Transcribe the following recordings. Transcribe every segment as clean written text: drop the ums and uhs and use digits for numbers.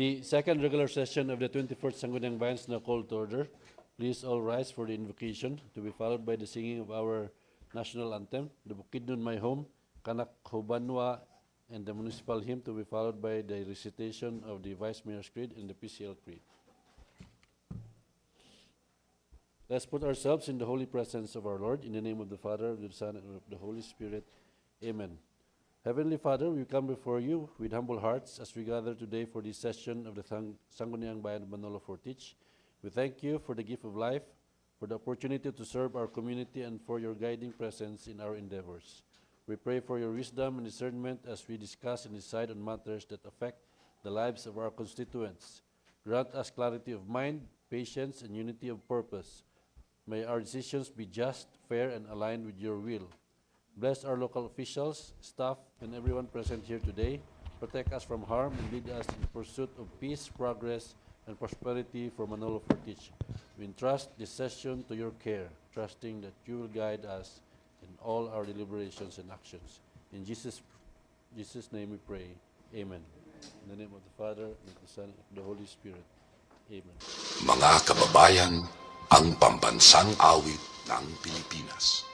The second regular session of the 21st Sangguniang Bayan is now called to order. Please all rise for the invocation, to be followed by the singing of our national anthem, the Bukidnon My Home, Kanak Hubanwa, and the municipal hymn, to be followed by the recitation of the Vice Mayor's Creed and the PCL Creed. Let's put ourselves in the holy presence of our Lord, in the name of the Father, of the Son, and of the Holy Spirit. Amen. Heavenly Father, we come before you with humble hearts as we gather today for this session of the Sangguniang Bayan of Manolo Fortich. We thank you for the gift of life, for the opportunity to serve our community, and for your guiding presence in our endeavors. We pray for your wisdom and discernment as we discuss and decide on matters that affect the lives of our constituents. Grant us clarity of mind, patience, and unity of purpose. May our decisions be just, fair, and aligned with your will. Bless our local officials, staff, and everyone present here today. Protect us from harm and lead us in the pursuit of peace, progress, and prosperity for Manolo Fortich. We entrust this session to your care, trusting that you will guide us in all our deliberations and actions. In Jesus' name we pray. Amen. In the name of the Father, and of the Son, and of the Holy Spirit. Amen. Mga kababayan, ang pambansang awit ng Pilipinas.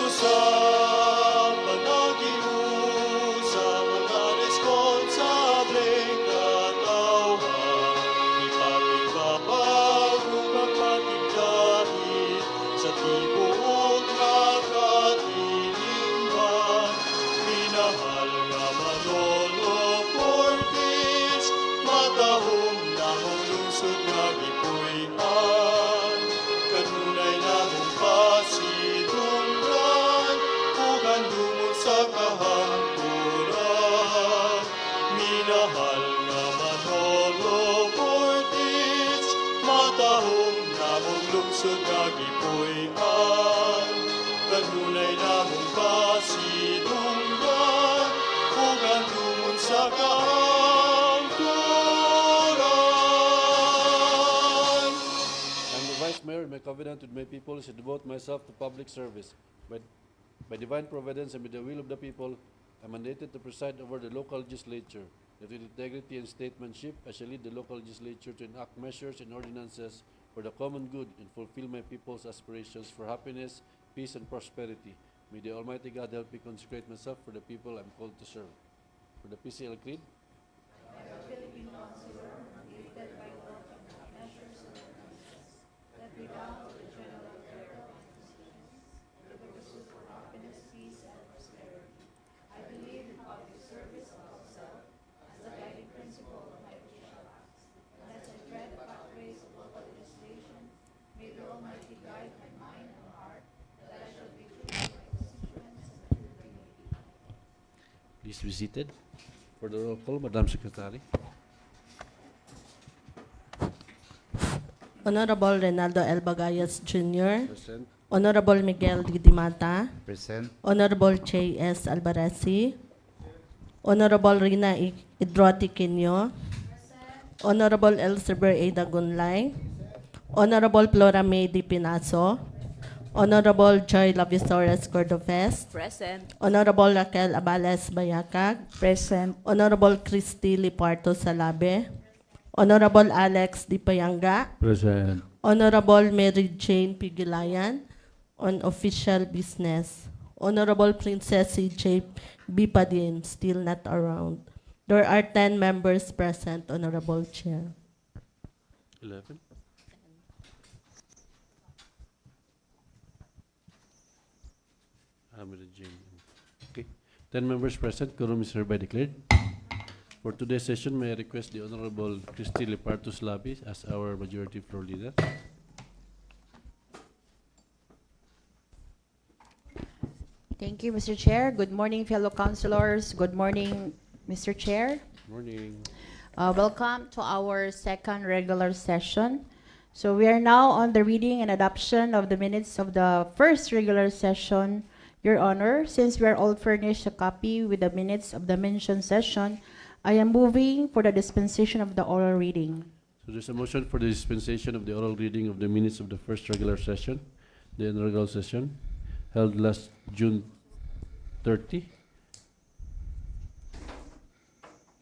sa panagiusa mga responsableng katawhan. Ipagpapag ug magpatigdahit sa tibuok nga katilingban. Minahal nga Manolo Cortez, matahong namong lungsod nga gipuy-an. Kanunay namong pasidunggan, ug andumon sa kahangturan. Minahal nga Manolo Cortez, matahong namong lungsod nga gipuy-an. Kanunay namong pasidunggan, ug andumon sa kahangturan. I'm the Vice Mayor, and my covenant with my people is to devote myself to public service. By divine providence and with the will of the people, I am mandated to preside over the local legislature. That with integrity and statesmanship, I shall lead the local legislature to enact measures and ordinances for the common good and fulfill my people's aspirations for happiness, peace, and prosperity. May the Almighty God help me consecrate myself for the people I am called to serve. For the PCL Creed, please be seated. For the roll call, Madam Secretary. Honorable Reynaldo L. Bagayas Jr., Present. Honorable Miguel Didimata, Present. Honorable J.S. Albaresi, Honorable Rina Idroti Quino, Honorable Elsevier A. Dagunlay, Honorable Flora May Di Pinaso, Honorable Joy Lavisores Cordovez, Present. Honorable Raquel Abales Bayacag, Present. Honorable Christy Liparto Salabe, Honorable Alex Di Payanga, Present. Honorable Mary Jane Pigilayan on official business. Honorable Princess C.J. Bipadin, still not around. There are 10 members present, Honorable Chair. 11. Mary Jane. Okay. 10 members present. Quorum is hereby declared. For today's session, may I request the Honorable Christy Lipartus Labi as our Majority Floor Leader. Thank you, Mr. Chair. Good morning, fellow councilors. Good morning, Mr. Chair. Morning. Welcome to our second regular session. So we are now on the reading and adoption of the minutes of the first regular session. Your Honor, since we are all furnished a copy with the minutes of the mentioned session, I am moving for the dispensation of the oral reading. So there's a motion for the dispensation of the oral reading of the minutes of the first regular session, the inaugural session, held last June 30,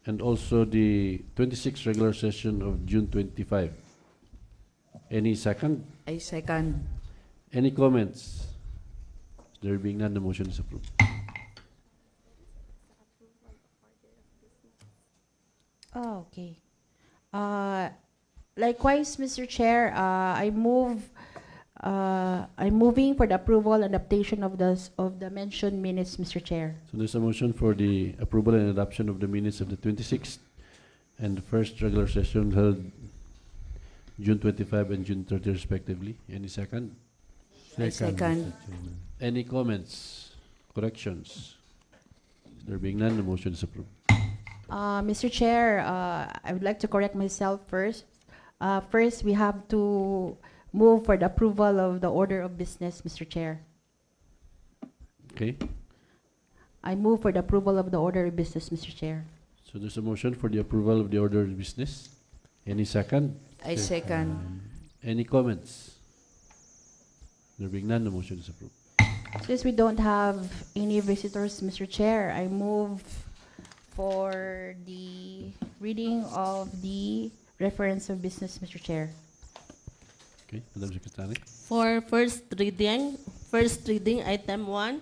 and also the 26th regular session of June 25. Any second? I second. Any comments? There being none, the motion is approved. Oh, okay. Likewise, Mr. Chair, I'm moving for the approval and adaptation of the mentioned minutes, Mr. Chair. So there's a motion for the approval and adoption of the minutes of the 26th and the first regular session held June 25 and June 30 respectively. Any second? I second. Any comments, corrections? There being none, the motion is approved. Mr. Chair, I would like to correct myself first. First, we have to move for the approval of the order of business, Mr. Chair. Okay, I move for the approval of the order of business, Mr. Chair. so there's a motion for the approval of the order of business. Any second? I second. Any comments? There being none, the motion is approved. Since we don't have any visitors, Mr. Chair, I move for the reading of the reference of business, Mr. Chair. Okay, Madam Secretary. For first reading, item 1,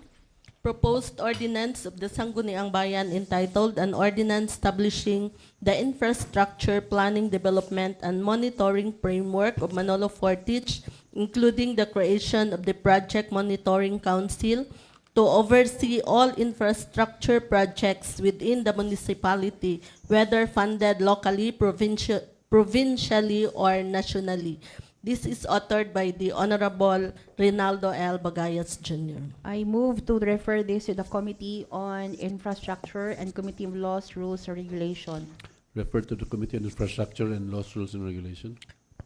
proposed ordinance of the Sangguniang Bayan entitled An Ordinance Establishing the Infrastructure Planning, Development, and Monitoring Framework of Manolo Fortich, including the creation of the Project Monitoring Council to oversee all infrastructure projects within the municipality, whether funded locally, provincially, or nationally. This is authored by the Honorable Rinaldo L. Bagayas Jr. I move to refer this to the Committee on Infrastructure and Committee of Laws, Rules, and Regulation. Refer to the Committee on Infrastructure and Laws, Rules, and Regulation.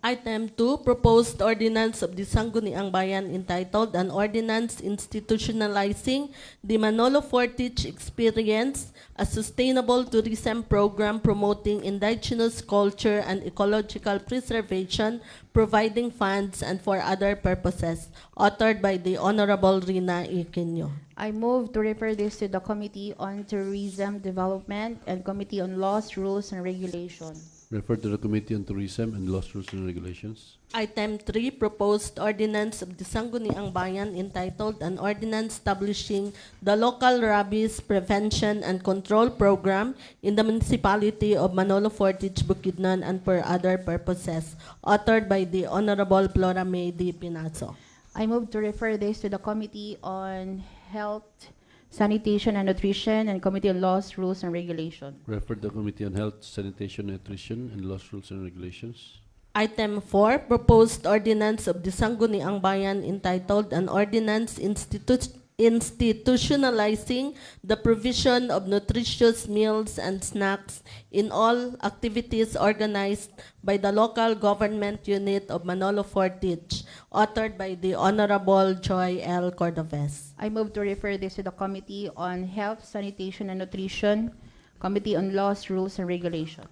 Item 2, proposed ordinance of the Sangguniang Bayan entitled An Ordinance Institutionalizing the Manolo Fortich Experience, a sustainable tourism program promoting indigenous culture and ecological preservation, providing funds and for other purposes, authored by the Honorable Rina Iquinho. I move to refer this to the Committee on Tourism Development and Committee on Laws, Rules, and Regulation. Refer to the Committee on Tourism and Laws, Rules, and Regulations. Item 3, proposed ordinance of the Sangguniang Bayan entitled An Ordinance Establishing the Local Rabies Prevention and Control Program in the Municipality of Manolo Fortich, Bukidnon, and for other purposes, authored by the Honorable Flora May D. Pinazo. I move to refer this to the Committee on Health, Sanitation, and Nutrition, and Committee on Laws, Rules, and Regulation. Refer to the Committee on Health, Sanitation, Nutrition, and Laws, Rules, and Regulations. Item 4, proposed ordinance of the Sangguniang Bayan entitled An Ordinance Institutionalizing the Provision of Nutritious Meals and Snacks in all activities organized by the local government unit of Manolo Fortich, authored by the Honorable Joy L. Cordovez. I move to refer this to the Committee on Health, Sanitation, and Nutrition, Committee on Laws, Rules, and Regulation.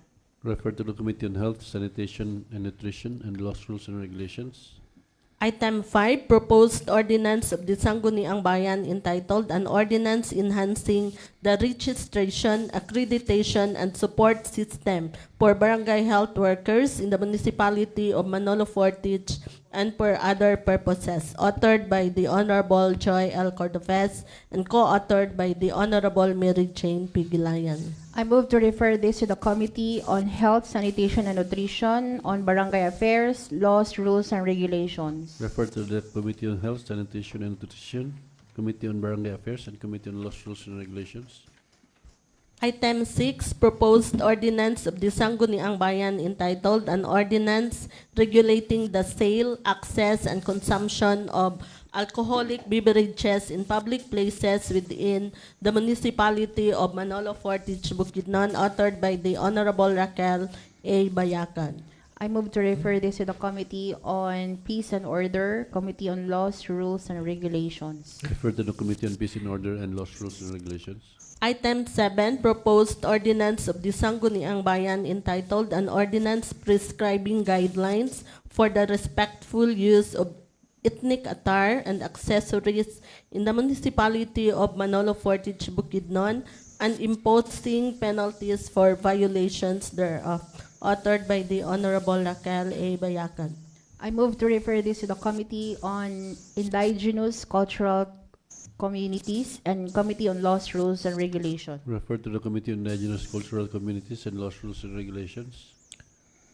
Refer to the Committee on Health, Sanitation, and Nutrition, and Laws, Rules, and Regulations. Item 5, proposed ordinance of the Sangguniang Bayan entitled An Ordinance Enhancing the Registration, Accreditation, and Support System for Barangay Health Workers in the Municipality of Manolo Fortich and for other purposes, authored by the Honorable Joy L. Cordovez and co-authored by the Honorable Mary Jane Pigilayan. I move to refer this to the Committee on Health, Sanitation, and Nutrition, on Barangay Affairs, Laws, Rules, and Regulations. Refer to the Committee on Health, Sanitation, and Nutrition, Committee on Barangay Affairs, and Committee on Laws, Rules, and Regulations. Item 6, proposed ordinance of the Sangguniang Bayan entitled An Ordinance Regulating the Sale, Access, and Consumption of Alcoholic Beverages in Public Places within the Municipality of Manolo Fortich, Bukidnon, authored by the Honorable Raquel A. Bayacan. I move to refer this to the Committee on Peace and Order, Committee on Laws, Rules, and Regulations. Refer to the Committee on Peace and Order and Laws, Rules, and Regulations. Item 7, proposed ordinance of the Sangguniang Bayan entitled An Ordinance Prescribing Guidelines for the Respectful Use of Ethnic Attire and Accessories in the Municipality of Manolo Fortich, Bukidnon, and imposing penalties for violations thereof, authored by the Honorable Raquel A. Bayacan. I move to refer this to the Committee on Indigenous Cultural Communities and Committee on Laws, Rules, and Regulations. Refer to the Committee on Indigenous Cultural Communities and Laws, Rules, and Regulations.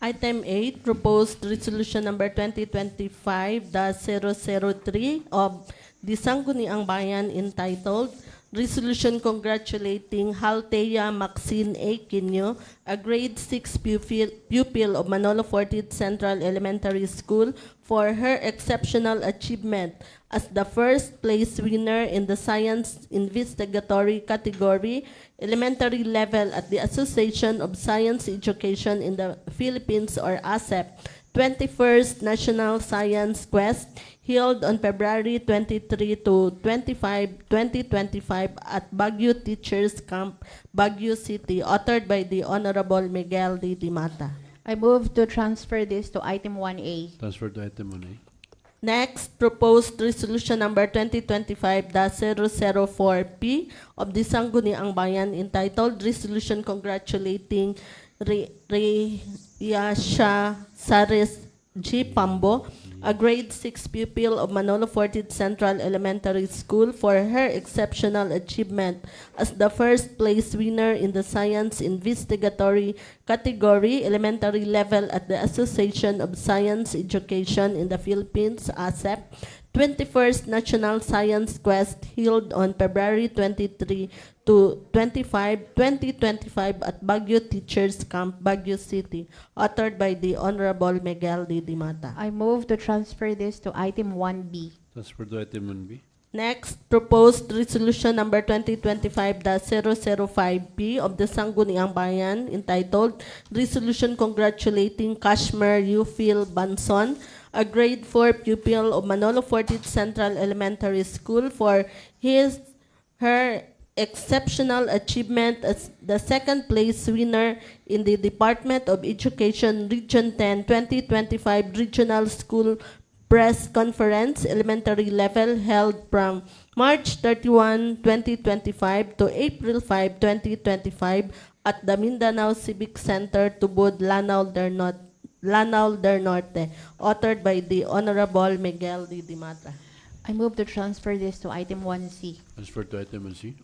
Item 8, proposed resolution number 2025-003 of the Sangguniang Bayan entitled Resolution Congratulating Haltea Maxine A. Quino, a grade 6 pupil of Manolo Fortich Central Elementary School, for her exceptional achievement as the first place winner in the Science Investigatory category, elementary level at the Association of Science Education in the Philippines, or ASEP, 21st National Science Quest, held on February 23 to 25, 2025 at Baguio Teachers Camp, Baguio City, authored by the Honorable Miguel D. Dimata. I move to transfer this to item 1A. Transfer to item 1A. Next, proposed resolution number 2025-004P of the Sangguniang Bayan entitled Resolution Congratulating Reyasha Sares G. Pambo, a grade 6 pupil of Manolo Fortid Central Elementary School, for her exceptional achievement as the first place winner in the Science Investigatory category, elementary level at the Association of Science Education in the Philippines, ASEP, 21st National Science Quest held on February 23 to 25, 2025 at Baguio Teachers Camp, Baguio City, authored by the Honorable Miguel D. Dimata. I move to transfer this to item 1B. Transfer to item 1B. Next, proposed resolution number 2025-005P of the Sangguniang Bayan entitled Resolution Congratulating Kashmir Yufil Banson, a grade 4 pupil of Manolo Fortid Central Elementary School, for her exceptional achievement as the second place winner in the Department of Education Region 10 2025 Regional School Press Conference, elementary level, held from March 31, 2025 to April 5, 2025 at the Mindanao Civic Center, Tubod, Lanao del Norte, authored by the Honorable Miguel D. Dimata. I move to transfer this to item 1C. Transfer to item 1C.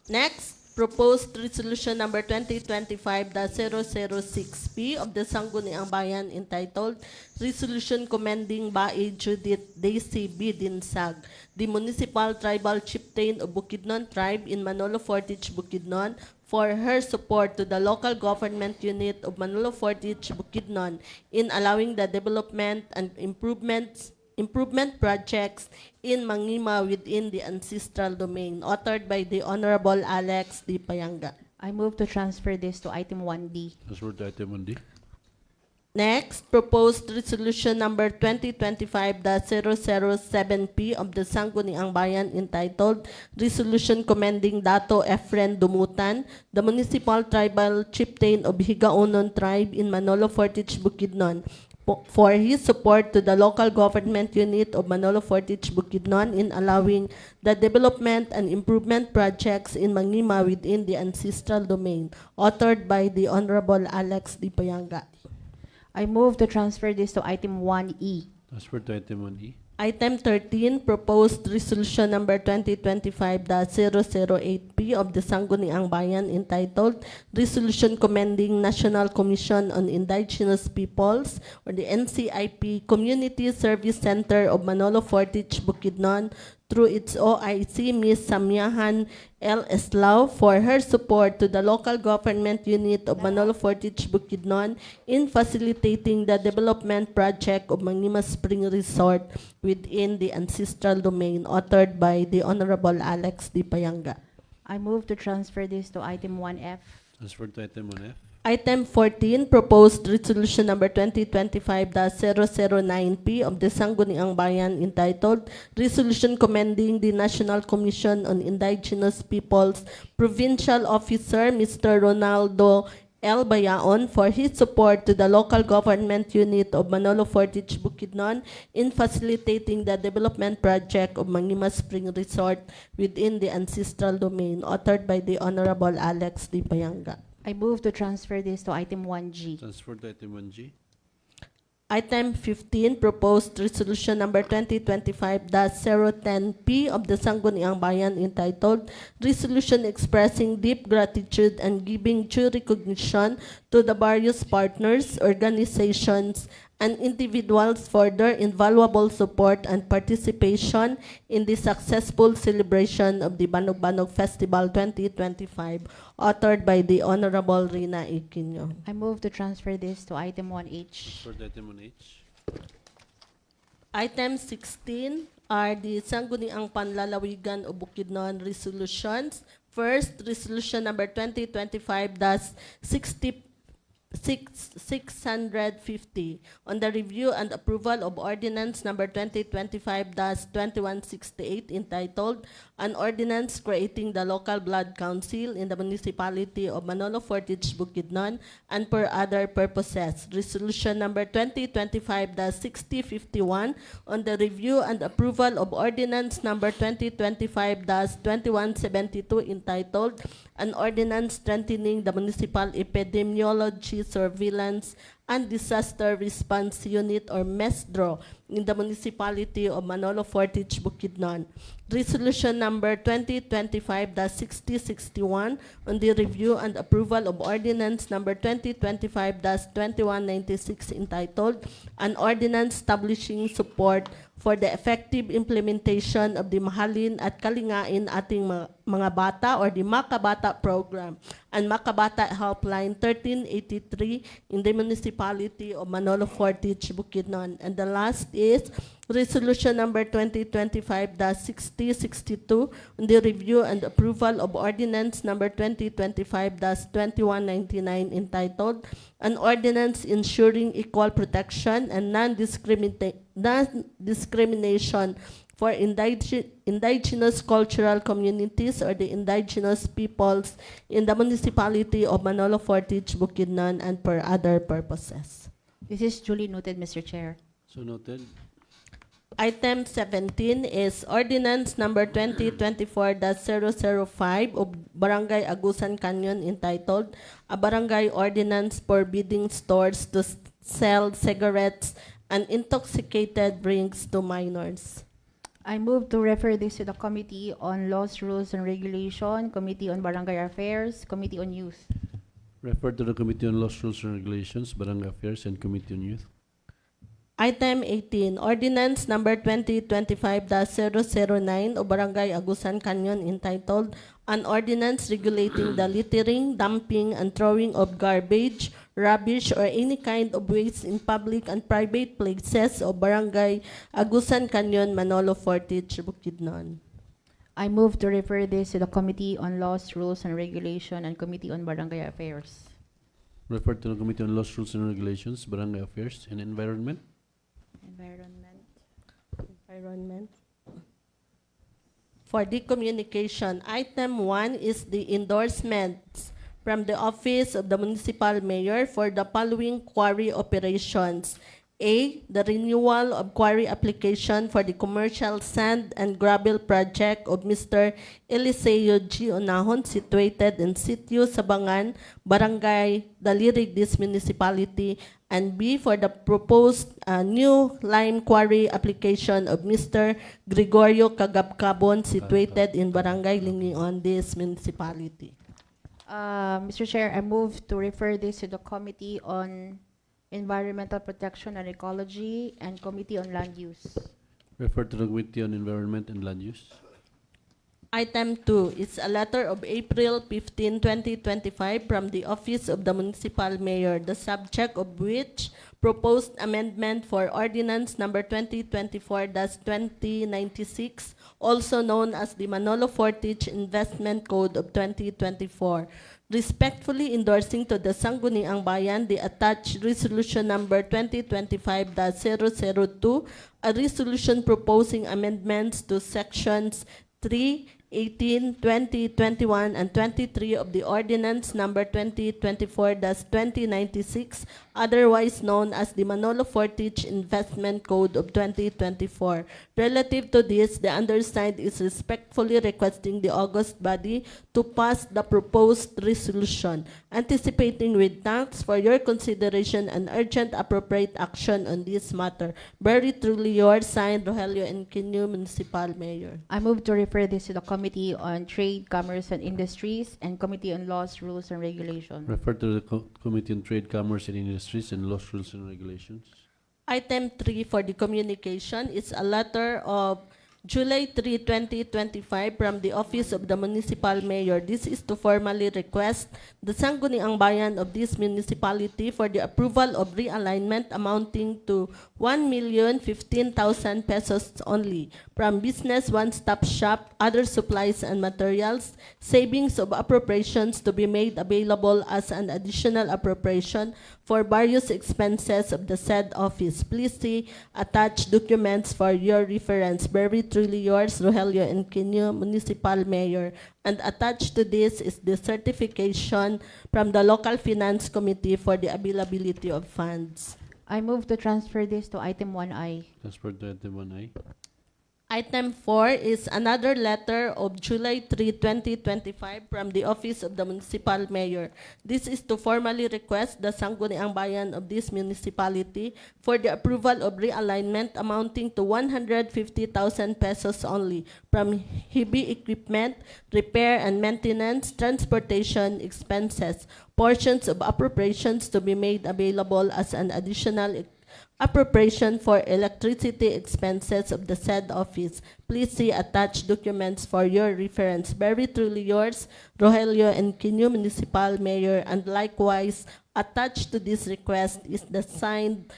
Next, proposed resolution number 2025-006P of the Sangguniang Bayan entitled Resolution Commending Bae Judith Daisy Bidinsag, the Municipal Tribal Chieftain of Bukidnon Tribe in Manolo Fortich, Bukidnon, for her support to the local government unit of Manolo Fortich, Bukidnon in allowing the development and improvement projects in Mangima within the ancestral domain, authored by the Honorable Alex D. Payanga. I move to transfer this to item 1D. Transfer to item 1D. Next, proposed resolution number 2025-007P of the Sangguniang Bayan entitled Resolution Commending Dato Efren Dumutan, the Municipal Tribal Chieftain of Higaonon Tribe in Manolo Fortich, Bukidnon, for his support to the local government unit of Manolo Fortich, Bukidnon in allowing the development and improvement projects in Mangima within the ancestral domain, authored by the Honorable Alex D. Payanga. I move to transfer this to item 1E. Transfer to item 1E. Item 13, proposed resolution number 2025-008P of the Sangguniang Bayan entitled Resolution Commending National Commission on Indigenous Peoples, or the NCIP Community Service Center of Manolo Fortich, Bukidnon, through its OIC, Ms. Samyahan L. Eslao, for her support to the local government unit of Manolo Fortich, Bukidnon in facilitating the development project of Mangima Spring Resort within the ancestral domain, authored by the Honorable Alex D. Payanga. I move to transfer this to item 1F. Transfer to item 1F. Item 14, proposed resolution number 2025-009P of the Sangguniang Bayan entitled Resolution Commending the National Commission on Indigenous Peoples Provincial Officer Mr. Ronaldo L. Bayaon for his support to the local government unit of Manolo Fortich, Bukidnon in facilitating the development project of Mangima Spring Resort within the ancestral domain, authored by the Honorable Alex D. Payanga. I move to transfer this to item 1G. Transfer to item 1G. Item 15, proposed resolution number 2025-010P of the Sangguniang Bayan entitled Resolution Expressing Deep Gratitude and Giving Due Recognition to the various partners, organizations, and individuals for their invaluable support and participation in the successful celebration of the Banog-Banog Festival 2025, authored by the Honorable Rina Iquino. I move to transfer this to item 1H. Transfer to item 1H. Item 16 are the Sangguniang Panlalawigan o Bukidnon resolutions. First, resolution number 2025-650 on the review and approval of ordinance number 2025-2168 entitled An Ordinance Creating the Local Blood Council in the Municipality of Manolo Fortich, Bukidnon and for other purposes. Resolution number 2025-6051 on the review and approval of ordinance number 2025-2172 entitled An Ordinance Strengthening the Municipal Epidemiology Surveillance and Disaster Response Unit or MESDRO in the municipality of Manolo Fortich, Bukidnon. Resolution number 2025-6061 on the review and approval of ordinance number 2025-2196 entitled An Ordinance Establishing Support for the Effective Implementation of the Mahalin at Kalingain Ating Mga Bata or the Makabata Program and Makabata Helpline 1383 in the municipality of Manolo Fortich, Bukidnon. And the last is Resolution number 2025-6062 on the review and approval of ordinance number 2025-2199 entitled An Ordinance Ensuring Equal Protection and Non-Discrimination for indigenous cultural communities or the indigenous peoples in the municipality of Manolo Fortich, Bukidnon, and for other purposes. This is duly noted, Mr. Chair. So noted. Item 17 is ordinance number 2024-005 of Barangay Agusan Canyon entitled A Barangay Ordinance Forbidding Stores to Sell Cigarettes and Intoxicated Drinks to Minors. I move to refer this to the Committee on Laws, Rules, and Regulation, Committee on Barangay Affairs, Committee on Youth. Refer to the Committee on Laws, Rules, and Regulations, Barangay Affairs, and Committee on Youth. Item 18, ordinance number 2025-009 of Barangay Agusan Canyon entitled An Ordinance Regulating the Littering, Dumping, and Throwing of Garbage, Rubbish, or any kind of waste in public and private places of Barangay Agusan Canyon, Manolo Fortich, Bukidnon. I move to refer this to the Committee on Laws, Rules, and Regulation, and Committee on Barangay Affairs. Refer to the Committee on Laws, Rules, and Regulations, Barangay Affairs, and Environment. Environment. For the communication, item 1 is the endorsements from the Office of the Municipal Mayor for the following quarry operations. A, the renewal of quarry application for the commercial sand and gravel project of Mr. Eliseo G. Onahon situated in Sitio Sabangan, Barangay Dalirig, this municipality. And B, for the proposed new lime quarry application of Mr. Gregorio Cagabcabon situated in Barangay Lingion, this municipality. Mr. Chair, I move to refer this to the Committee on Environmental Protection and Ecology and Committee on Land Use. Refer to the Committee on Environment and Land Use. Item 2 is a letter of April 15, 2025 from the Office of the Municipal Mayor, the subject of which proposed amendment for ordinance number 2024-2096, also known as the Manolo Fortich Investment Code of 2024. Respectfully endorsing to the Sangguniang Bayan the attached resolution number 2025-002, a resolution proposing amendments to sections 3, 18, 20, 21, and 23 of the ordinance number 2024-2096, otherwise known as the Manolo Fortich Investment Code of 2024. Relative to this, the undersigned is respectfully requesting the august body to pass the proposed resolution, anticipating with thanks for your consideration and urgent appropriate action on this matter. Very truly yours, signed Rogelio Enquinio, Municipal Mayor. I move to refer this to the Committee on Trade, Commerce, and Industries and Committee on Laws, Rules, and Regulation. Refer to the Committee on Trade, Commerce, and Industries, and Laws, Rules, and Regulations. Item 3 for the communication is a letter of July 3, 2025 from the Office of the Municipal Mayor. This is to formally request the Sangguniang Bayan of this municipality for the approval of realignment amounting to 1,015,000 pesos only from Business One-Stop Shop, other supplies and materials, savings of appropriations to be made available as an additional appropriation for various expenses of the said office. Please see attached documents for your reference. Very truly yours, Rogelio Enquinio, Municipal Mayor. And attached to this is the certification from the Local Finance Committee for the availability of funds. I move to transfer this to item 1I. Transfer to item 1I. Item 4 is another letter of July 3, 2025 from the Office of the Municipal Mayor. This is to formally request the Sangguniang Bayan of this municipality for the approval of realignment amounting to 150,000 pesos only from heavy equipment, repair and maintenance, transportation expenses, portions of appropriations to be made available as an additional appropriation for electricity expenses of the said office. Please see attached documents for your reference. Very truly yours, Rogelio Enquinio, Municipal Mayor, and likewise attached to this request is the signed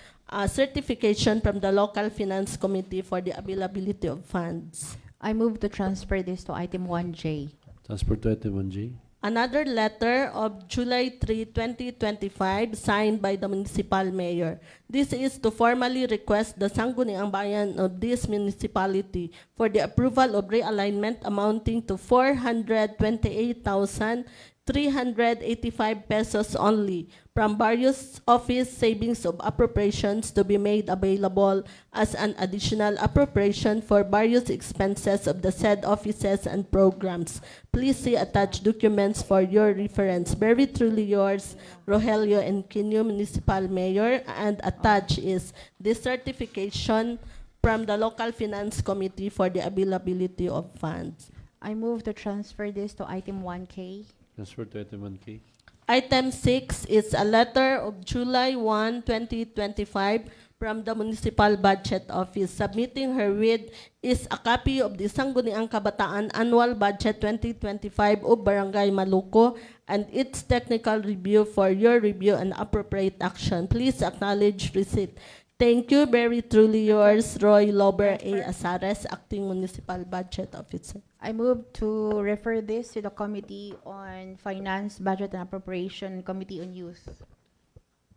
certification from the Local Finance Committee for the availability of funds. I move to transfer this to item 1J. Transfer to item 1J. Another letter of July 3, 2025, signed by the Municipal Mayor. This is to formally request the Sangguniang Bayan of this municipality for the approval of realignment amounting to 428,385 pesos only from various office savings of appropriations to be made available as an additional appropriation for various expenses of the said offices and programs. Please see attached documents for your reference. Very truly yours, Rogelio Enquinio, Municipal Mayor, and attached is the certification from the Local Finance Committee for the availability of funds. I move to transfer this to item 1K. Transfer to item 1K. Item 6 is a letter of July 1, 2025 from the Municipal Budget Office. Submitting her with is a copy of the Sangguniang Kabataan Annual Budget 2025 of Barangay Maluco and its technical review for your review and appropriate action. Please acknowledge receipt. Thank you. Very truly yours, Roy Lober A. Asares, Acting Municipal Budget Officer. I move to refer this to the Committee on Finance, Budget and Appropriation, Committee on Youth.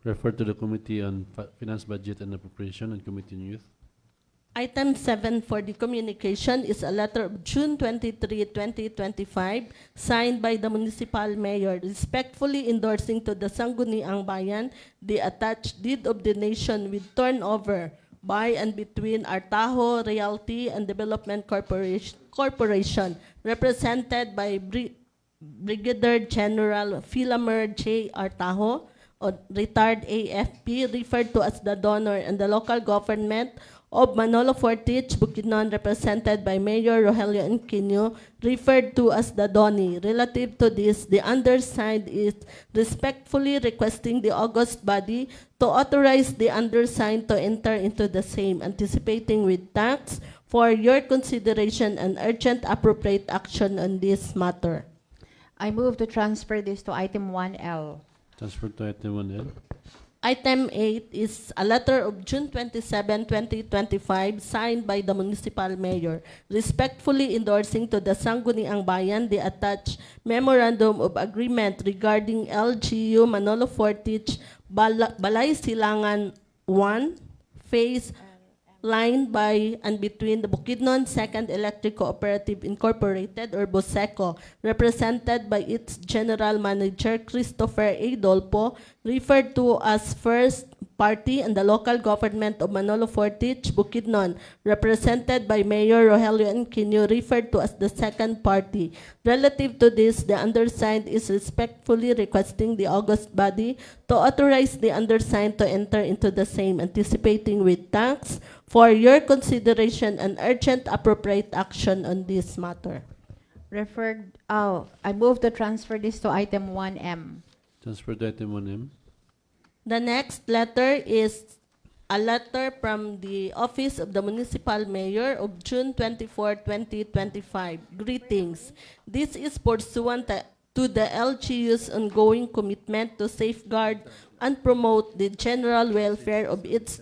Refer to the Committee on Finance, Budget and Appropriation and Committee on Youth. Item 7 for the communication is a letter of June 23, 2025, signed by the Municipal Mayor, respectfully endorsing to the Sangguniang Bayan the attached deed of donation with turnover by and between Artajo Realty and Development Corporation, represented by Brigadier General Philamer J. Artajo, or retired AFP, referred to as the donor, and the local government of Manolo Fortich, Bukidnon, represented by Mayor Rogelio Enquinio, referred to as the Doni. Relative to this, the undersigned is respectfully requesting the august body to authorize the undersigned to enter into the same, anticipating with thanks for your consideration and urgent appropriate action on this matter. I move to transfer this to item 1L. Transfer to item 1L. Item 8 is a letter of June 27, 2025, signed by the Municipal Mayor, respectfully endorsing to the Sangguniang Bayan the attached Memorandum of Agreement regarding LGU Manolo Fortich Balay Silangan 1, Phase line by and between the Bukidnon Second Electric Cooperative Incorporated, or BOSECO, represented by its General Manager Christopher A. Dolpo, referred to as First Party, and the local government of Manolo Fortich, Bukidnon, represented by Mayor Rogelio Enquinio, referred to as the Second Party. Relative to this, the undersigned is respectfully requesting the august body to authorize the undersigned to enter into the same, anticipating with thanks for your consideration and urgent appropriate action on this matter. I move to transfer this to item 1M. Transfer to item 1M. The next letter is a letter from the Office of the Municipal Mayor of June 24, 2025. Greetings. This is pursuant to the LGU's ongoing commitment to safeguard and promote the general welfare of its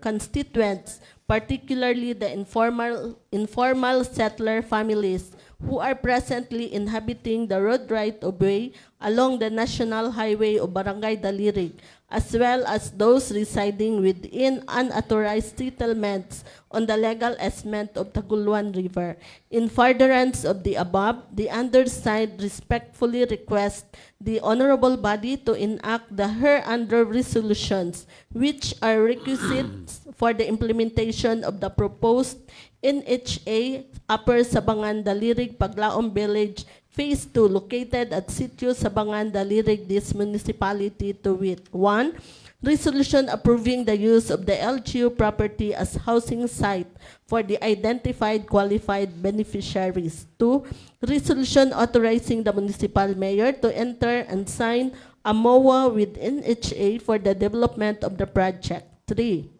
constituents, particularly the informal settler families who are presently inhabiting the road right-of-way along the National Highway of Barangay Dalirig, as well as those residing within unauthorized settlements on the legal easement of Taguluan River. In furtherance of the above, the undersigned respectfully request the honorable body to enact the hereunder resolutions, which are requisites for the implementation of the proposed NHA Upper Sabangan Dalirig Paglaom Village Phase 2 located at Sitio Sabangan Dalirig, this municipality to wit. 1. Resolution approving the use of the LGU property as housing site for the identified qualified beneficiaries. 2. Resolution authorizing the municipal mayor to enter and sign a MOA with NHA for the development of the project. 3.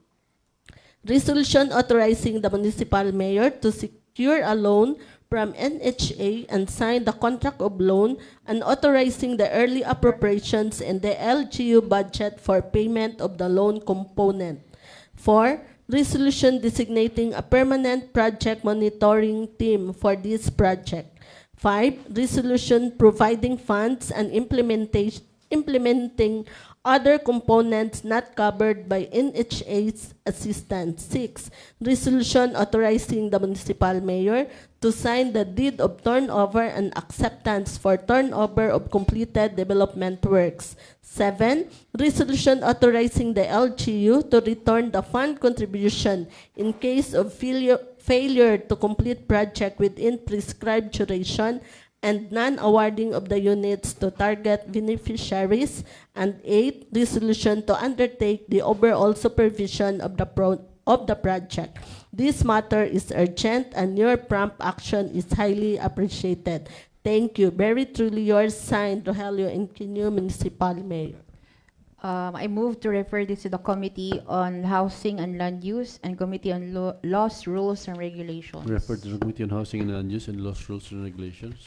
Resolution authorizing the municipal mayor to secure a loan from NHA and sign the contract of loan and authorizing the early appropriations in the LGU budget for payment of the loan component. 4. Resolution designating a permanent project monitoring team for this project. 5. Resolution providing funds and implementing other components not covered by NHA's assistance. 6. Resolution authorizing the municipal mayor to sign the deed of turnover and acceptance for turnover of completed development works. 7. Resolution authorizing the LGU to return the fund contribution in case of failure to complete project within prescribed duration and non-awarding of the units to target beneficiaries. And 8. Resolution to undertake the overall supervision of the project. This matter is urgent and your prompt action is highly appreciated. Thank you. Very truly yours, signed, Rogelio Inquino, Municipal Mayor. I move to refer this to the Committee on Housing and Land Use and Committee on Laws, Rules, and Regulations. Refer to the Committee on Housing and Land Use and Laws, Rules, and Regulations.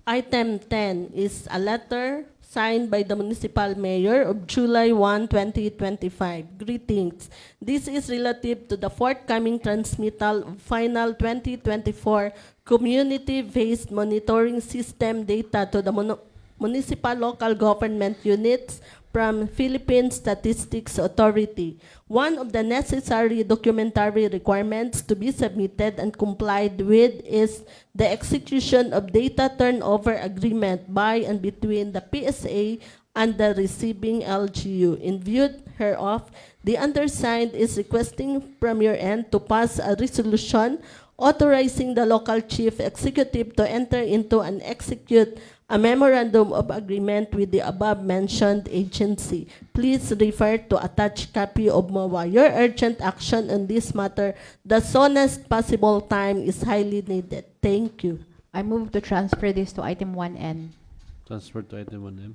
Item 10 is a letter signed by the Municipal Mayor of July 1, 2025. Greetings. This is relative to the forthcoming transmittal of final 2024 community-based monitoring system data to the municipal local government units from Philippine Statistics Authority. One of the necessary documentary requirements to be submitted and complied with is the execution of data turnover agreement by and between the PSA and the receiving LGU. In view hereof, the undersigned is requesting from your end to pass a resolution authorizing the local chief executive to enter into and execute a memorandum of agreement with the above-mentioned agency. Please refer to attached copy of MOA. Your urgent action on this matter, the soonest possible time, is highly needed. Thank you. I move to transfer this to item 1N. Transfer to item 1M.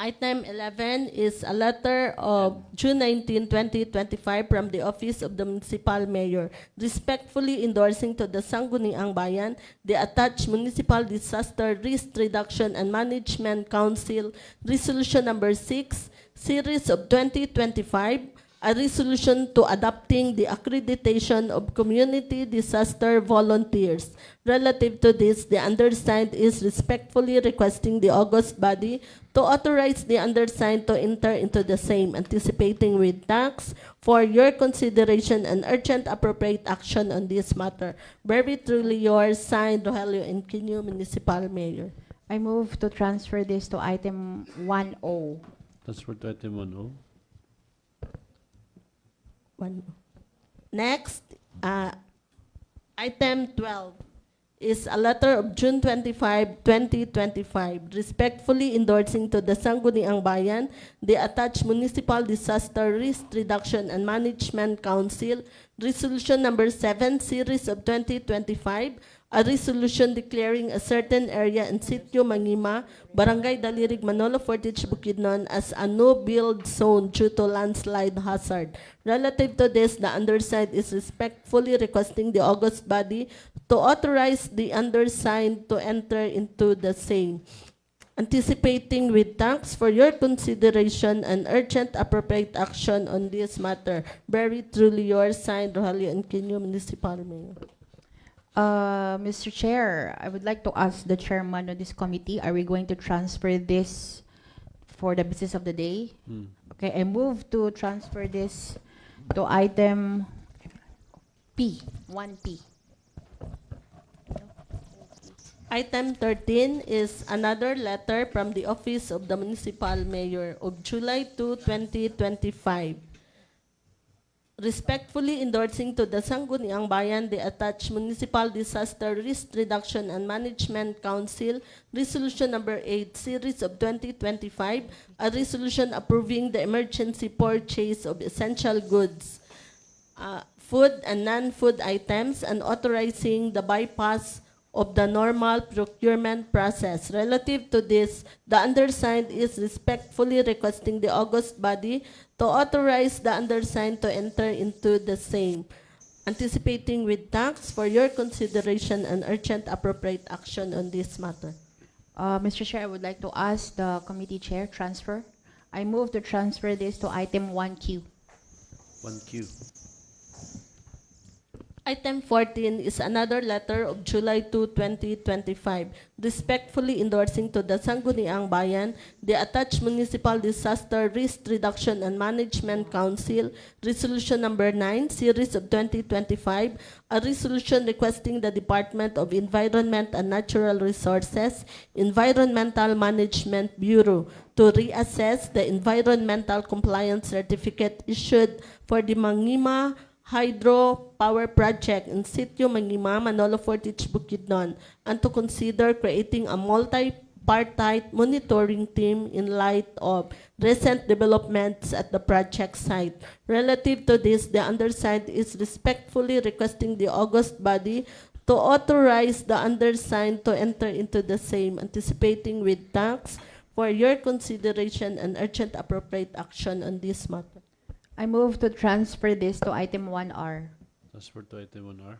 Item 11 is a letter of June 19, 2025 from the Office of the Municipal Mayor, respectfully endorsing to the Sangguniang Bayan the attached Municipal Disaster Risk Reduction and Management Council Resolution Number 6, Series of 2025, a resolution to adopting the accreditation of community disaster volunteers. Relative to this, the undersigned is respectfully requesting the august body to authorize the undersigned to enter into the same, anticipating with thanks for your consideration and urgent appropriate action on this matter. Very truly yours, signed, Rogelio Inquino, Municipal Mayor. I move to transfer this to item 1O. Transfer to item 1O. Next, item 12 is a letter of June 25, 2025, respectfully endorsing to the Sangguniang Bayan the attached Municipal Disaster Risk Reduction and Management Council Resolution Number 7, Series of 2025, a resolution declaring a certain area in Sitio Mangima, Barangay Dalirig, Manolo Fortich, Bukidnon as a no-build zone due to landslide hazard. Relative to this, the undersigned is respectfully requesting the august body to authorize the undersigned to enter into the same, anticipating with thanks for your consideration and urgent appropriate action on this matter. Very truly yours, signed, Rogelio Inquino, Municipal Mayor. Mr. Chair, I would like to ask the chairman of this committee, are we going to transfer this for the business of the day? Okay, I move to transfer this to item P, 1P. Item 13 is another letter from the Office of the Municipal Mayor of July 2, 2025. respectfully endorsing to the Sangguniang Bayan the attached Municipal Disaster Risk Reduction and Management Council Resolution Number 8, Series of 2025, a resolution approving the emergency purchase of essential goods, food and non-food items, and authorizing the bypass of the normal procurement process. Relative to this, the undersigned is respectfully requesting the August body to authorize the undersigned to enter into the same, anticipating with thanks for your consideration and urgent appropriate action on this matter. Mr. Chair, I would like to ask the committee chair transfer. I move to transfer this to item 1Q. 1Q. Item 14 is another letter of July 2, 2025, respectfully endorsing to the Sangguniang Bayan the attached Municipal Disaster Risk Reduction and Management Council Resolution Number 9, Series of 2025, a resolution requesting the Department of Environment and Natural Resources, Environmental Management Bureau, to reassess the environmental compliance certificate issued for the Mangima Hydro Power Project in Sitio Mangima, Manolo Fortich, Bukidnon, and to consider creating a multi-partite monitoring team in light of recent developments at the project site. Relative to this, the undersigned is respectfully requesting the August body to authorize the undersigned to enter into the same, anticipating with thanks for your consideration and urgent appropriate action on this matter. I move to transfer this to item 1R. Transfer to item 1R.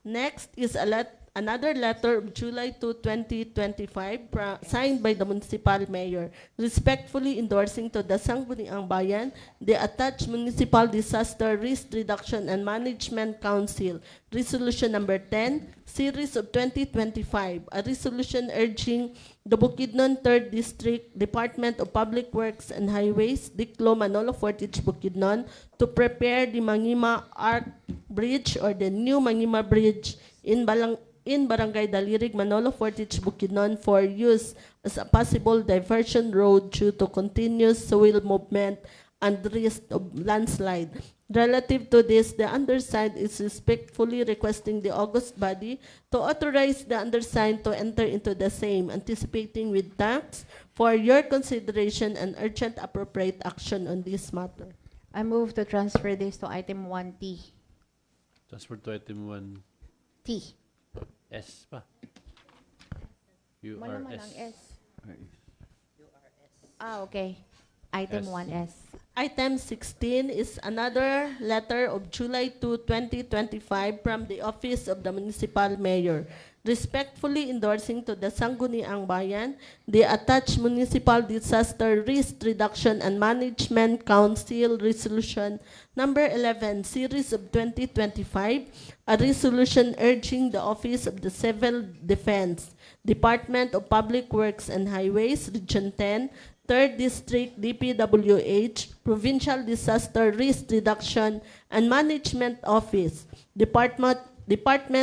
Next is another letter of July 2, 2025, signed by the Municipal Mayor, respectfully endorsing to the Sangguniang Bayan the attached Municipal Disaster Risk Reduction and Management Council Resolution Number 10, Series of 2025, a resolution urging the Bukidnon 3rd District Department of Public Works and Highways, Diclo, Manolo Fortich, Bukidnon, to prepare the Mangima Arc Bridge or the new Mangima Bridge in Barangay Dalirig, Manolo Fortich, Bukidnon for use as a possible diversion road due to continuous soil movement and risk of landslide. Relative to this, the undersigned is respectfully requesting the August body to authorize the undersigned to enter into the same, anticipating with thanks for your consideration and urgent appropriate action on this matter. I move to transfer this to item 1T. Transfer to item 1S T. pa. Ano naman ang URS. S? Okay. Item S. 1S. Item 16 is another letter of July 2, 2025 from the Office of the Municipal Mayor, respectfully endorsing to the Sangguniang Bayan the attached Municipal Disaster Risk Reduction and Management Council Resolution Number 11, Series of 2025, a resolution urging the Office of the Civil Defense, Department of Public Works and Highways, Region 10, 3rd District DPWH, Provincial Disaster Risk Reduction and Management Office, Department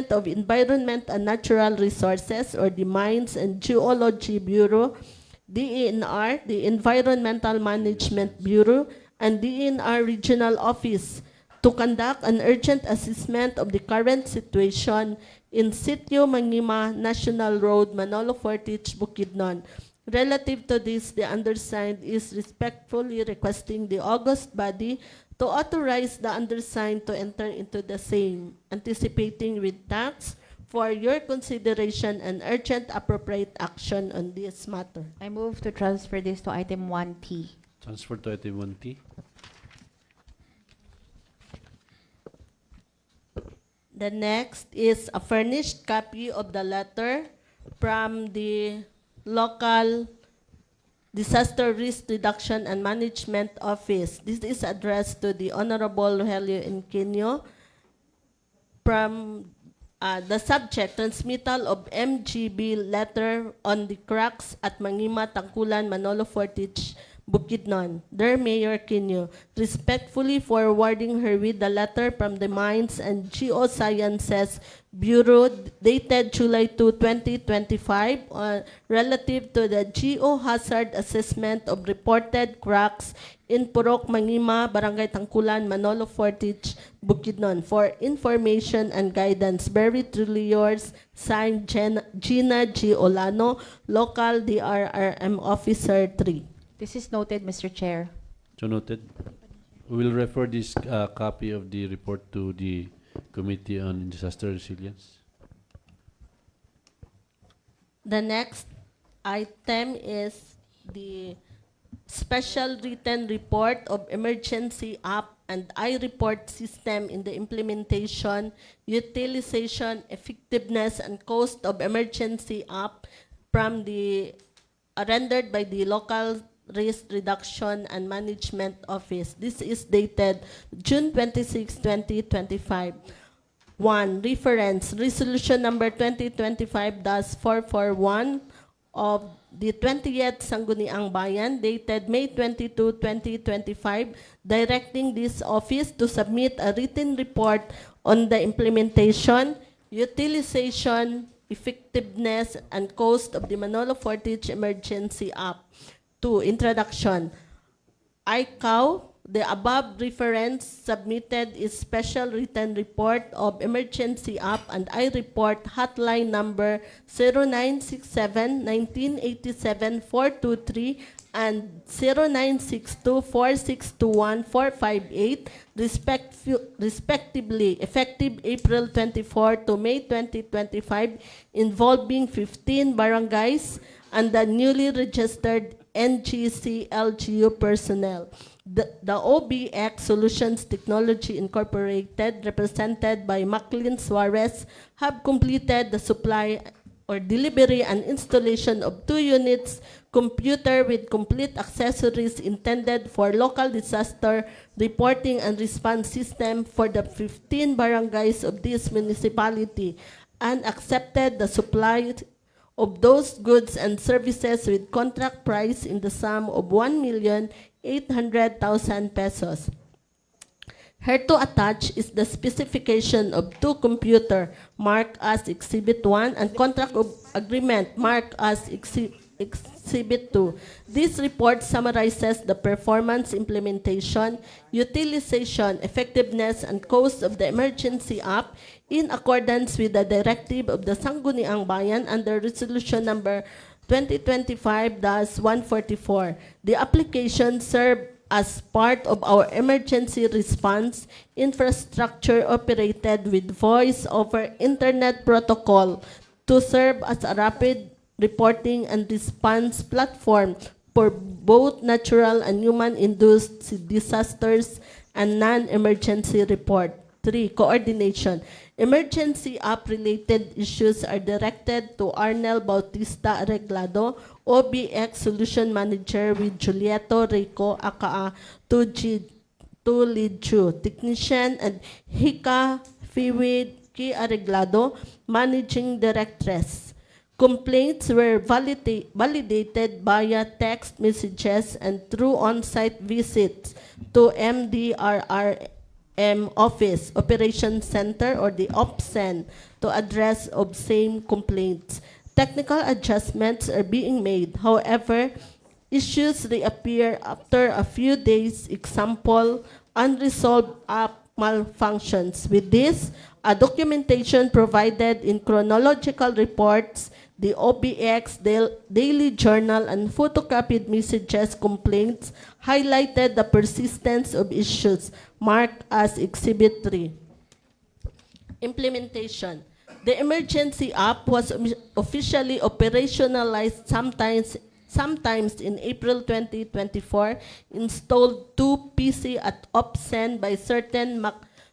of Environment and Natural Resources or the Mines and Geology Bureau, DENR, the Environmental Management Bureau, and DENR Regional Office to conduct an urgent assessment of the current situation in Sitio Mangima National Road, Manolo Fortich, Bukidnon. Relative to this, the undersigned is respectfully requesting the August body to authorize the undersigned to enter into the same, anticipating with thanks for your consideration and urgent appropriate action on this matter. I move to transfer this to item 1T. Transfer to item 1T. The next is a furnished copy of the letter from the local Disaster Risk Reduction and Management Office. This is addressed to the Honorable Rogelio Inquino from the subject, transmittal of MGB letter on the cracks at Mangima, Tangkulan, Manolo Fortich, Bukidnon. Their Mayor Quino, respectfully forwarding her with the letter from the Mines and Geosciences Bureau dated July 2, 2025, relative to the geohazard assessment of reported cracks in Purok Mangima, Barangay Tangkulan, Manolo Fortich, Bukidnon. For information and guidance, very truly yours, signed Gina G. Olano, Local DRRM Officer 3. This is noted, Mr. Chair. So noted. We will refer this copy of the report to the Committee on Disaster Resilience. The next item is the special written report of emergency app and iReport system in the implementation, utilization, effectiveness, and cost of emergency app from the rendered by the local Risk Reduction and Management Office. This is dated June 26, 2025. 1. Reference, Resolution Number 2025-441 of the 20th Sangguniang Bayan, dated May 22, 2025, directing this office to submit a written report on the implementation, utilization, effectiveness, and cost of the Manolo Fortich Emergency App. 2. Introduction. ICAO, the above reference submitted is special written report of emergency app and iReport hotline number 0967-1987-423 and 0962-4621-458, respectively, effective April 24 to May 2025, involving 15 barangays and the newly registered NGC LGU personnel. The OBX Solutions Technology Incorporated, represented by Maclean Suarez, have completed the supply or delivery and installation of 2 units computer with complete accessories intended for local disaster reporting and response system for the 15 barangays of this municipality, and accepted the supply of those goods and services with contract price in the sum of 1,800,000 pesos. Hereto attached is the specification of 2 computer marked as Exhibit 1 and contract of agreement marked as Exhibit 2. This report summarizes the performance, implementation, utilization, effectiveness, and cost of the emergency app in accordance with the directive of the Sangguniang Bayan under Resolution Number 2025-144. The application served as part of our emergency response infrastructure operated with voice over internet protocol to serve as a rapid reporting and response platform for both natural and human-induced disasters and non-emergency report. 3. Coordination. Emergency app-related issues are directed to Arnel Bautista Arreglado, OBX Solution Manager, with Julieto Rico, aka 2Lidju, Technician, and Hika Fiwid Ki Arreglado, Managing Directress. Complaints were validated via text messages and through on-site visits to MDRRM Office, Operations Center, or the OPSEN, to address of same complaints. Technical adjustments are being made. However, issues reappear after a few days. Example, unresolved app malfunctions. With this, a documentation provided in chronological reports, the OBX Daily Journal, and photocopied messages complaints highlighted the persistence of issues marked as Exhibit 3. Implementation. The emergency app was officially operationalized sometimes in April 2024, installed 2 PC at OPSEN by certain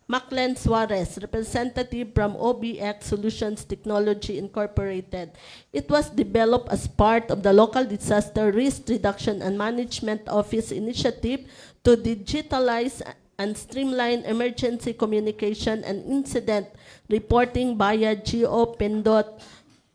Maclean Suarez, representative from OBX Solutions Technology Incorporated. It was developed as part of the Local Disaster Risk Reduction and Management Office initiative to digitalize and streamline emergency communication and incident reporting via GeoPindot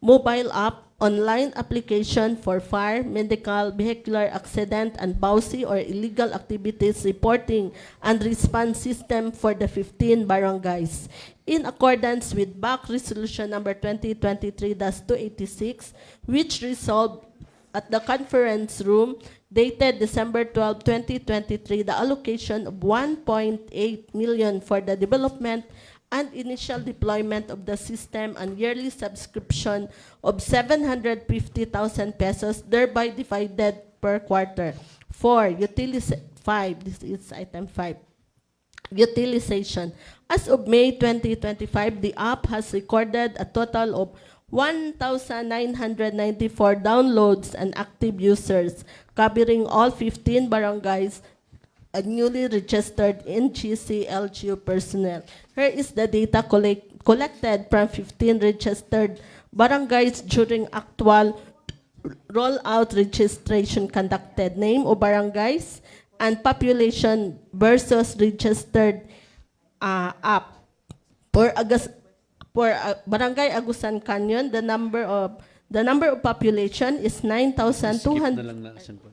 mobile app, online application for fire, medical, vehicular accident, and BAUSI or illegal activities reporting and response system for the 15 barangays. In accordance with BAC Resolution number 2023-286, which resolved at the conference room dated December 12, 2023, the allocation of 1.8 million for the development and initial deployment of the system and yearly subscription of 750,000 pesos, thereby divided per quarter. 4. This is item 5. Utilization. As of May 2025, the app has recorded a total of 1,994 downloads and active users, covering all 15 barangays and newly registered NGC LGU personnel. Here is the data collected from 15 registered barangays during actual rollout registration conducted. Name of barangays and population versus registered app. For Barangay Agusan Canyon, the number of population is Skip na 9,200. lang na asan po.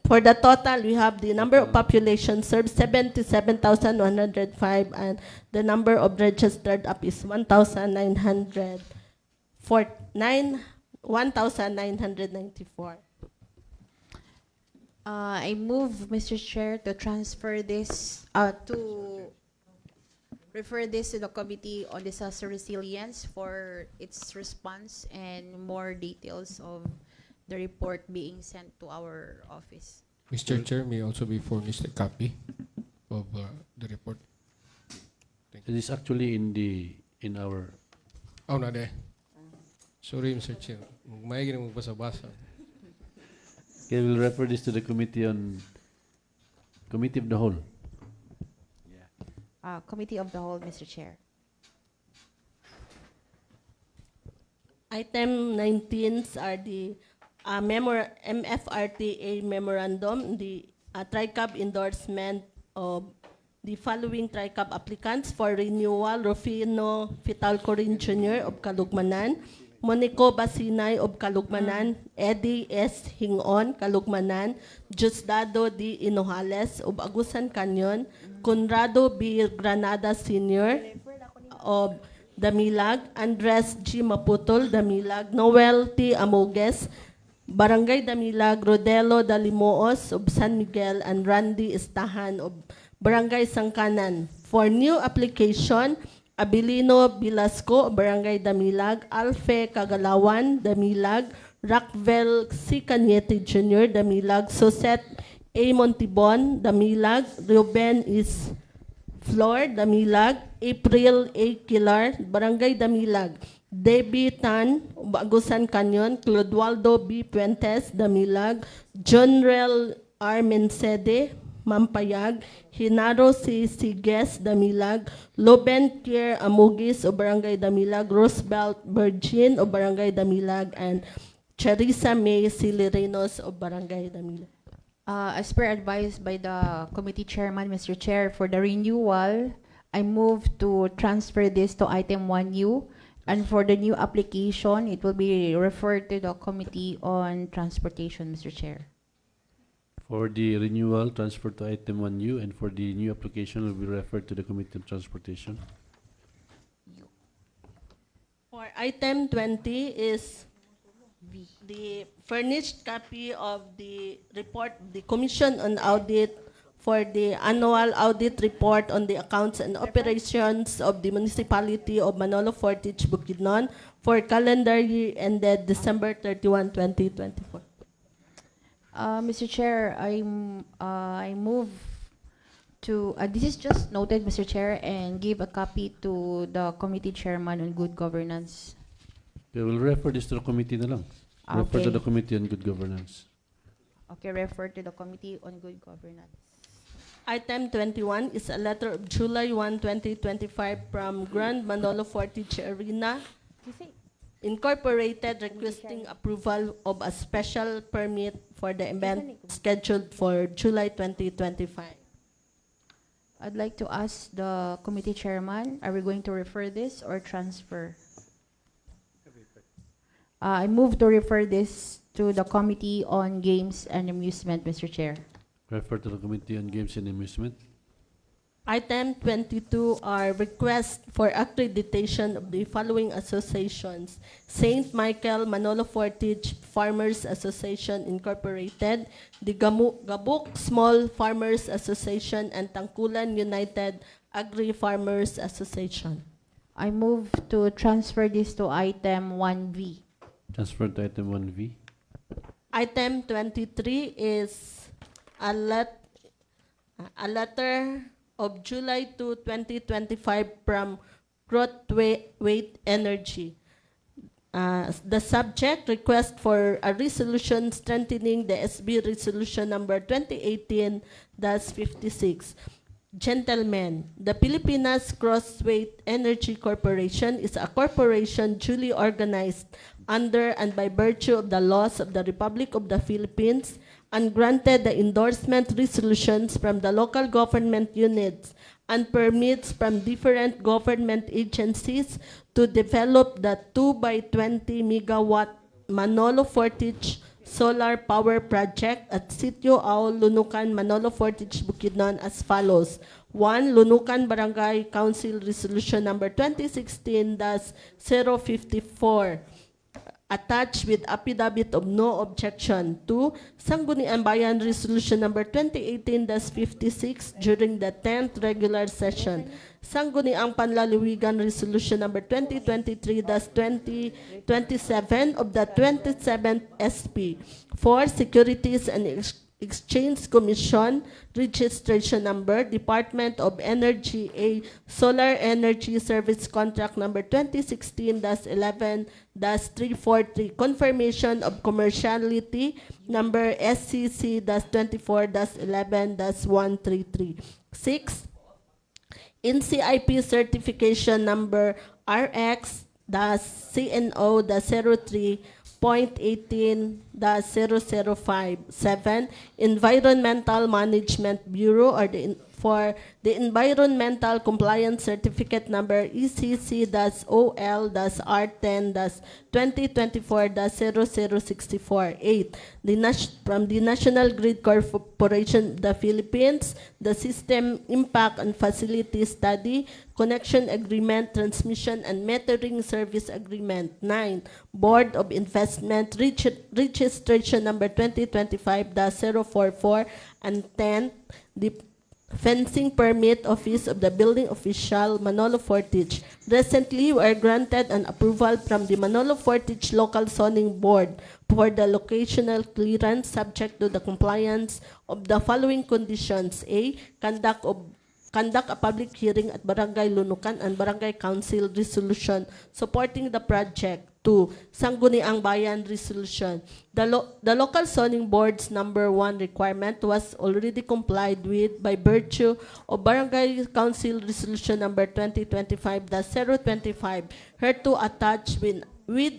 For the total, we have the number of population served 77,105 and the number of registered app is 1,994. I move, Mr. Chair, to transfer this, to refer this to the Committee on Disaster Resilience for its response and more details of the report being sent to our office. Mr. Chair, may also be furnished a copy of the report. It is actually in our. Oh, na de. Sorry, Mr. Chair. May gina magbasa-basa. Okay, we'll refer this to the Committee of the Whole. Committee of the Whole, Mr. Chair. Item 19 are the MFRTA memorandum, the TRICAB endorsement of the following TRICAB applicants for renewal: Rufino Fitalcorin Jr. of Calugmanan, Monico Basinay of Calugmanan, Eddie S. Hingon, Calugmanan, Diosdado D. Inojales of Agusan Canyon, Conrado B. Granada Sr. of Damilag, Andres G. Maputol, Damilag, Noel T. Amogues, Barangay Damilag, Rodelo Dalimoos of San Miguel, and Randy Estahan of Barangay Sangkanan. For new application, Abilino Bilasco, Barangay Damilag, Alfe Kagalawan, Damilag, Rockville C. Cañete Jr., Damilag, Soset A. Montibon, Damilag, Ruben is Flor, Damilag, April A. Kilar, Barangay Damilag, Debbie Tan, Agusan Canyon, Clodoaldo B. Puentes, Damilag, Jonrel R. Mencede, Mampayag, Hinaro C. Sigues, Damilag, Loben Kier Amugis o Barangay Damilag, Roosevelt Virgin o Barangay Damilag, and Charissa May Silirinos o Barangay Damilag. As per advised by the committee chairman, Mr. Chair, for the renewal, I move to transfer this to item 1U. And for the new application, it will be referred to the Committee on Transportation, Mr. Chair. For the renewal, transfer to item 1U, and for the new application will be referred to the Committee on Transportation. For item 20 is the furnished copy of the report, the Commission on Audit for the annual audit report on the accounts and operations of the municipality of Manolo Fortich, Bukidnon for calendar year ended December 31, 2024. Mr. Chair, I move to, this is just noted, Mr. Chair, and give a copy to the committee chairman on good governance. We will refer this to the committee na lang. Refer to Okay. the Committee on Good Governance. Okay, refer to the Committee on Good Governance. Item 21 is a letter of July 1, 2025 from Grand Manolo Fortich Arena Incorporated requesting approval of a special permit for the event scheduled for July 2025. I'd like to ask the committee chairman, are we going to refer this or transfer? I move to refer this to the Committee on Games and Amusement, Mr. Chair. Refer to the Committee on Games and Amusement. Item 22 are requests for accreditation of the following associations: St. Michael Manolo Fortich Farmers Association Incorporated, the Gabuk Small Farmers Association, and Tangkulan United Agri Farmers Association. I move to transfer this to item 1V. Transfer to item 1V. Item 23 is a letter of July 2, 2025 from Growthwaite Energy. The subject, request for a resolution strengthening the SB Resolution number 2018-56. Gentlemen, the Pilipinas Crossweight Energy Corporation is a corporation duly organized under and by virtue of the laws of the Republic of the Philippines, and granted the endorsement resolutions from the local government units and permits from different government agencies to develop the 2x20 megawatt Manolo Fortich solar power project at Sitio Aul, Lunukan, Manolo Fortich, Bukidnon as follows. 1. Lunukan Barangay Council Resolution number 2016-054. Attached with affidavit of no objection. 2. Sangguniang Bayan Resolution number 2018-56 during the 10th regular session. Sangguniang Panlalawigan Resolution number 2023-2027 of the 27th SP. 4. Securities and Exchange Commission registration number, Department of Energy A Solar Energy Service Contract number 2016-11-343, confirmation of commerciality number SCC-24-11-133. 6. NCIP certification number RX-CNO-03.18-005. 7. Environmental Management Bureau or for the Environmental Compliance Certificate number ECC-OL-R10-2024-0064. 8. From the National Grid Corporation of the Philippines, the System Impact and Facility Study, Connection Agreement, Transmission and Metering Service Agreement. 9. Board of Investment registration number 2025-044. And 10. The Fencing Permit Office of the Building Official, Manolo Fortich. Recently, we are granted an approval from the Manolo Fortich Local Zoning Board for the locational clearance subject to the compliance of the following conditions. A. Conduct a public hearing at Barangay Lunukan and Barangay Council resolution supporting the project. 2. Sangguniang Bayan Resolution. The local zoning board's number 1 requirement was already complied with by virtue of Barangay Council Resolution number 2025-025, hereto attached with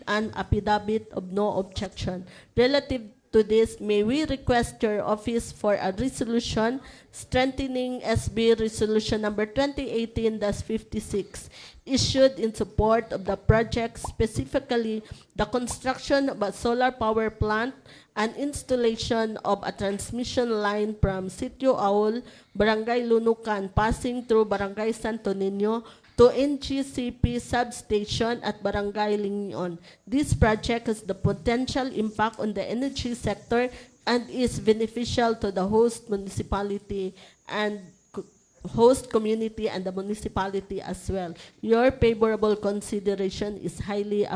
an affidavit of no objection. Relative to this, may we request your office for a resolution strengthening SB Resolution number 2018-56 issued in support of the project, specifically the construction of a solar power plant and installation of a transmission line from Sitio Aul, Barangay Lunukan, passing through Barangay Santo Niño to NGCP substation at Barangay Lingion. This project has the potential impact on the energy sector and is beneficial to the host municipality and host community and the municipality as well. Your favorable consideration is highly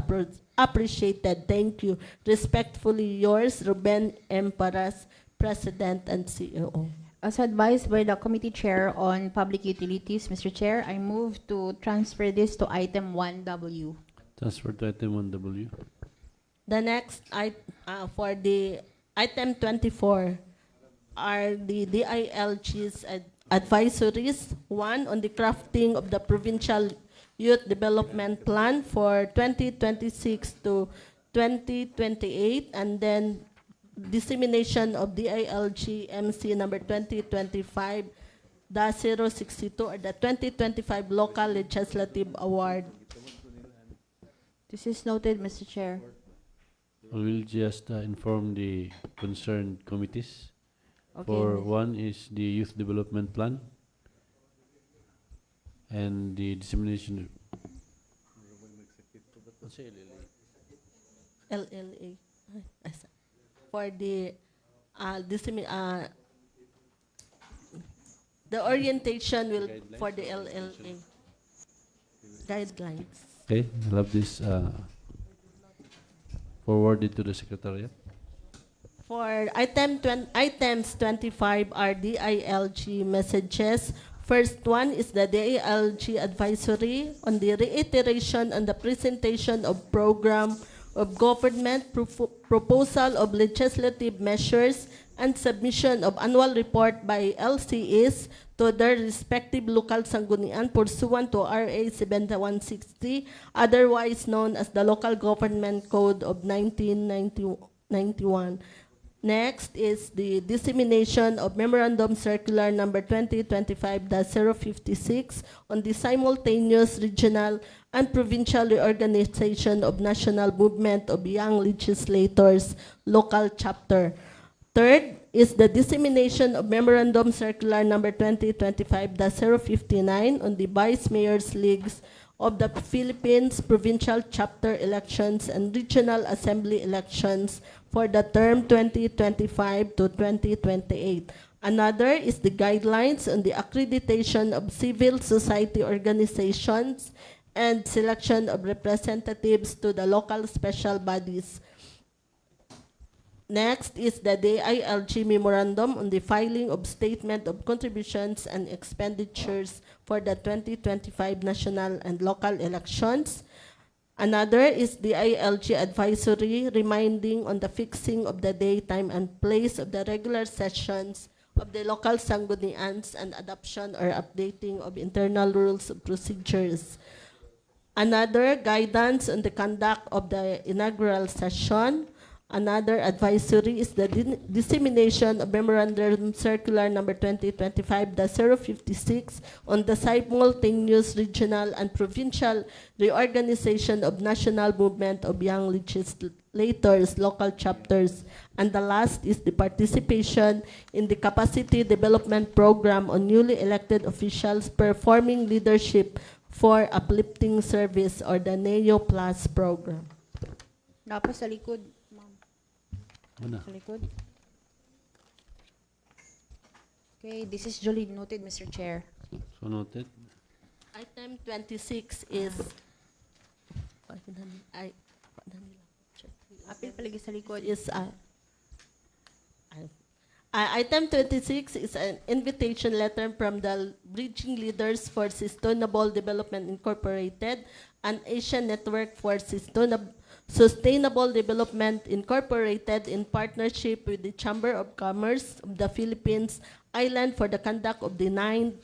appreciated. Thank you. Respectfully yours, Ruben M. Paras, President and CEO. As advised by the Committee Chair on Public Utilities, Mr. Chair, I move to transfer this to item 1W. Transfer to item 1W. The next, for the item 24, are the DILG's advisories. 1, on the crafting of the Provincial Youth Development Plan for 2026 to 2028, and then dissemination of DILG MC number 2025-062 or the 2025 Local Legislative Award. This is noted, Mr. Chair. We'll just inform the concerned committees. Okay. For one is the youth development plan and the dissemination. LLA. Ay, for the the orientation will for the LLA guidelines. Okay, I'll have this forwarded to the secretariat. For items 25 are DILG messages. First one is the DILG advisory on the reiteration on the presentation of program of government proposal of legislative measures and submission of annual report by LCS to their respective local sanggunian pursuant to RA 7160, otherwise known as the Local Government Code of 1991. Next is the dissemination of Memorandum Circular Number 2025-056 on the simultaneous regional and provincial reorganization of National Movement of Young Legislators Local Chapter. Third is the dissemination of Memorandum Circular Number 2025-059 on the Vice Mayor's Leagues of the Philippines Provincial Chapter Elections and Regional Assembly Elections for the term 2025 to 2028. Another is the guidelines on the accreditation of civil society organizations and selection of representatives to the local special bodies. Next is the DILG memorandum on the filing of statement of contributions and expenditures for the 2025 national and local elections. Another is the ILG advisory reminding on the fixing of the day, time, and place of the regular sessions of the local sanggunians and adoption or updating of internal rules of procedures. Another, guidance on the conduct of the inaugural session. Another advisory is the dissemination of Memorandum Circular Number 2025-056 on the simultaneous regional and provincial reorganization of National Movement of Young Legislators Local Chapters. And the last is the participation in the Capacity Development Program on newly elected officials performing leadership for uplifting service, or the NEO Plus program. Napa sa likod, ma'am. Una. Sa likod. Okay, this is Jolene, noted, Mr. Chair. So noted. Item 26 is Apil palagi sa likod. item 26 is an invitation letter from the Bridging Leaders for Sustainable Development Incorporated, an Asian network for Sustainable Development Incorporated in partnership with the Chamber of Commerce of the Philippines Island for the conduct of the ninth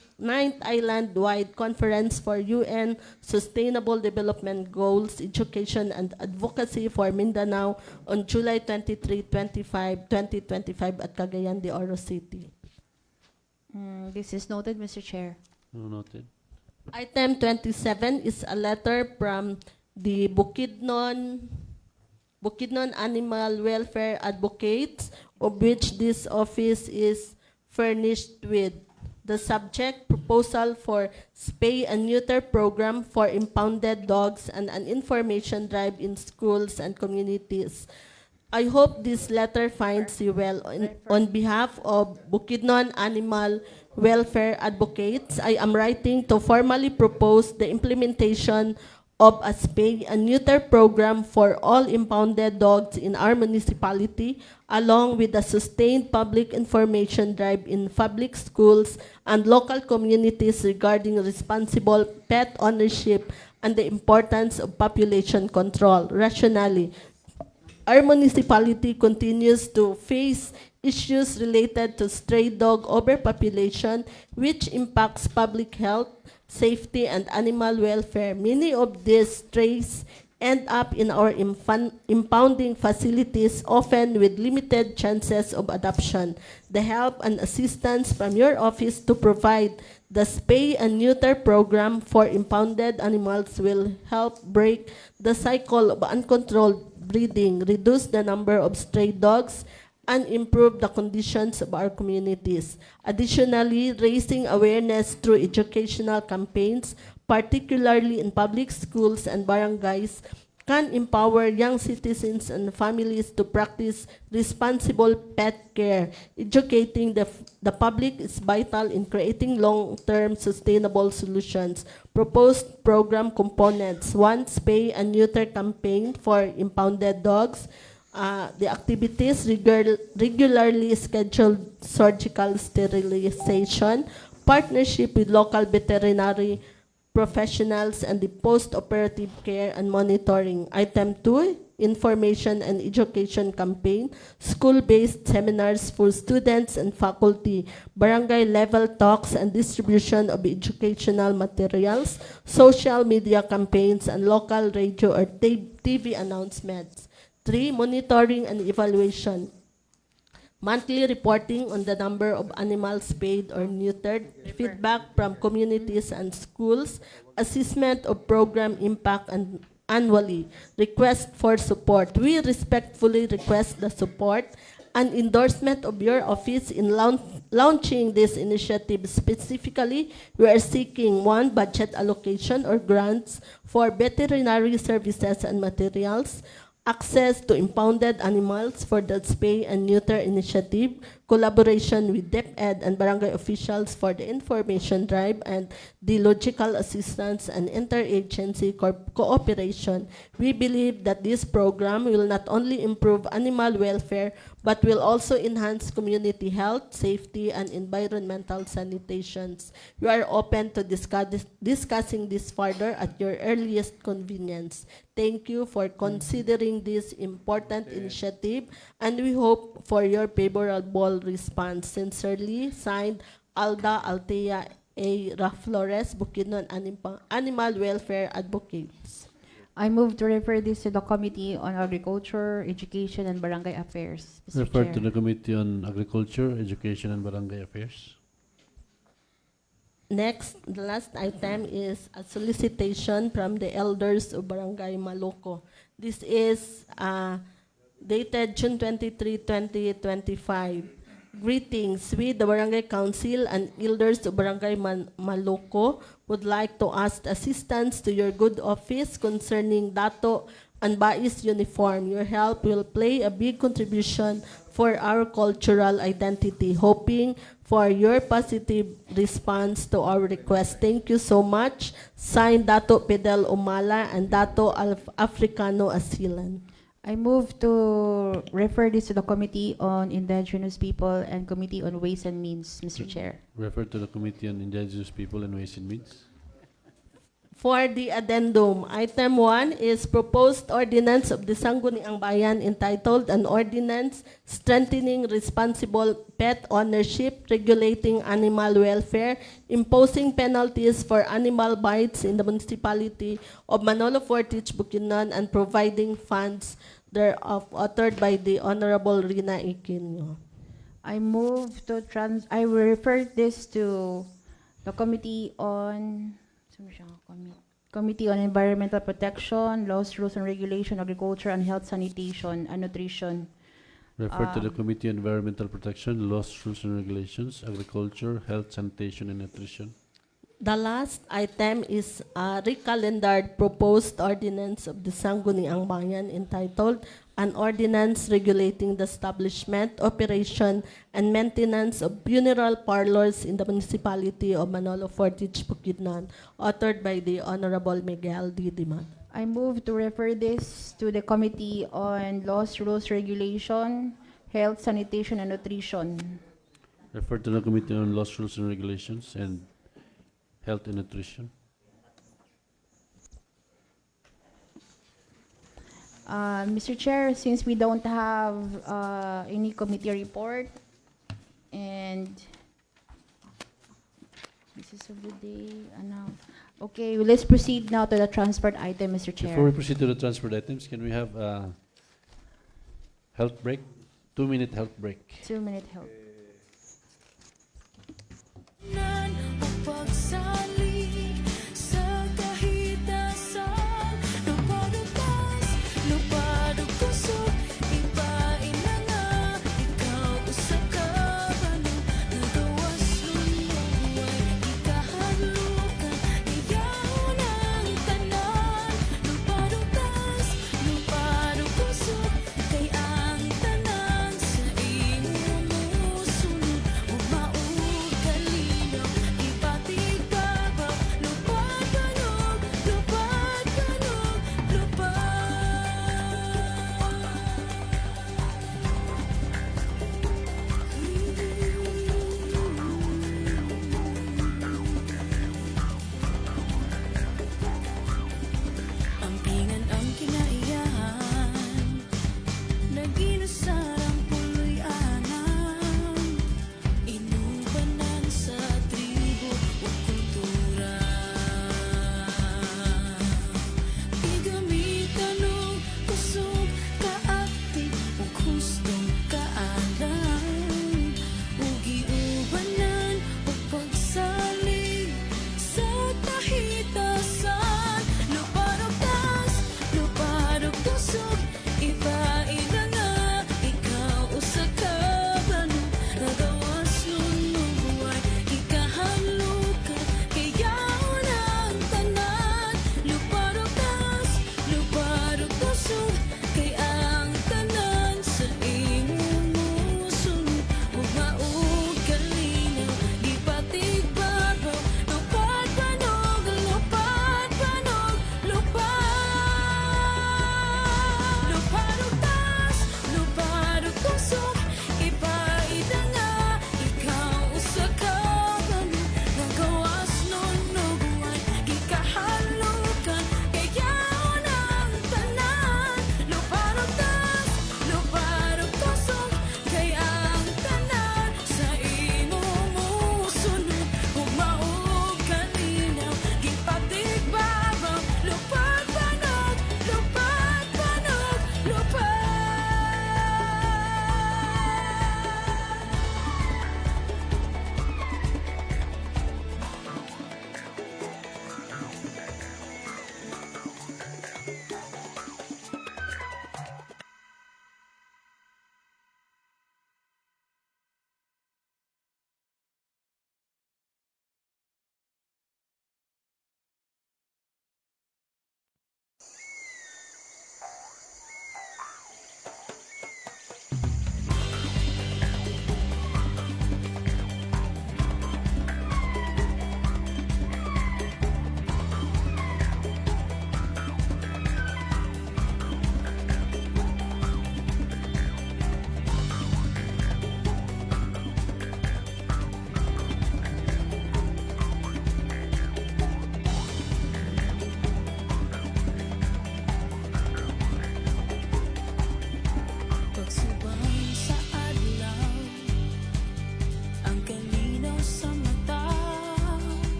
Island-wide Conference for UN Sustainable Development Goals, Education and Advocacy for Mindanao on July 23, 2025 at Cagayan de Oro City. This is noted, Mr. Chair. So noted. Item 27 is a letter from the Bukidnon Animal Welfare Advocates, of which this office is furnished with the subject: proposal for spay and neuter program for impounded dogs and an information drive in schools and communities. I hope this letter finds you well. On behalf of Bukidnon Animal Welfare Advocates, I am writing to formally propose the implementation of a spay and neuter program for all impounded dogs in our municipality, along with a sustained public information drive in public schools and local communities regarding responsible pet ownership and the importance of population control. Rationally, our municipality continues to face issues related to stray dog overpopulation, which impacts public health, safety, and animal welfare. Many of these strays end up in our impounding facilities, often with limited chances of adoption. The help and assistance from your office to provide the spay and neuter program for impounded animals will help break the cycle of uncontrolled breeding, reduce the number of stray dogs, and improve the conditions of our communities. Additionally, raising awareness through educational campaigns, particularly in public schools and barangays, can empower young citizens and families to practice responsible pet care. Educating the public is vital in creating long-term sustainable solutions. Proposed program components: one, spay and neuter campaign for impounded dogs. The activities regularly scheduled surgical sterilization, partnership with local veterinary professionals, and the post-operative care and monitoring. Item 2, information and education campaign, school-based seminars for students and faculty, barangay-level talks and distribution of educational materials, social media campaigns, and local radio or TV announcements. 3, monitoring and evaluation. Monthly reporting on the number of animals spayed or neutered, feedback from communities and schools, assessment of program impact, and annually, request for support. We respectfully request the support and endorsement of your office in launching this initiative. Specifically, we are seeking: 1, budget allocation or grants for veterinary services and materials, access to impounded animals for the spay and neuter initiative, collaboration with DepEd and barangay officials for the information drive, and the logical assistance and interagency cooperation. We believe that this program will not only improve animal welfare, but will also enhance community health, safety, and environmental sanitations. We are open to discussing this further at your earliest convenience. Thank you for considering this important initiative, and we hope for your favorable response. Sincerely, signed, Alda Altea A. Raflores, Bukidnon Animal Welfare Advocates. I move to refer this to the Committee on Agriculture, Education, and Barangay Affairs. Mr. Refer Chair. to the Committee on Agriculture, Education, and Barangay Affairs. Next, the last item is a solicitation from the elders of Barangay Maloco. This is dated June 23, 2025. Greetings. We, the Barangay Council and elders of Barangay Maloco, would like to ask assistance to your good office concerning Dato and Bais uniform. Your help will play a big contribution for our cultural identity. Hoping for your positive response to our request. Thank you so much. Signed, Dato Pedel Umala and Dato Africano Asilan. I move to refer this to the Committee on Indigenous People and Committee on Ways and Means, Mr. Chair. Refer to the Committee on Indigenous People and Ways and Means. For the addendum, item 1 is proposed ordinance of the Sangguniang Bayan entitled An Ordinance Strengthening Responsible Pet Ownership, Regulating Animal Welfare, Imposing Penalties for Animal Bites in the Municipality of Manolo Fortich, Bukidnon, and Providing Funds thereof, authored by the Honorable Rina Iquino. I move to I will refer this to the Committee on Committee on Environmental Protection, Laws, Rules and Regulation, Agriculture and Health, Sanitation and Nutrition. Refer to the Committee on Environmental Protection, Laws, Rules and Regulations, Agriculture, Health, Sanitation, and Nutrition. The last item is a recalendared proposed ordinance of the Sangguniang Bayan entitled An Ordinance Regulating the Establishment, Operation, and Maintenance of Funeral Parlors in the Municipality of Manolo Fortich, Bukidnon, authored by the Honorable Miguel D. Diman. I move to refer this to the Committee on Laws, Rules, Regulation, Health, Sanitation, and Nutrition. Refer to the Committee on Laws, Rules and Regulations, and Health and Nutrition. Mr. Chair, since we don't have any committee report, and this is of the day, okay, let's proceed now to the transport item, Mr. Chair. Before we proceed to the transport items, can we have a health break? 2-minute health break. 2-minute help. Nan o pagsali sa kahitasan, lupadukas, lupadukas.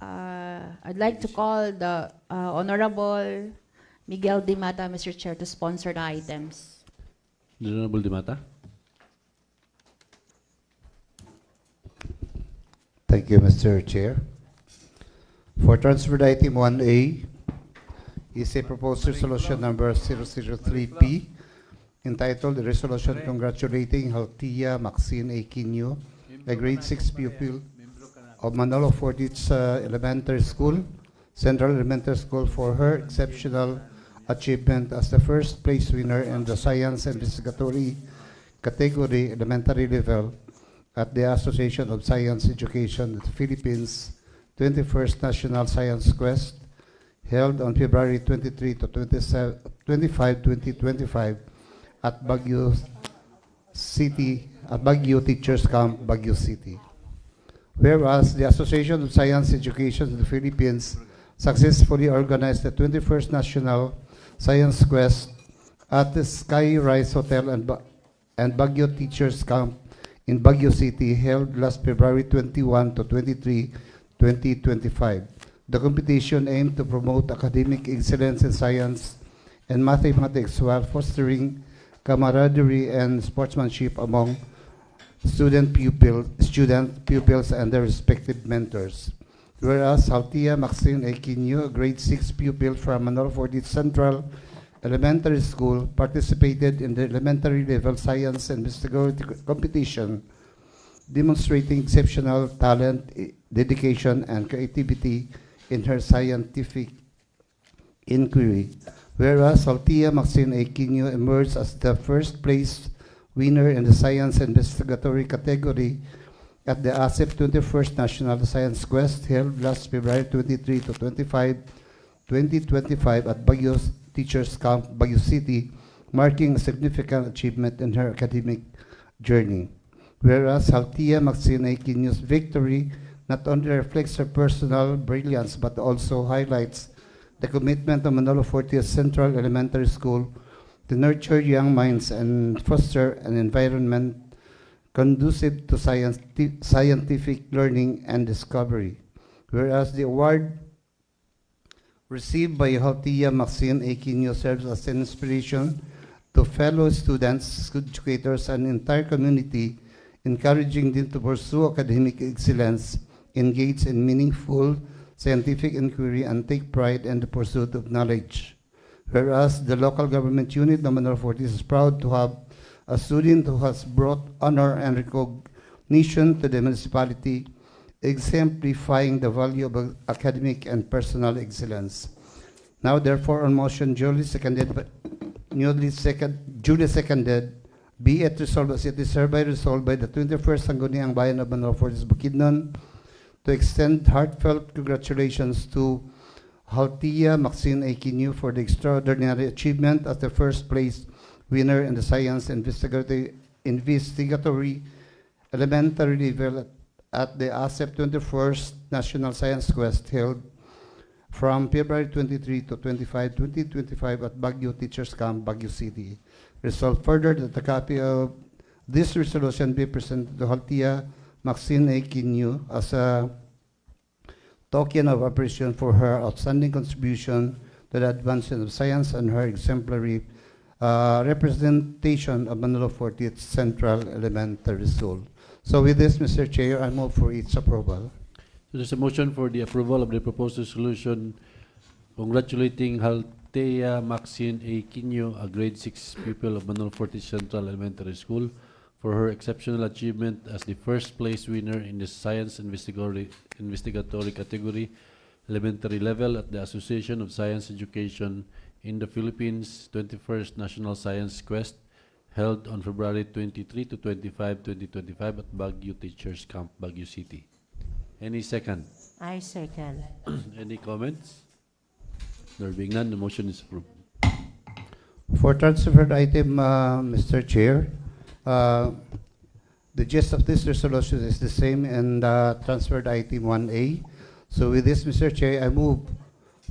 I'd like to call the Honorable Miguel Dimata, Mr. Chair, to sponsor the items. The Honorable Dimata. Thank you, Mr. Chair. For transferred item 1A is a proposed resolution number 003P entitled "The Resolution Congratulating Haltia Maxine A. Quino, a grade 6 pupil of Manolo Fortich Elementary School, Central Elementary School, for her exceptional achievement as the first place winner in the Science Investigatory category elementary level at the Association of Science Education of the Philippines 21st National Science Quest, held on February 23 to 25, 2025 at Baguio City, at Baguio Teachers Camp, Baguio City. Whereas the Association of Science Education of the Philippines successfully organized the 21st National Science Quest at the Sky Rise Hotel and Baguio Teachers Camp in Baguio City, held last February 21 to 23, 2025. The competition aimed to promote academic excellence in science and mathematics while fostering camaraderie and sportsmanship among student pupils and their respective mentors. Whereas Haltia Maxine A. Quino, a grade 6 pupil from Manolo Fortich Central Elementary School, participated in the elementary level science and investigatory competition, demonstrating exceptional talent, dedication, and creativity in her scientific inquiry. Whereas Haltia Maxine A. Quino emerged as the first place winner in the Science Investigatory category at the ASEP 21st National Science Quest, held last February 23 to 25, 2025 at Baguio Teachers Camp, Baguio City, marking a significant achievement in her academic journey. Whereas Haltia Maxine A. Quino's victory not only reflects her personal brilliance but also highlights the commitment of Manolo Fortich Central Elementary School to nurture young minds and foster an environment conducive to scientific learning and discovery. Whereas the award received by Haltia Maxine A. Quino serves as an inspiration to fellow students, educators, and entire community, encouraging them to pursue academic excellence, engage in meaningful scientific inquiry, and take pride in the pursuit of knowledge. Whereas the local government unit of Manolo Fortich is proud to have a student who has brought honor and recognition to the municipality, exemplifying the value of academic and personal excellence. Now, therefore, on motion duly seconded, be it resolved as it is hereby resolved by the 21st Sangguniang Bayan of Manolo Fortich Bukidnon to extend heartfelt congratulations to Haltia Maxine A. Quino for the extraordinary achievement as the first place winner in the Science Investigatory Elementary level at the ASEP 21st National Science Quest, held from February 23 to 25, 2025 at Baguio Teachers Camp, Baguio City. Resolved further that a copy of this resolution be presented to Haltia Maxine A. Quino as a token of appreciation for her outstanding contribution to the advancement of science and her exemplary representation of Manolo Fortich Central Elementary School. So with this, Mr. Chair, I move for its approval. So there's a motion for the approval of the proposed resolution congratulating Haltia Maxine A. Quino, a grade 6 pupil of Manolo Fortich Central Elementary School, for her exceptional achievement as the first place winner in the Science Investigatory category elementary level at the Association of Science Education in the Philippines 21st National Science Quest, held on February 23 to 25, 2025 at Baguio Teachers Camp, Baguio City. Any second? I second. Any comments? There being none, the motion is approved. For transferred item, Mr. Chair, the gist of this resolution is the same in transferred item 1A. So with this, Mr. Chair, I move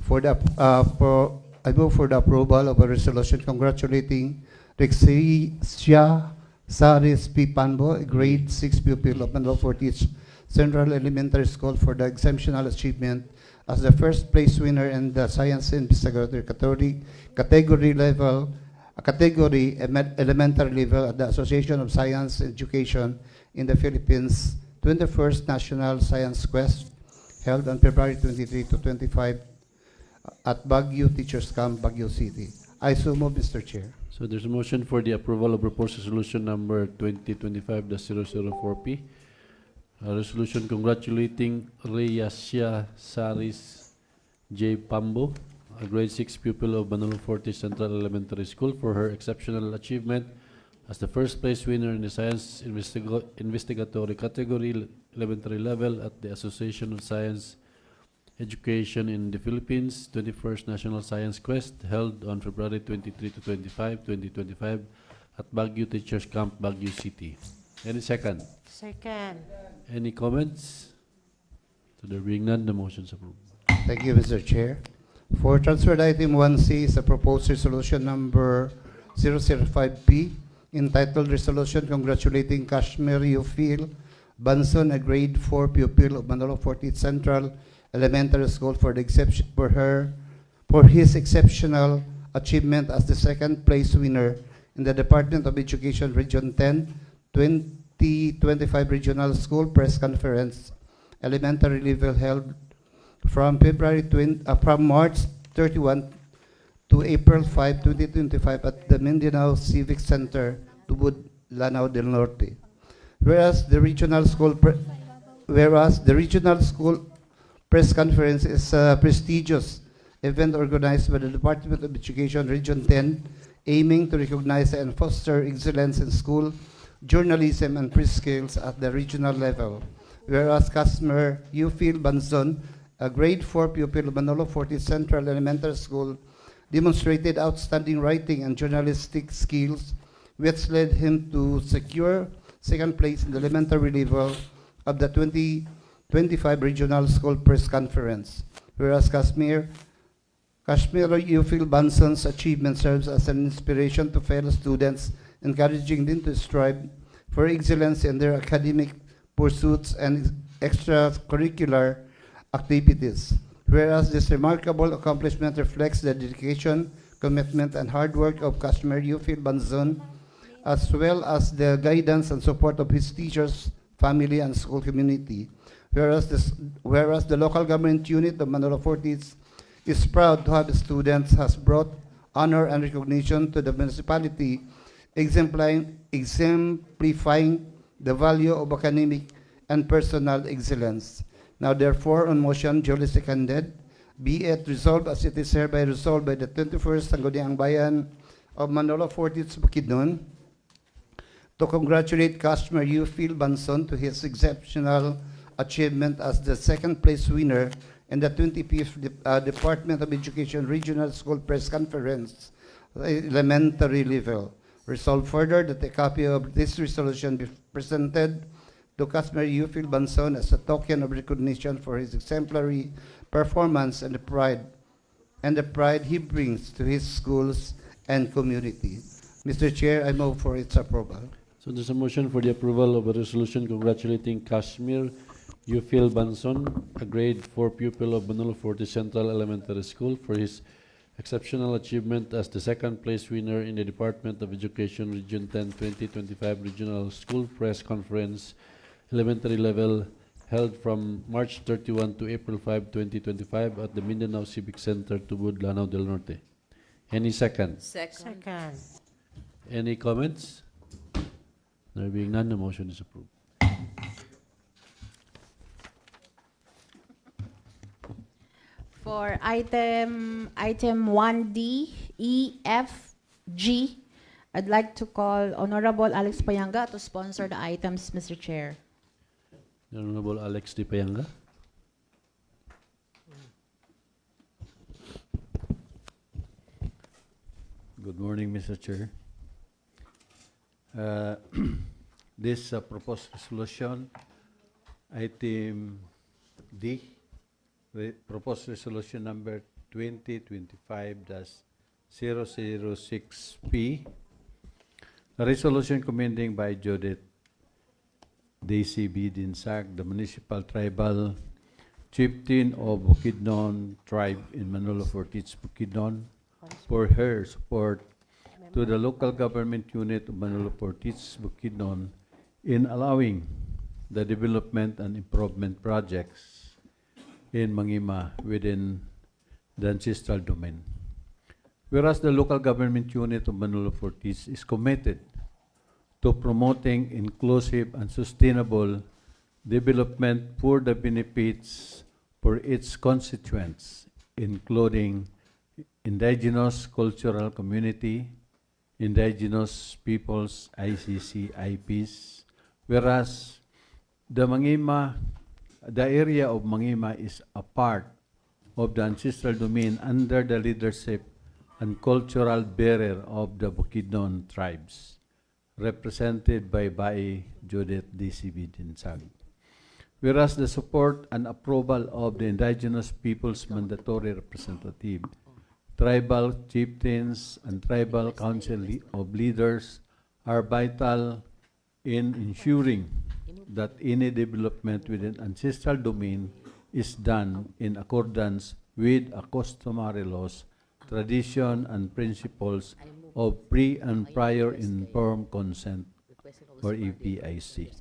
for the approval of a resolution congratulating Rexia Saris P. Panbo, a grade 6 pupil of Manolo Fortich Central Elementary School for the exceptional achievement as the first place winner in the Science Investigator category level, elementary level at the Association of Science Education in the Philippines 21st National Science Quest held on February 23 to 25 at Baguio Teachers Camp, Baguio City. I so move, Mr. Chair. So there's a motion for the approval of proposed resolution number 2025-004P. A resolution congratulating Reyasya Saris J. Pambo, a grade 6 pupil of Manolo Forte Central Elementary School, for her exceptional achievement as the first place winner in the Science Investigatory category elementary level at the Association of Science Education in the Philippines 21st National Science Quest held on February 23 to 25, 2025 at Baguio Teachers Camp, Baguio City. Any second? Second. Any comments? So there being none, the motion is approved. Thank you, Mr. Chair. For transferred item 1C is a proposed resolution number 005P entitled Resolution Congratulating Kashmir Yufil Banson, a grade 4 pupil of Manolo Forte Central Elementary School for his exceptional achievement as the second place winner in the Department of Education Region 10 2025 Regional School Press Conference elementary level held from March 31 to April 5, 2025 at the Mindanao Civic Center, Tubod, Lanao del Norte. Whereas the regional school press conference is a prestigious event organized by the Department of Education Region 10, aiming to recognize and foster excellence in school journalism and press skills at the regional level. Whereas Kashmir Yufil Banson, a grade 4 pupil of Manolo Forte Central Elementary School, demonstrated outstanding writing and journalistic skills, which led him to secure second place in the elementary level of the 2025 Regional School Press Conference. Whereas Kashmir Yufil Banson's achievement serves as an inspiration to fellow students, encouraging them to strive for excellence in their academic pursuits and extracurricular activities. Whereas this remarkable accomplishment reflects the dedication, commitment, and hard work of Kashmir Yufil Banson, as well as the guidance and support of his teachers, family, and school community. Whereas the local government unit of Manolo Forte is proud to have students has brought honor and recognition to the municipality, exemplifying the value of academic and personal excellence. Now therefore, on motion duly seconded, be it resolved as it is hereby resolved by the 21st Sangguniang Bayan of Manolo Forte, Bukidnon, to congratulate Kashmir Yufil Banson to his exceptional achievement as the second place winner in the 25th Department of Education Regional School Press Conference elementary level. Resolved further that a copy of this resolution be presented to Kashmir Yufil Banson as a token of recognition for his exemplary performance and the pride he brings to his schools and community. Mr. Chair, I move for its approval. So there's a motion for the approval of a resolution congratulating Kashmir Yufil Banson, a grade 4 pupil of Manolo Forte Central Elementary School, for his exceptional achievement as the second place winner in the Department of Education Region 10 2025 Regional School Press Conference elementary level held from March 31 to April 5, 2025 at the Mindanao Civic Center, Tubod, Lanao del Norte. Any second? Second. Any comments? There being none, the motion is approved. For item 1D, E, F, G, I'd like to call Honorable Alex Payanga to sponsor the items, Mr. Chair. The Honorable Alex D. Payanga. Good morning, Mr. Chair. This proposed resolution, item D, proposed resolution number 2025-006P, a resolution commending by Judith DCB Dinsag, the municipal tribal chieftain of Bukidnon tribe in Manolo Fortich, Bukidnon, for her support to the local government unit of Manolo Fortich, Bukidnon in allowing the development and improvement projects in Mangima within the ancestral domain. Whereas the local government unit of Manolo Fortich is committed to promoting inclusive and sustainable development for the benefits for its constituents, including indigenous cultural community, indigenous peoples, ICC, IPs, whereas the area of Mangima is a part of the ancestral domain under the leadership and cultural bearer of the Bukidnon tribes, represented by Bai Judith DCB Dinsag. Whereas the support and approval of the indigenous people's mandatory representative, tribal chieftains, and tribal council of leaders are vital in ensuring that any development within ancestral domain is done in accordance with a customary laws, tradition, and principles of pre and prior informed consent, or EPIC.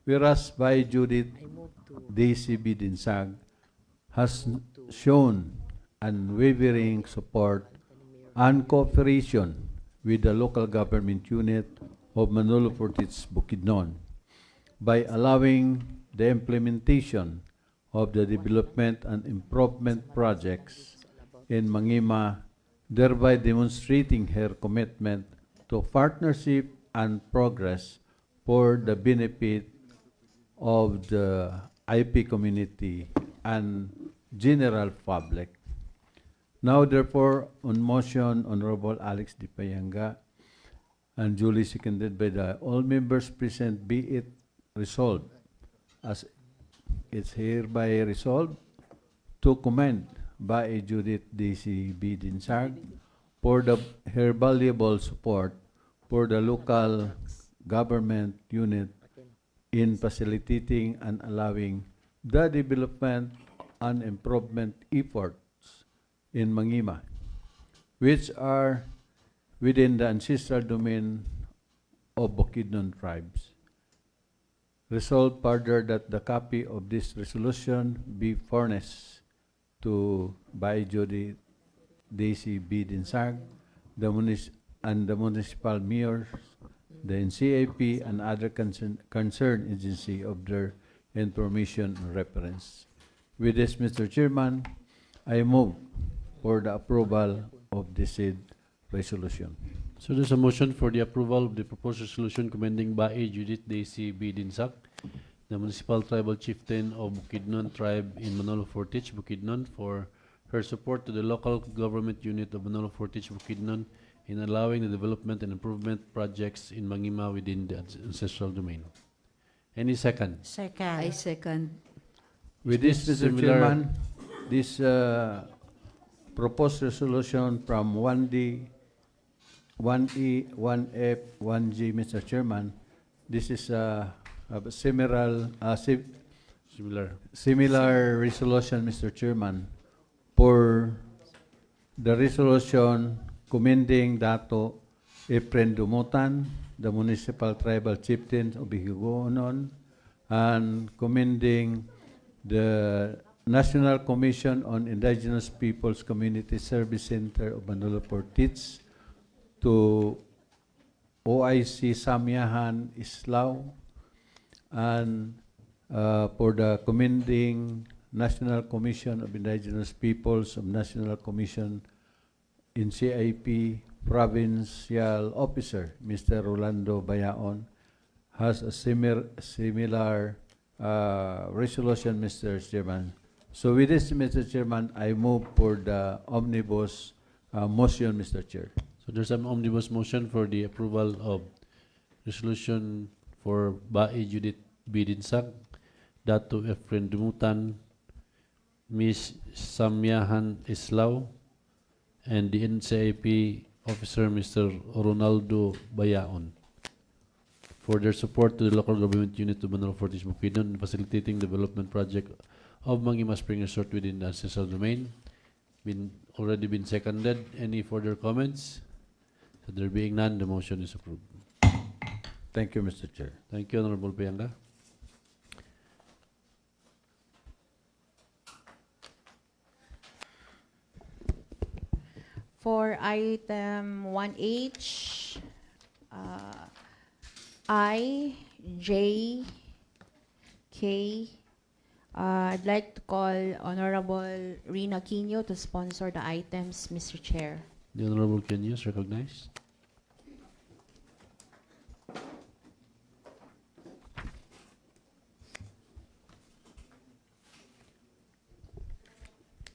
Whereas by Judith DCB Dinsag has shown unwavering support and cooperation with the local government unit of Manolo Fortich, Bukidnon by allowing the implementation of the development and improvement projects in Mangima, thereby demonstrating her commitment to partnership and progress for the benefit of the IP community and general public. Now, therefore, on motion, Honorable Alex Di Payanga, and duly seconded by the all members present, be it resolved, as it's hereby resolved, to commend by Judith DCB Dinsag for her valuable support for the local government unit in facilitating and allowing the development and improvement efforts in Mangima, which are within the ancestral domain of Bukidnon tribes. Resolved further that the copy of this resolution be furnished to by Jody DCB Dinsag, the municipal mayors, the NCAP, and other concerned agency of their information and reference. With this, Mr. Chairman, I move for the approval of this said resolution. So there's a motion for the approval of the proposed resolution commending Bae Judith DCB Dinsag, the municipal tribal chieftain of Bukidnon tribe in Manolo Fortich, Bukidnon, for her support to the local government unit of Manolo Fortich, Bukidnon in allowing the development and improvement projects in Mangima within the ancestral domain. Any second? Second. I second. With this, Mr. Similar- Chairman, this proposed resolution from 1D, 1E, 1F, 1G, Mr. Chairman, this is a similar resolution, Mr. Chairman, for the resolution commending Dato Efren Dumutan, the municipal tribal chieftain of Bihiguonon, and commending the National Commission on Indigenous Peoples Community Service Center of Manolo Fortich to OIC Samyahan Islao, and for the commending National Commission of Indigenous Peoples of National Commission in CIP Provincial Officer, Mr. Rolando Bayaon, has a similar resolution, Mr. Chairman. So with this, Mr. Chairman, I move for the omnibus motion, Mr. Chair. So there's an omnibus motion for the approval of resolution for Bae Judith B. Dinsag, Dato Efren Dumutan, Ms. Samyahan Islao, and the NCIP officer, Mr. Ronaldo Bayaon. for their support to the local government unit of Manolo Fortis Bukidnon in facilitating development project of Mangima Spring Resort within the ancestral domain. Already been seconded. Any further comments? So there being none, the motion is approved. Thank you, Mr. Chair. Thank you, Honorable Pianga. For item 1H, I, J, K, I'd like to call Honorable Rina Quino to sponsor the items, Mr. Chair. The Honorable Kenya is recognized.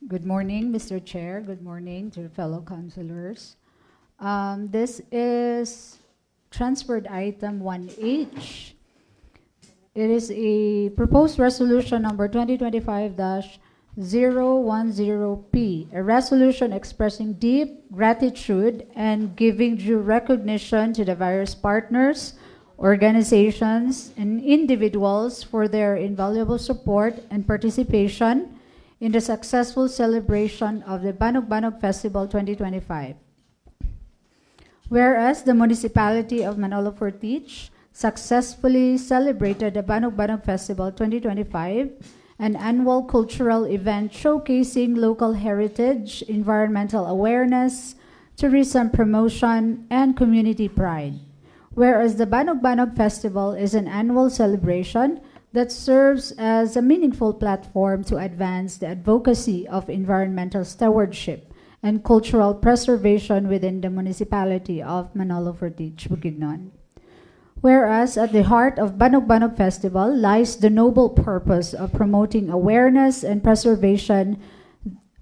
Good morning, Mr. Chair. Good morning to fellow councilors. This is transferred item 1H. It is a proposed resolution number 2025-010P, a resolution expressing deep gratitude and giving due recognition to the various partners, organizations, and individuals for their invaluable support and participation in the successful celebration of the Banog Banog Festival 2025. Whereas the municipality of Manolo Fortich successfully celebrated the Banog Banog Festival 2025, an annual cultural event showcasing local heritage, environmental awareness, tourism promotion, and community pride. Whereas the Banog Banog Festival is an annual celebration that serves as a meaningful platform to advance the advocacy of environmental stewardship and cultural preservation within the municipality of Manolo Fortich, Bukidnon. Whereas at the heart of Banog Banog Festival lies the noble purpose of promoting awareness and preserving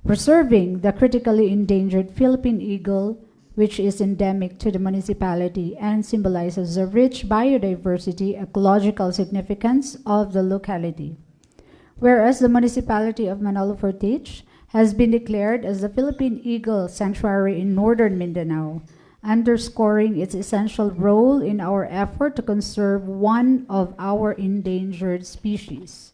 the critically endangered Philippine eagle, which is endemic to the municipality and symbolizes the rich biodiversity, ecological significance of the locality. Whereas the municipality of Manolo Fortich has been declared as the Philippine Eagle Sanctuary in Northern Mindanao, underscoring its essential role in our effort to conserve one of our endangered species.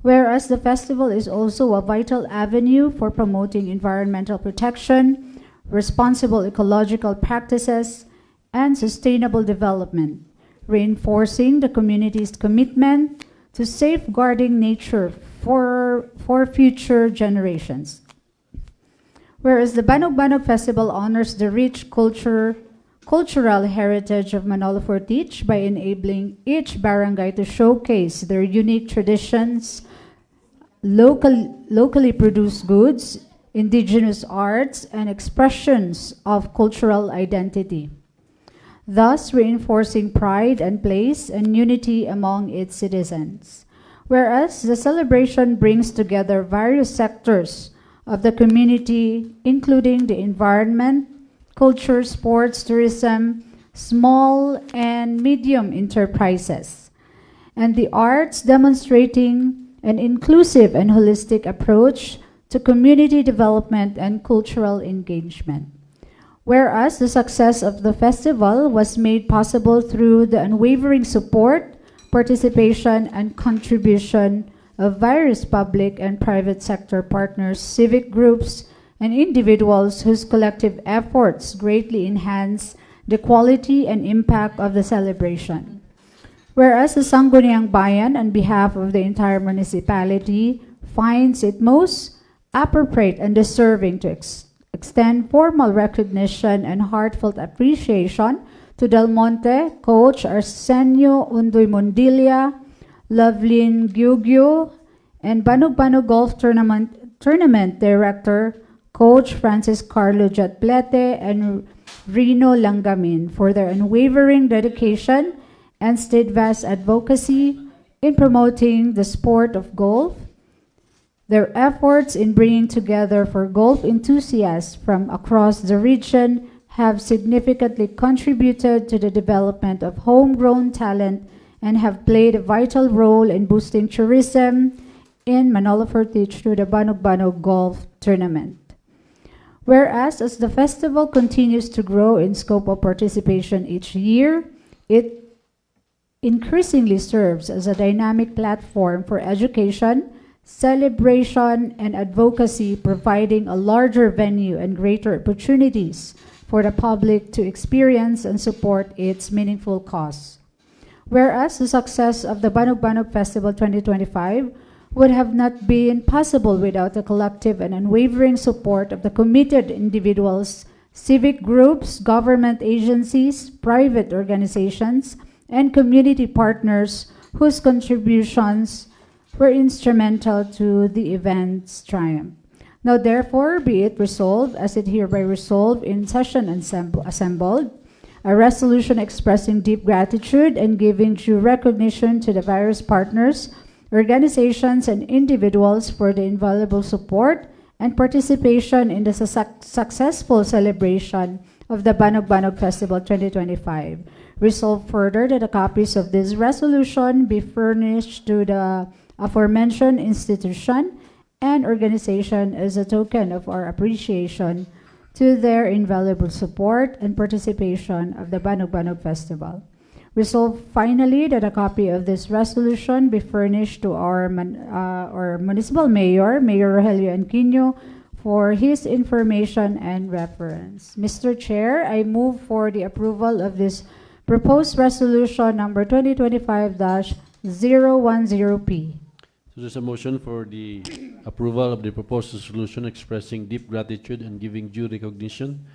Whereas the festival is also a vital avenue for promoting environmental protection, responsible ecological practices, and sustainable development, reinforcing the community's commitment to safeguarding nature for future generations. Whereas the Banog Banog Festival honors the rich cultural heritage of Manolo Fortich by enabling each barangay to showcase their unique traditions, locally produced goods, indigenous arts, and expressions of cultural identity, thus reinforcing pride and place and unity among its citizens. Whereas the celebration brings together various sectors of the community, including the environment, culture, sports, tourism, small and medium enterprises, and the arts, demonstrating an inclusive and holistic approach to community development and cultural engagement. Whereas the success of the festival was made possible through the unwavering support, participation, and contribution of various public and private sector partners, civic groups, and individuals whose collective efforts greatly enhance the quality and impact of the celebration. Whereas the Sangguniang Bayan, on behalf of the entire municipality, finds it most appropriate and deserving to extend formal recognition and heartfelt appreciation to Del Monte, Coach Arsenio Undoy Mondilla, Lovelyn Gyugyo, and Banog Banog Golf Tournament Director, Coach Francis Carlo Jatplete, and Rino Langamin for their unwavering dedication and steadfast advocacy in promoting the sport of golf. Their efforts in bringing together for golf enthusiasts from across the region have significantly contributed to the development of homegrown talent and have played a vital role in boosting tourism in Manolo Fortich through the Banog Banog Golf Tournament. Whereas as the festival continues to grow in scope of participation each year, it increasingly serves as a dynamic platform for education, celebration, and advocacy, providing a larger venue and greater opportunities for the public to experience and support its meaningful cause. Whereas the success of the Banog Banog Festival 2025 would have not been possible without the collective and unwavering support of the committed individuals, civic groups, government agencies, private organizations, and community partners whose contributions were instrumental to the event's triumph. Now therefore be it resolved, as it hereby resolved in session assembled, a resolution expressing deep gratitude and giving due recognition to the various partners, organizations, and individuals for the invaluable support and participation in the successful celebration of the Banog Banog Festival 2025. Resolved further that the copies of this resolution be furnished to the aforementioned institution and organization as a token of our appreciation to their invaluable support and participation of the Banog Banog Festival. Resolved finally that a copy of this resolution be furnished to our municipal mayor, Mayor Rogelio Anquino, for his information and reference. Mr. Chair, I move for the approval of this proposed resolution number 2025-010P. So there's a motion for the approval of the proposed resolution expressing deep gratitude and giving due recognition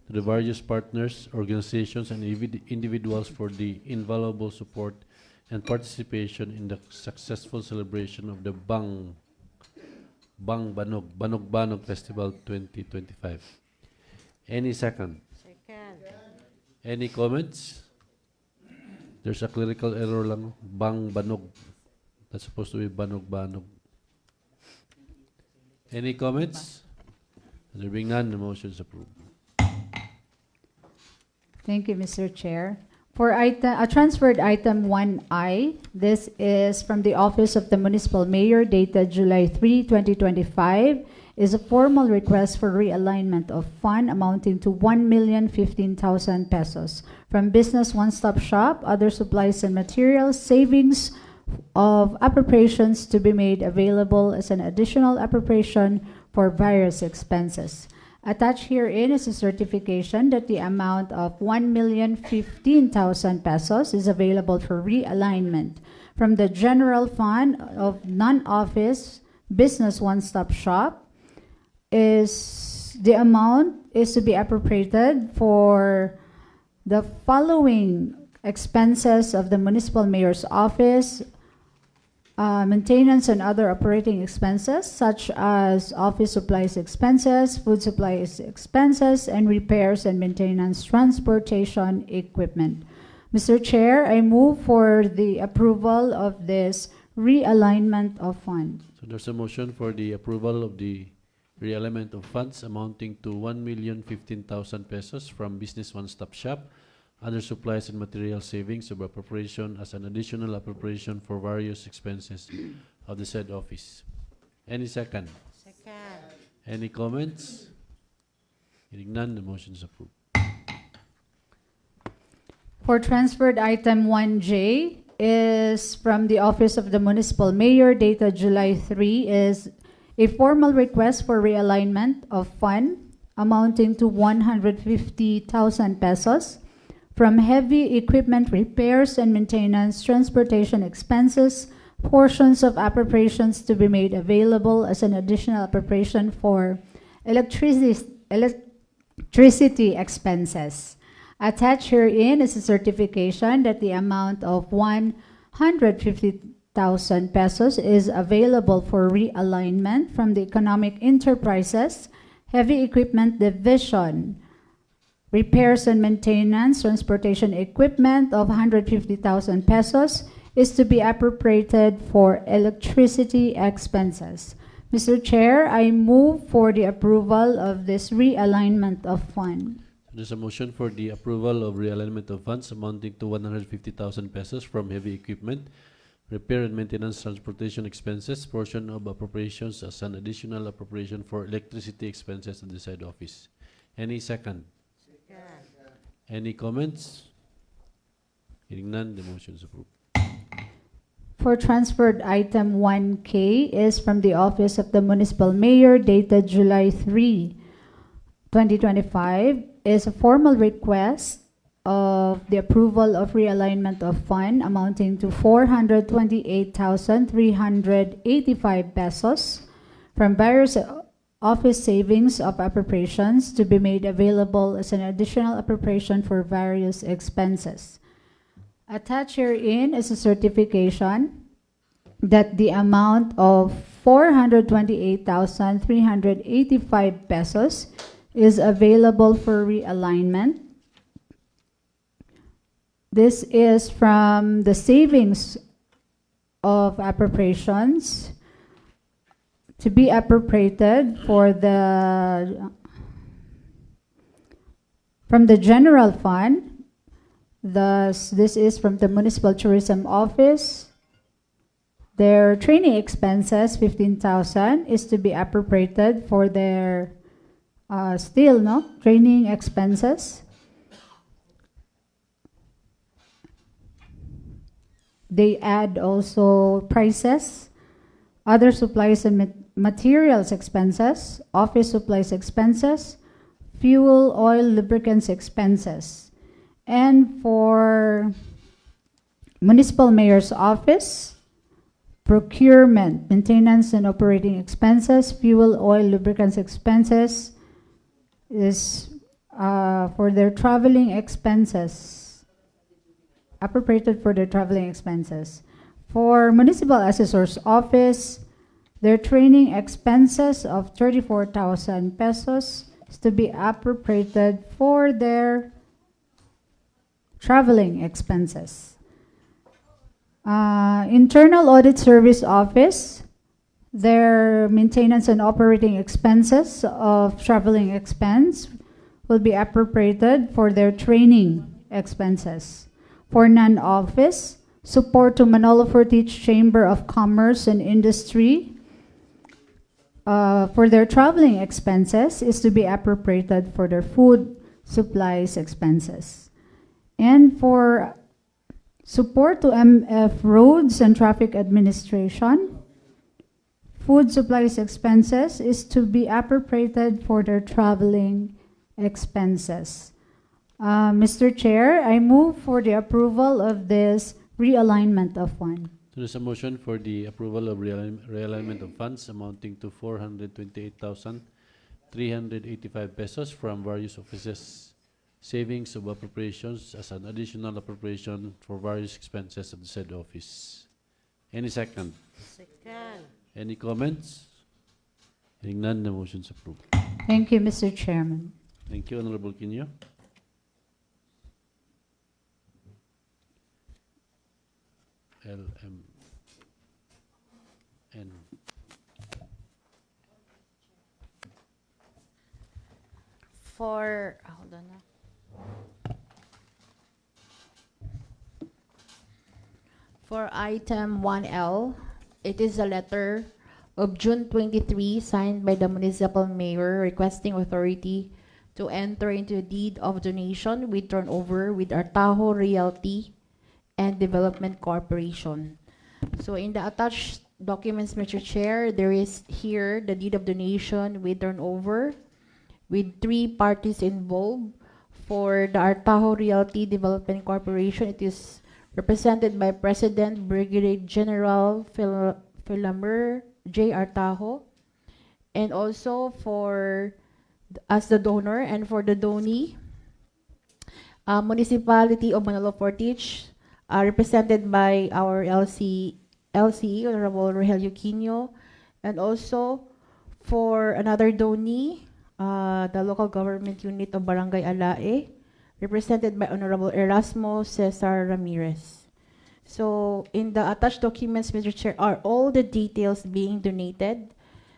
to the various partners, organizations, and individuals for the invaluable support and participation in the successful celebration of the Banog Banog Festival 2025. Any second? Any comments? There's a clerical error lang. Banog. That's supposed to be Banog. Any comments? There being none, the motion is approved. Thank you, Mr. Chair. For transferred item 1I, this is from the Office of the Municipal Mayor dated July 3, 2025, is a formal request for realignment of fund amounting to 1,015,000 pesos from Business One-Stop Shop, other supplies and materials, savings of appropriations to be made available as an additional appropriation for various expenses. Attached herein is a certification that the amount of 1,015,000 pesos is available for realignment from the general fund of non-office Business One-Stop Shop. The amount is to be appropriated for the following expenses of the municipal mayor's office, maintenance and other operating expenses such as office supplies expenses, food supplies expenses, and repairs and maintenance transportation equipment. Mr. Chair, I move for the approval of this realignment of funds. So there's a motion for the approval of the realignment of funds amounting to 1,015,000 pesos from Business One-Stop Shop, other supplies and material savings of appropriation as an additional appropriation for various expenses of the said office. Any second? Second. Any comments? Hearing none, the motion is approved. For transferred item 1J is from the Office of the Municipal Mayor dated July 3, is a formal request for realignment of fund amounting to 150,000 pesos from heavy equipment repairs and maintenance transportation expenses, portions of appropriations to be made available as an additional appropriation for electricity expenses. Attached herein is a certification that the amount of 150,000 pesos is available for realignment from the Economic Enterprises Heavy Equipment Division, repairs and maintenance transportation equipment of 150,000 pesos is to be appropriated for electricity expenses. Mr. Chair, I move for the approval of this realignment of fund. There's a motion for the approval of realignment of funds amounting to 150,000 pesos from heavy equipment, repair and maintenance transportation expenses, portion of appropriations as an additional appropriation for electricity expenses at the said office. Any second? Any comments? Hearing none, the motion is approved. For transferred item 1K is from the Office of the Municipal Mayor dated July 3, 2025, is a formal request of the approval of realignment of fund amounting to 428,385 pesos from various office savings of appropriations to be made available as an additional appropriation for various expenses. Attached herein is a certification that the amount of 428,385 pesos is available for realignment. This is from the savings of appropriations to be appropriated for from the general fund. Thus, this is from the Municipal Tourism Office. Their training expenses, 15,000, is to be appropriated for their training expenses. They add also prices, other supplies and materials expenses, office supplies expenses, fuel, oil, lubricants expenses. And for Municipal Mayor's Office, procurement, maintenance and operating expenses, fuel, oil, lubricants expenses is for their traveling expenses, appropriated for their traveling expenses. For Municipal Assessor's Office, their training expenses of 34,000 pesos is to be appropriated for their traveling expenses. Internal Audit Service Office, their maintenance and operating expenses of traveling expense will be appropriated for their training expenses. For non-office, support to Manolo Fortich Chamber of Commerce and Industry for their traveling expenses is to be appropriated for their food supplies expenses. And for support to MF Roads and Traffic Administration, food supplies expenses is to be appropriated for their traveling expenses. Mr. Chair, I move for the approval of this realignment of fund. So there's a motion for the approval of realignment of funds amounting to 428,385 pesos from various offices savings of appropriations as an additional appropriation for various expenses of the said office. Any second? Second. Any comments? Hearing none, the motion is approved. Thank you, Mr. Chairman. Thank you, Honorable Quino. LMN. Hold on. For item 1L, it is a letter of June 23 signed by the municipal mayor requesting authority to enter into a deed of donation with turnover with Artajo Realty and Development Corporation. So in the attached documents, Mr. Chair, there is here the deed of donation with turnover with 3 parties involved. For the Artajo Realty Development Corporation, it is represented by President Brigadier General Philamer J. Artajo, and also for as the donor, and for the donee, Municipality of Manolo Fortich, represented by our LCE, Honorable Rogelio Quino, and also for another donee, the local government unit of Barangay Alae, represented by Honorable Erasmo Cesar Ramirez. So in the attached documents, Mr. Chair, are all the details being donated.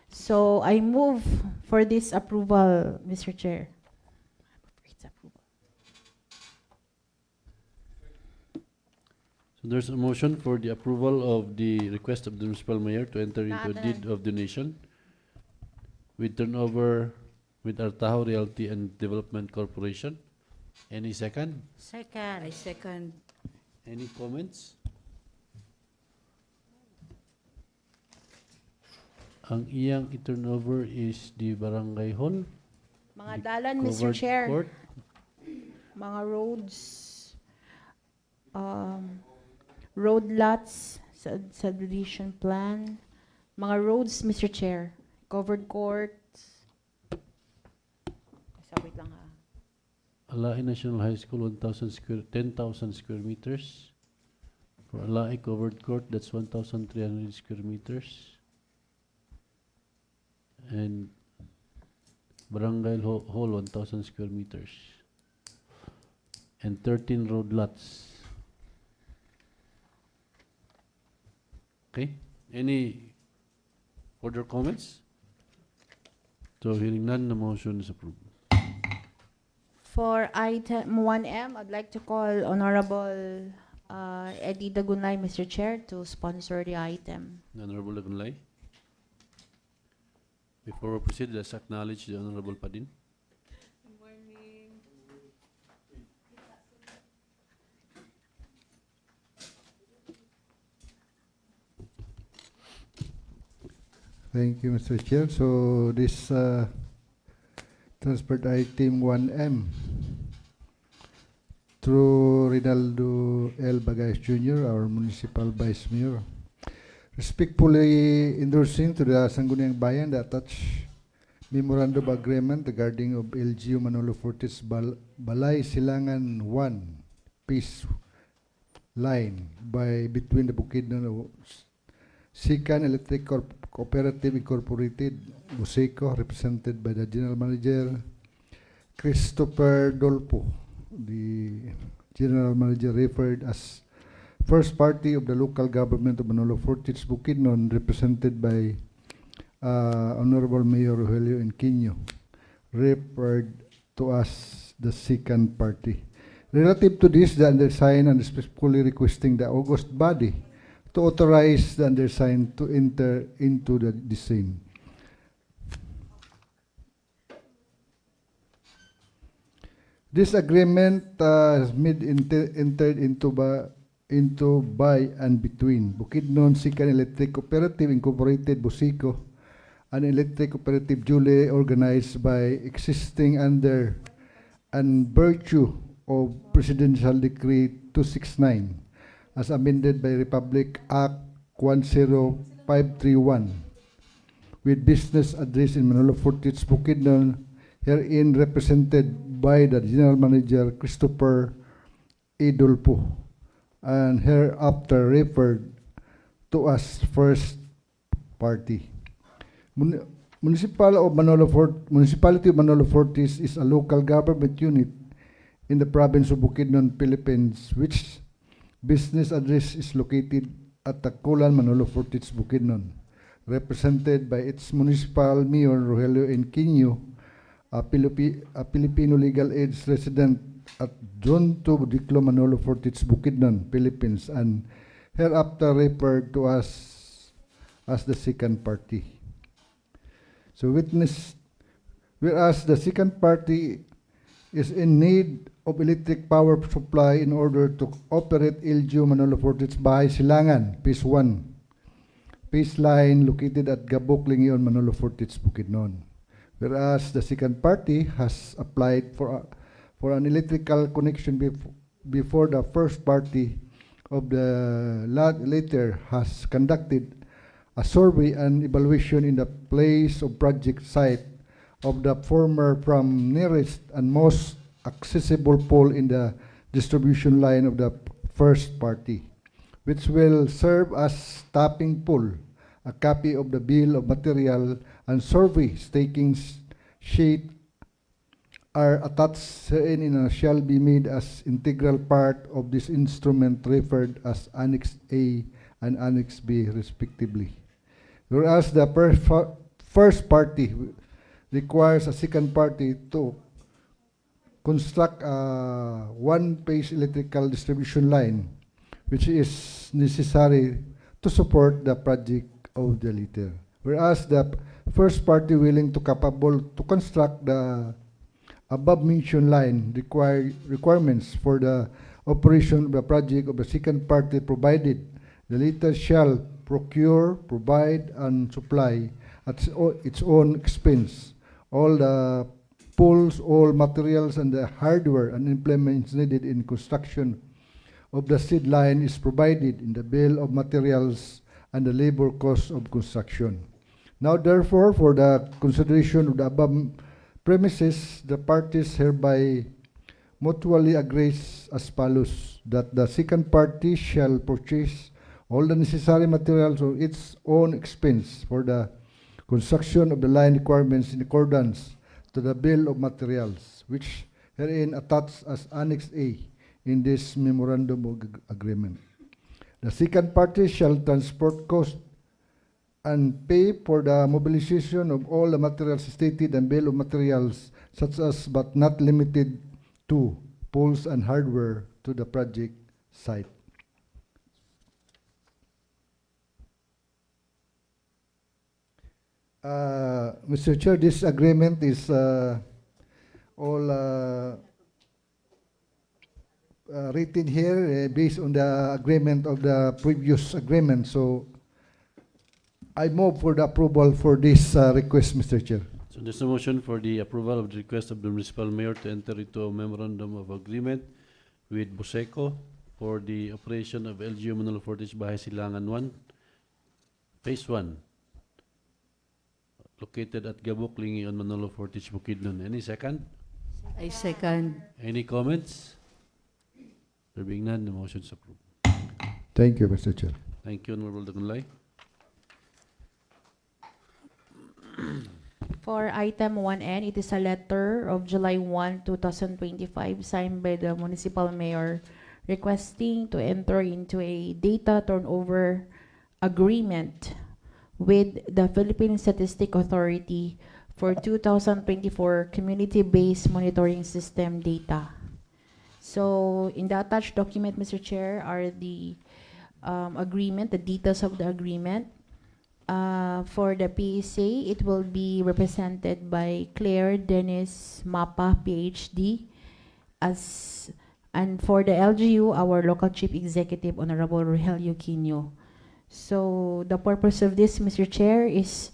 So I move for this approval, Mr. Chair. So there's a motion for the approval of the request of the municipal mayor to enter into a deed of donation with turnover with Artajo Realty and Development Corporation. Any second? Second. I second. Any comments? ang iyang i-turnover is the barangay hall, Mga dalan, Mr. covered Chair. court, Mga roads, road lots, subdivision plan, mga roads, Mr. Chair, covered courts. Wait lang ha. Alae National High School 10,000 square meters. For Alae covered court, that's 1,300 square meters. And Barangay Hall 1,000 square meters. And 13 road lots. Okay, any further comments? So hearing none, the motion is approved. For item 1M, I'd like to call Honorable Eddie Dagunlay, Mr. Chair, to sponsor the item. Honorable Lagunlay. Before we proceed, let's acknowledge the Honorable Padin. Thank you, Mr. Chair. So this transferred item 1M through Rinaldo L. Bagayas Jr., our Municipal Vice Mayor, respectfully endorsing to the Sangguniang Bayan the attached Memorandum of Agreement regarding of LGU Manolo Fortis Balay Silangan 1 Peace Line between the Bukidnon Sikan Electric Cooperative Incorporated, Buseco, represented by the General Manager, Christopher Dolpo. The General Manager referred as first party of the local government of Manolo Fortis, Bukidnon, represented by Honorable Mayor Rogelio Enquino, referred to as the second party. Relative to this, the undersigned and specifically requesting the August body to authorize the undersigned to enter into the same. This agreement is entered into by and between Bukidnon Sikan Electric Cooperative Incorporated, Buseco, an electric cooperative duly organized by existing under and virtue of Presidential Decree 269 as amended by Republic Act 10531 with business address in Manolo Fortis, Bukidnon, herein represented by the General Manager Christopher Dolpo, and hereafter referred to as first party. Municipality of Manolo Fortis is a local government unit in the province of Bukidnon, Philippines, which business address is located at Takulan, Manolo Fortis, Bukidnon, represented by its municipal mayor Rogelio Enquino, a Filipino legal age resident at Zone 2, Budiclo, Manolo Fortis, Bukidnon, Philippines, and hereafter referred to as the second party. So whereas the second party is in need of electric power supply in order to operate LGU Manolo Fortis Bahay Silangan, Phase 1, Phase line located at Gabok, Lingion, Manolo Fortis, Bukidnon. Whereas the second party has applied for an electrical connection before the first party of the latter has conducted a survey and evaluation in the place of project site of the former from nearest and most accessible pole in the distribution line of the first party, which will serve as tapping pole. A copy of the bill of material and survey staking sheet are attached herein and shall be made as integral part of this instrument referred as Annex A and Annex B respectively. Whereas the first party requires a second party to construct a one-phase electrical distribution line, which is necessary to support the project of the latter. Whereas the first party willing to capable to construct the above-mentioned line requirements for the operation of the project of the second party, provided the latter shall procure, provide, and supply at its own expense. All the poles, all materials, and the hardware and implements needed in construction of the seed line is provided in the bill of materials and the labor costs of construction. Now, therefore, for the consideration of the above premises, the parties hereby mutually agrees as follows, that the second party shall purchase all the necessary materials of its own expense for the construction of the line requirements in accordance to the bill of materials, which herein attached as Annex A in this memorandum of agreement. The second party shall transport cost and pay for the mobilization of all the materials stated in bill of materials, such as but not limited to poles and hardware to the project site. Mr. Chair, this agreement is all written here based on the agreement of the previous agreement. So I move for the approval for this request, Mr. Chair. So there's a motion for the approval of the request of the municipal mayor to enter into a memorandum of agreement with Buseco for the operation of LGU Manolo Fortich Bahay Silangan 1, Phase 1, located at Gabok, Lingi on Manolo Fortich, Bukidnon. Any second? I second. Any comments? There being none, the motion is approved. Thank you, Mr. Chair. Thank you, Honorable Dagunlay. For item 1N, it is a letter of July 1, 2025, signed by the municipal mayor requesting to enter into a data turnover agreement with the Philippine Statistic Authority for 2024 community-based monitoring system data. So in the attached document, Mr. Chair, are the agreement, the details of the agreement. For the PSA, it will be represented by Claire Dennis Mapa, PhD, and for the LGU, our local chief executive, Honorable Rogelio Quino. So the purpose of this, Mr. Chair, is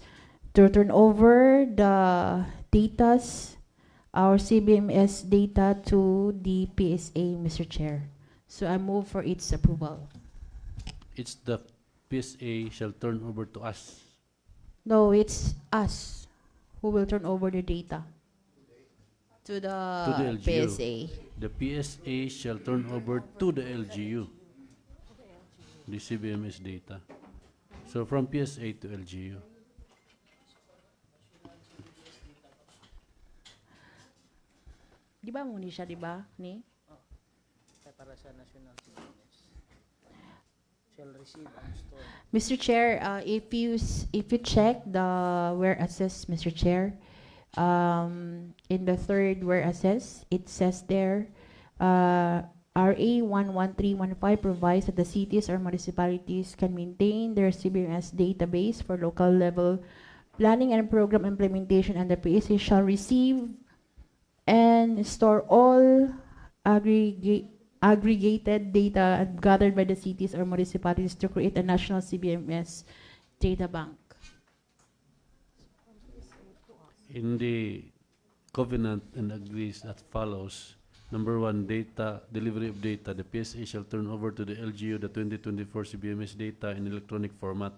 to turn over the datas, our CBMS data, to the PSA, Mr. Chair. So I move for its approval. It's the PSA shall turn over to us. No, it's us who will turn over the data to the LGU. PSA. The PSA shall turn over to the LGU the CBMS data. So from PSA to LGU. Di ba muni siya, di ba? Ni? Para sa national CBMS. Shall receive and store. Mr. Chair, if you check the where assess, Mr. Chair, in the third where assess, it says there, RA 11315 provides that the cities or municipalities can maintain their CBMS database for local level planning and program implementation, and the PSA shall receive and store all aggregated data gathered by the cities or municipalities to create a national CBMS data bank. In the covenant and agrees that follows, number 1, data, delivery of data. The PSA shall turn over to the LGU the 2024 CBMS data in electronic format,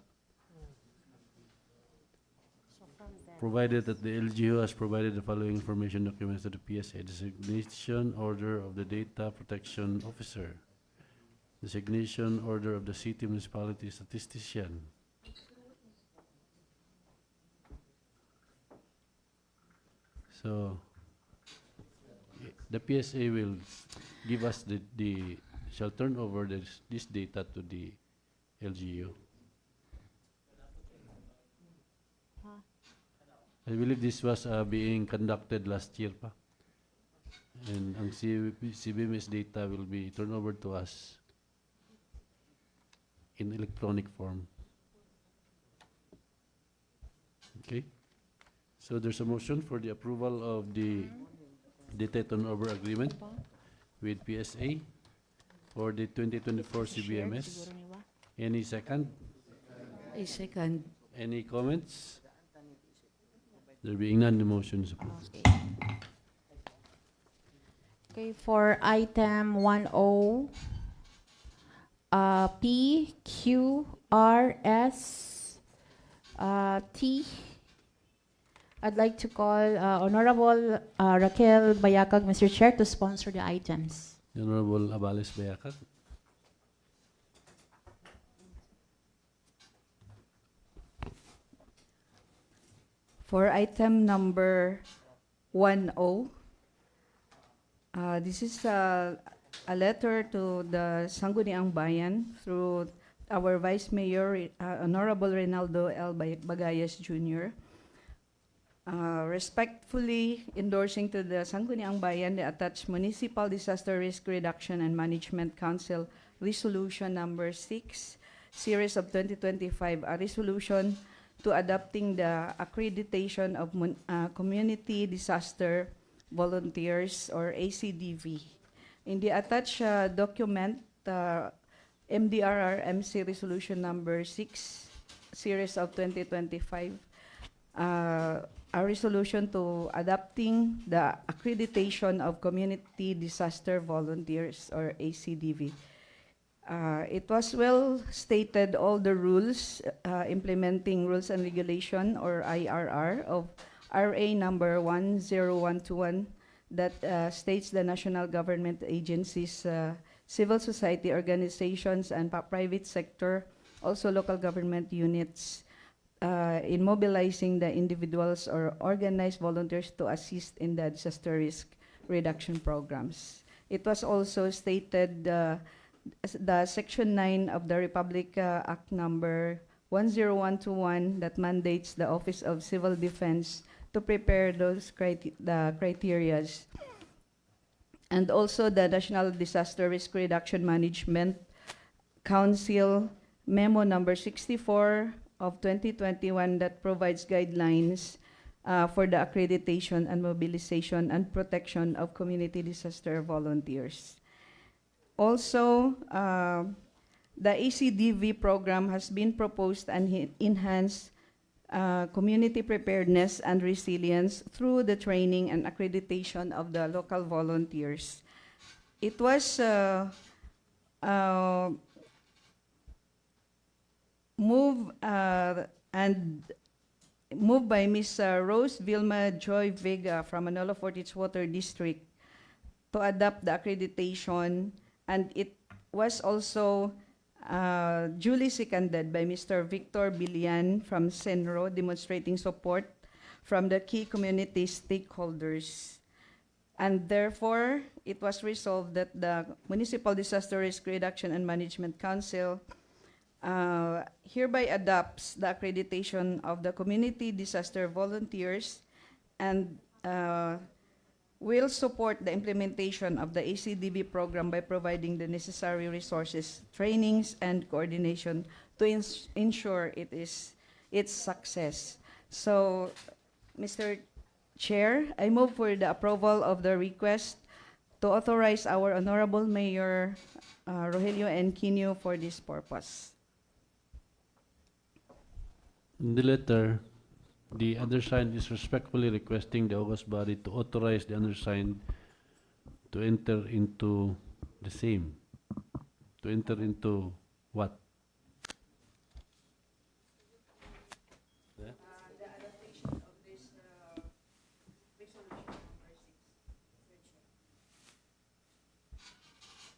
provided that the LGU has provided the following information documents to the PSA: designation order of the data protection officer, designation order of the city municipality statistician, so the PSA will give us shall turn over this data to the LGU. I believe this was being conducted last year pa. And ang CBMS data will be turned over to us in electronic form. Okay? So there's a motion for the approval of the data turnover agreement with PSA for the 2024 CBMS. Any second? I second. Any comments? There being none, the motion is approved. Okay. Okay, for item 10, P, Q, R, S, T, I'd like to call Honorable Raquel Bayakag, Mr. Chair, to sponsor the items. The Honorable Abales Bayakag. For item number 10, this is a letter to the Sangguniang Bayan through our Vice Mayor, Honorable Reynaldo L. Bagayas Jr., respectfully endorsing to the Sangguniang Bayan the attached Municipal Disaster Risk Reduction and Management Council Resolution Number 6, Series of 2025, a resolution to adopting the accreditation of community disaster volunteers or ACDV. In the attached document, MDRR MC Resolution Number 6, Series of 2025, a resolution to adopting the accreditation of community disaster volunteers or ACDV. It was well stated all the rules implementing rules and regulation or IRR of RA number 10121 that states the national government agencies, civil society organizations and private sector, also local government units, in mobilizing the individuals or organized volunteers to assist in the disaster risk reduction programs. It was also stated the Section 9 of the Republic Act number 10121 that mandates the Office of Civil Defense to prepare those the criterias. And also the National Disaster Risk Reduction Management Council Memo number 64 of 2021 that provides guidelines for the accreditation and mobilization and protection of community disaster volunteers. Also, the ACDV program has been proposed and enhanced community preparedness and resilience through the training and accreditation of the local volunteers. It was moved by Ms. Rose Vilma Joy Vega from Manolo Fortich Water District to adopt the accreditation, and it was also duly seconded by Mr. Victor Bilian from Senro, demonstrating support from the key community stakeholders. And therefore, it was resolved that the Municipal Disaster Risk Reduction and Management Council hereby adopts the accreditation of the community disaster volunteers and will support the implementation of the ACDB program by providing the necessary resources, trainings, and coordination to ensure its success. So, Mr. Chair, I move for the approval of the request to authorize our Honorable Mayor Rogelio N. Quino for this purpose. In the letter, the undersigned is respectfully requesting the August body to authorize the undersigned to enter into the same. To enter into what?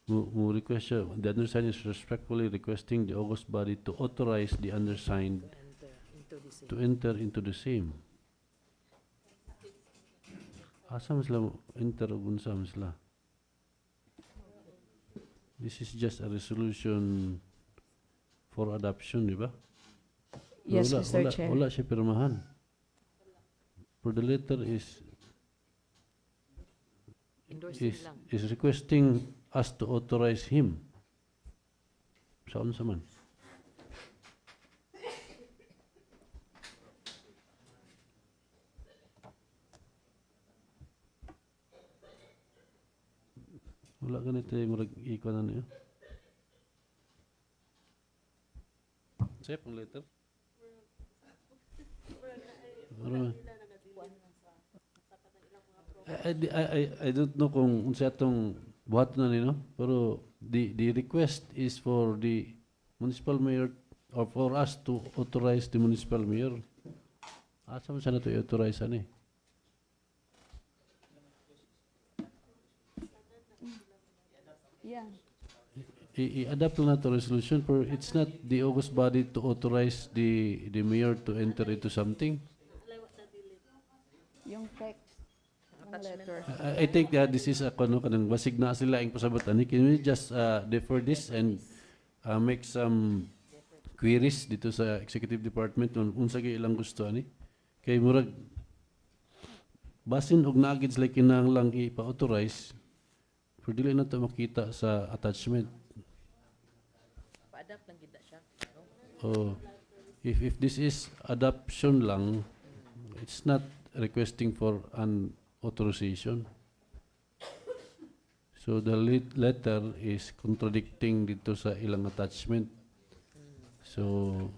Request the undersigned is respectfully requesting the August body to authorize the undersigned to enter into the same. Asa man sila enter o unsa man sila? This is just a resolution for adoption, di ba? Yes, Mr. Chair. Wala siya pirmahan. For the letter is requesting us to authorize him. Saan sa man? Wala ganito yung ikuan niyo. Sep ang letter. I don't know kung unsa atong buhat na nino, pero the request is for the municipal mayor or for us to authorize the municipal mayor. Asa man sana to i-authorize ani? Yeah. I-adapt lang na to resolution, pero it's not the August body to authorize the mayor to enter into something. Yung text ng letter. I think that this is a kanang basig na sila ang pasabot ani. Can we just defer this and make some queries dito sa executive department on unsa gyud ilang gusto ani? Kay murag basin og naagid sila kinahanglang ipa-authorize, pero dili na to makita sa attachment. Pa-adapt lang gid siya. Oh, if this is adoption lang, it's not requesting for an authorization. So the letter is contradicting dito sa ilang attachment. So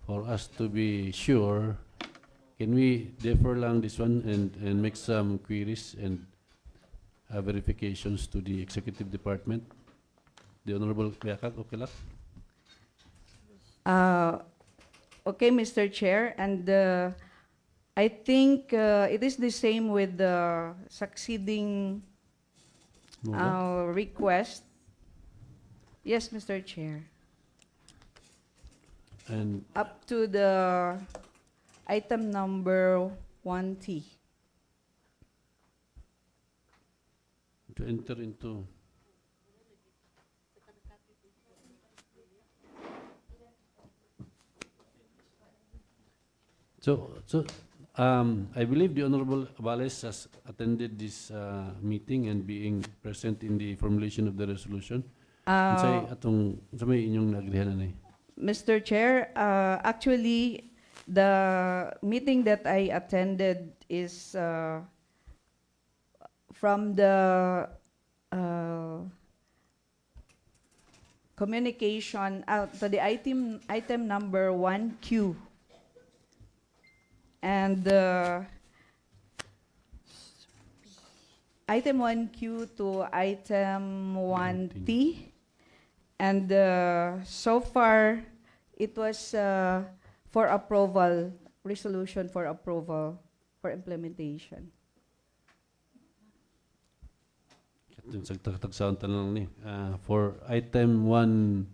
for us to be sure, can we defer lang this one and make some queries and verifications to the executive department? The Honorable Biakag, okay lang? Okay, Mr. Chair, and I think it is the same with the succeeding request. Yes, Mr. Chair. And Up to the item number 1T. to enter into I believe the Honorable Abales has attended this meeting and being present in the formulation of the resolution. Unsay atong unsa may inyong naagrihan ani? Mr. Chair, actually, the meeting that I attended is from the communication to the item number 1Q. And item 1Q to item 1T. And so far, it was for approval, resolution for approval for implementation. Katong sagtag-tagsaon tanan ni. For item 1O,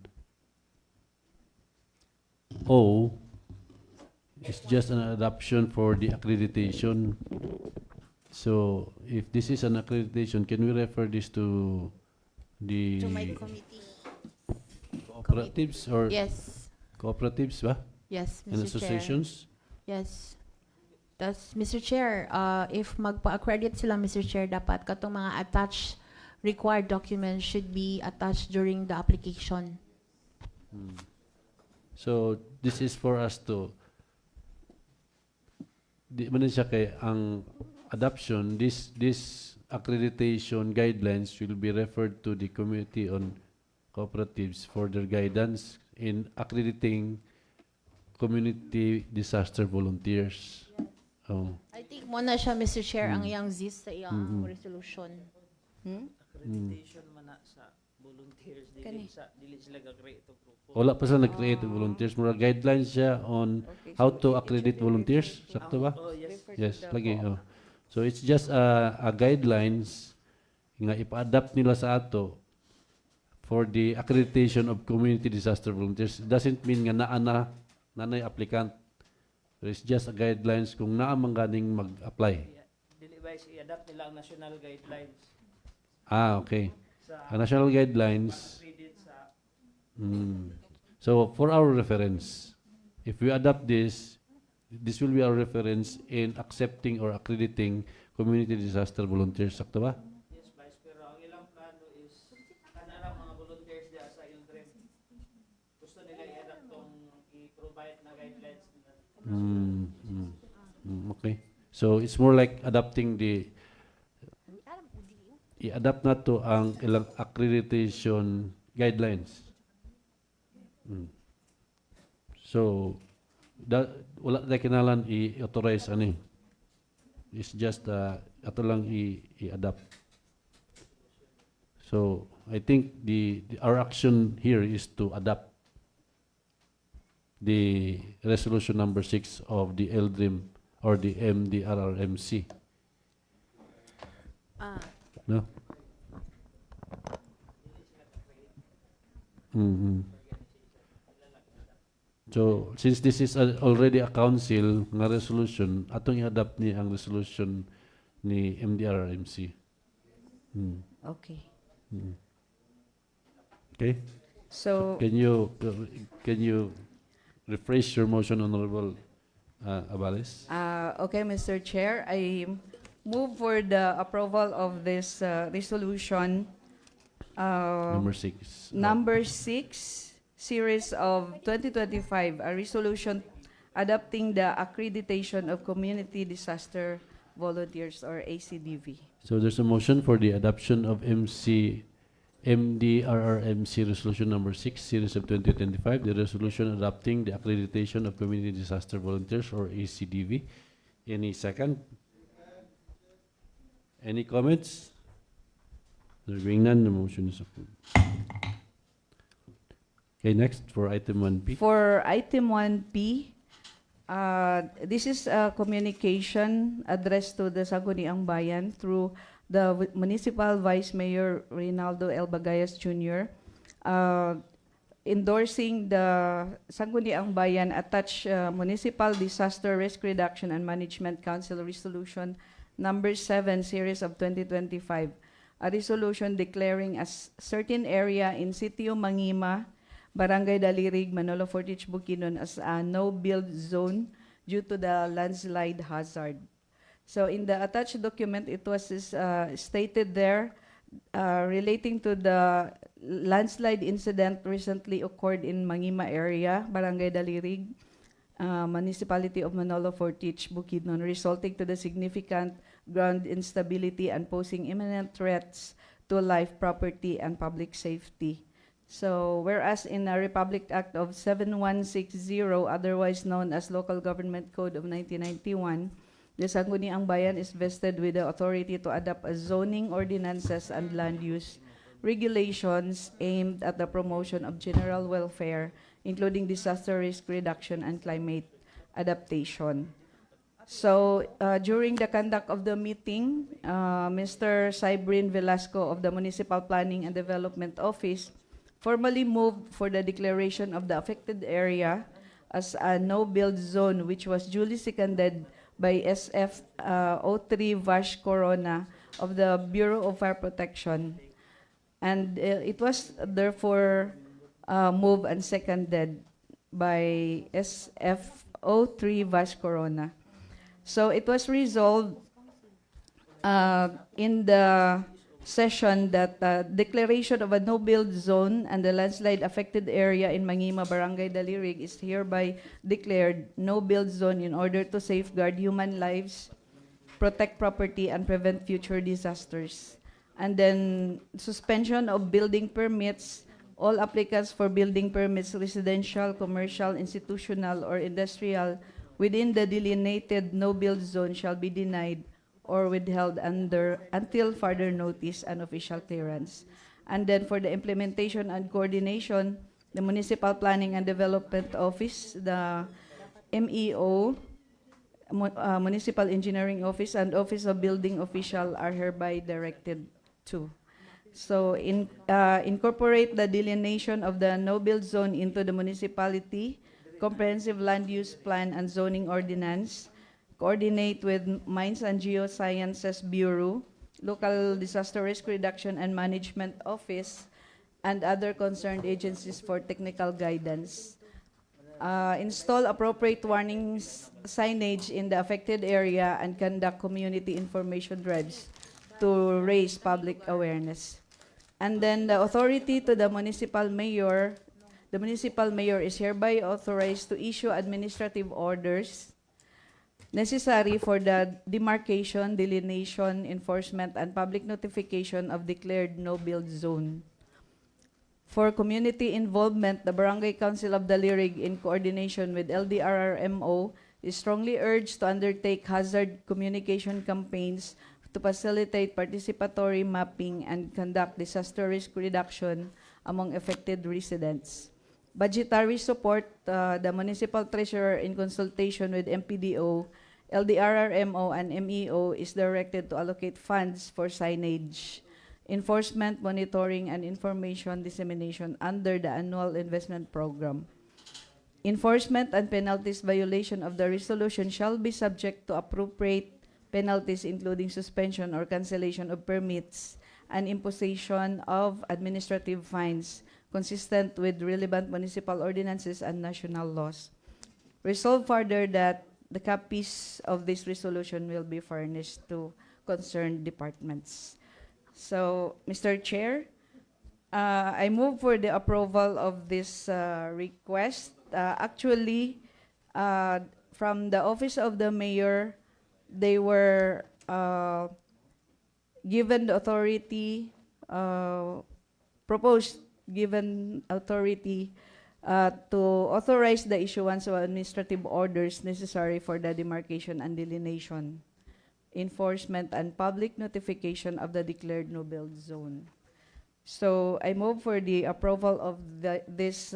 it's just an adoption for the accreditation. So if this is an accreditation, can we refer this to the To my committee. cooperatives or Yes. cooperatives ba? Yes, And Mr. Chair. associations? Yes. That's, Mr. Chair, if magpa-accredit sila, Mr. Chair, dapat katong mga attached required documents should be attached during the application. So this is for us to di man siya kay ang adoption, this accreditation guidelines will be referred to the Committee on Cooperatives for their guidance in accrediting community disaster volunteers. Oh. I think mo na siya, Mr. Chair, ang iyang ZIS sa iyang resolution. Accreditation man na sa volunteers, dili sila ga-create og grupo. Wala pa sila nag-create ng volunteers. Mura guidelines siya on how to accredit volunteers. Sakto ba? Oh, yes. Yes, lagi. Oh. So it's just a guidelines nga ipa-adapt nila sa ato for the accreditation of community disaster volunteers. It doesn't mean nga nanay applicant. It's just a guidelines kung naa man ganing mag-apply. Dili ba i-adapt nila ang national guidelines Okay. Ang national guidelines. credit sa So for our reference, if we adopt this will be our reference in accepting or accrediting community disaster volunteers. Sakto ba? yes, Vice, pero ang ilang plano is kanara mga volunteers diya sa ILDREM. Gusto nila i-adapt tong i-provide na guidelines nila. Okay. So it's more like adapting i-adapt na to ang ilang accreditation guidelines. So wala na kinalan i-authorize ani. It's just ato lang i-adapt. So I think our action here is to adapt the resolution number 6 of the LDRIM or the MDRRMC. No? Mhm. So, since this is already a council nga resolution, atong i-adapt ni ang resolution ni MDRRMC. Okay. Okay? So, Can you rephrase your motion, Honorable Abales? okay, Mr. Chair, I move for the approval of this resolution. Number 6. Number 6, series of 2025, a resolution adopting the accreditation of community disaster volunteers or ACDV. So there's a motion for the adoption of MDRRMC Resolution Number 6, Series of 2025, the resolution adopting the accreditation of community disaster volunteers or ACDV. Any second? Any comments? There being none, the motion is approved. Okay, next for item 1P. For item 1P, this is a communication addressed to the Sangguniang Bayan through the Municipal Vice Mayor Reynaldo L. Bagayas Jr., endorsing the Sangguniang Bayan attached Municipal Disaster Risk Reduction and Management Council Resolution Number 7, Series of 2025, a resolution declaring a certain area in Sitio Mangima, Barangay Dalirig, Manolo Fortich, Bukidnon as a no-build zone due to the landslide hazard. So in the attached document, it was stated there relating to the landslide incident recently occurred in Mangima area, Barangay Dalirig, Municipality of Manolo Fortich, Bukidnon, resulting to the significant ground instability and posing imminent threats to life, property, and public safety. So, whereas in the Republic Act of 7160, otherwise known as Local Government Code of 1991, the Sangguniang Bayan is vested with the authority to adopt a zoning ordinances and land use regulations aimed at the promotion of general welfare, including disaster risk reduction and climate adaptation. So, during the conduct of the meeting, Mr. Cybrin Velasco of the Municipal Planning and Development Office formally moved for the declaration of the affected area as a no-build zone, which was duly seconded by SF 03 Vash Corona of the Bureau of Fire Protection. And it was therefore moved and seconded by SF 03 Vash Corona. So it was resolved in the session that declaration of a no-build zone and the landslide affected area in Mangima, Barangay Dalirig is hereby declared no-build zone in order to safeguard human lives, protect property, and prevent future disasters. And then suspension of building permits. All applicants for building permits, residential, commercial, institutional, or industrial within the delineated no-build zone shall be denied or withheld until further notice and official clearance. And then for the implementation and coordination, the Municipal Planning and Development Office, the MEO, Municipal Engineering Office, and Office of Building Official are hereby directed to. So incorporate the delineation of the no-build zone into the municipality, comprehensive land use plan and zoning ordinance, coordinate with Mines and Geosciences Bureau, Local Disaster Risk Reduction and Management Office, and other concerned agencies for technical guidance. Install appropriate warning signage in the affected area and conduct community information drives to raise public awareness. And then the authority to the municipal mayor is hereby authorized to issue administrative orders necessary for the demarcation, delineation, enforcement, and public notification of declared no-build zone. For community involvement, the Barangay Council of Dalirig, in coordination with LDRRMO, is strongly urged to undertake hazard communication campaigns to facilitate participatory mapping and conduct disaster risk reduction among affected residents. Budgetary support, the municipal treasurer in consultation with MPDO, LDRRMO, and MEO is directed to allocate funds for signage, enforcement, monitoring, and information dissemination under the annual investment program. Enforcement and penalties violation of the resolution shall be subject to appropriate penalties including suspension or cancellation of permits and imposition of administrative fines consistent with relevant municipal ordinances and national laws. Resolve further that the copies of this resolution will be furnished to concerned departments. So, Mr. Chair, I move for the approval of this request. Actually, from the Office of the Mayor, they were given the authority, given authority to authorize the issuance of administrative orders necessary for the demarcation and delineation, enforcement, and public notification of the declared no-build zone. So I move for the approval of this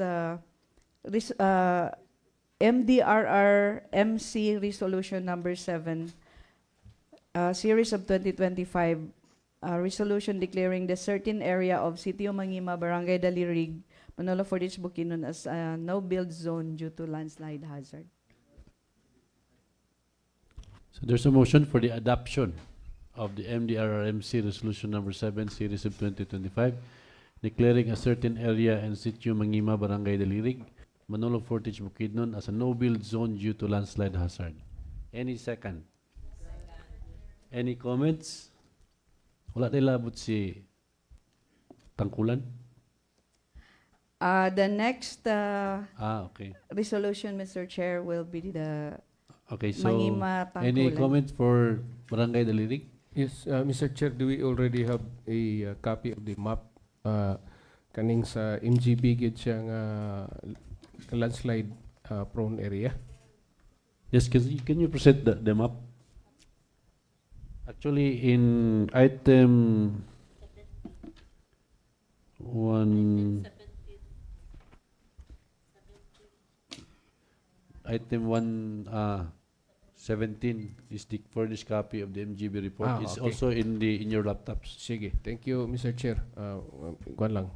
MDRR MC Resolution Number 7, Series of 2025, resolution declaring the certain area of Sitio Mangima, Barangay Dalirig, Manolo Fortich, Bukidnon as a no-build zone due to landslide hazard. So there's a motion for the adoption of the MDRRMC Resolution Number 7, Series of 2025, declaring a certain area in Sitio Mangima, Barangay Dalirig, Manolo Fortich, Bukidnon as a no-build zone due to landslide hazard. Any second? Any comments? Wala nilabot si Tangkulan? The next Okay. resolution, Mr. Chair, will be the Okay, so Mangima any Tangkulan. comments for Barangay Dalirig? Yes, Mr. Chair, do we already have a copy of the map? Kaning sa MGB gid siya nga landslide prone area. Yes, can you present the map? Actually, in item 1, item 117 is the furnished copy of the MGB report. It's Okay. also in your laptops. Sige, thank you, Mr. Chair. Kuan lang,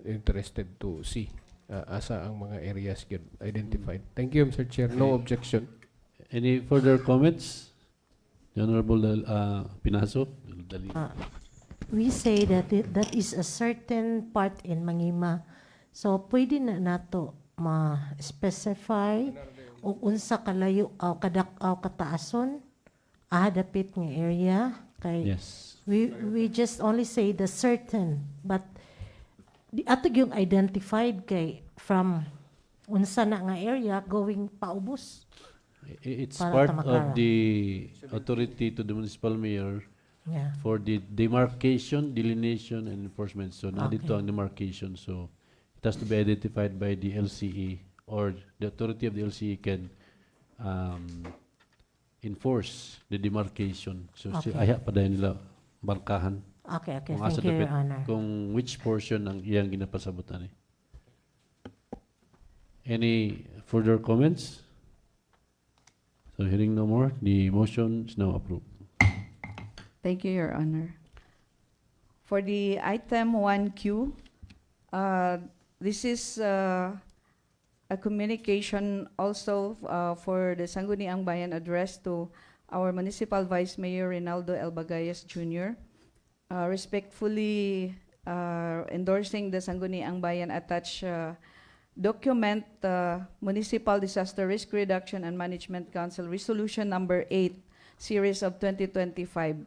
interested to see asa ang mga areas get identified. Thank you, Mr. Chair. No objection. Any further comments? The Honorable Pinaso? We say that that is a certain part in Mangima. So, pwede na nato ma-specify o unsa kalayo aw kataason dapit nga area kay Yes. we just only say the certain, but di ato yung identified kay from unsa na nga area going paubos. It's Para part tamakara. of the authority to the municipal mayor Yeah. for the demarcation, delineation, and enforcement. So, nandito Okay. ang demarcation. So, it has to be identified by the LCE or the authority of the LCE can enforce the demarcation. So, Okay. aya pa dahil nila barkahan. Okay, Kung thank asa you, Your dapit, Honor. kung which portion ang iyang ginapasabutan. Any further comments? So, hearing no more, the motion is now approved. Thank you, Your Honor. For the item 1Q, this is a communication also for the Sangguniang Bayan address to our Municipal Vice Mayor Rinaldo L. Bagayas Jr., respectfully endorsing the Sangguniang Bayan attached document, Municipal Disaster Risk Reduction and Management Council Resolution Number 8, Series of 2025,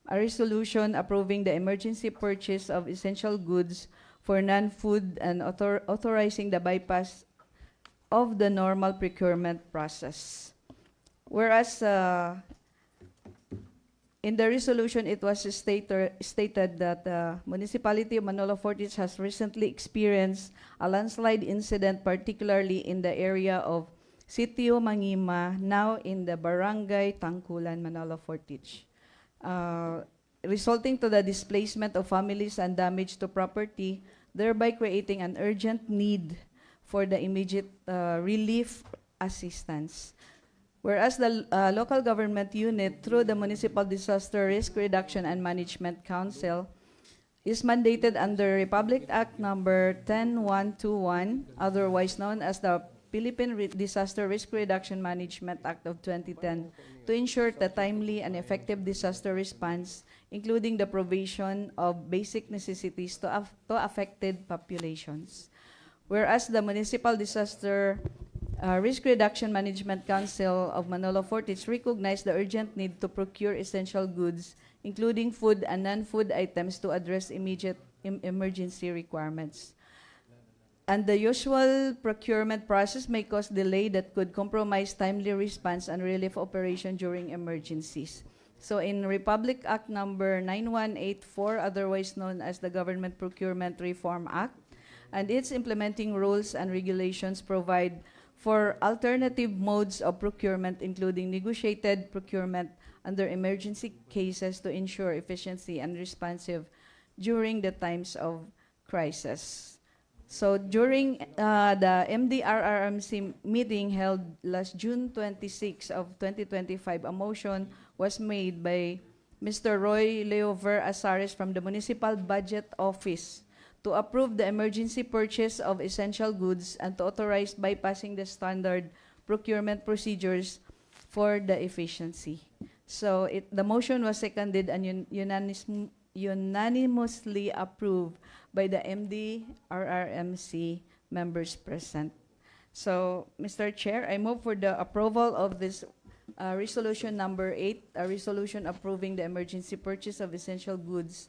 a resolution approving the emergency purchase of essential goods for non-food and authorizing the bypass of the normal procurement process. Whereas in the resolution, it was stated that the municipality of Manolo Fortich has recently experienced a landslide incident, particularly in the area of Sitio Mangima, now in the Barangay Tangkulan, Manolo Fortich. resulting to the displacement of families and damage to property, thereby creating an urgent need for the immediate relief assistance. Whereas the local government unit, through the Municipal Disaster Risk Reduction and Management Council, is mandated under Republic Act number 10121, otherwise known as the Philippine Disaster Risk Reduction Management Act of 2010, to ensure the timely and effective disaster response, including the provision of basic necessities to affected populations. Whereas the Municipal Disaster Risk Reduction Management Council of Manolo Fortich recognized the urgent need to procure essential goods, including food and non-food items, to address immediate emergency requirements. And the usual procurement process may cause delay that could compromise timely response and relief operation during emergencies. So in Republic Act number 9184, otherwise known as the Government Procurement Reform Act, and its implementing rules and regulations provide for alternative modes of procurement, including negotiated procurement under emergency cases to ensure efficiency and responsive during the times of crisis. So during the MDRRMC meeting held last June 26 of 2025, a motion was made by Mr. Roy Leover Asares from the Municipal Budget Office to approve the emergency purchase of essential goods and to authorize bypassing the standard procurement procedures for the efficiency. So the motion was seconded and unanimously approved by the MDRRMC members present. So, Mr. Chair, I move for the approval of this resolution number 8, a resolution approving the emergency purchase of essential goods,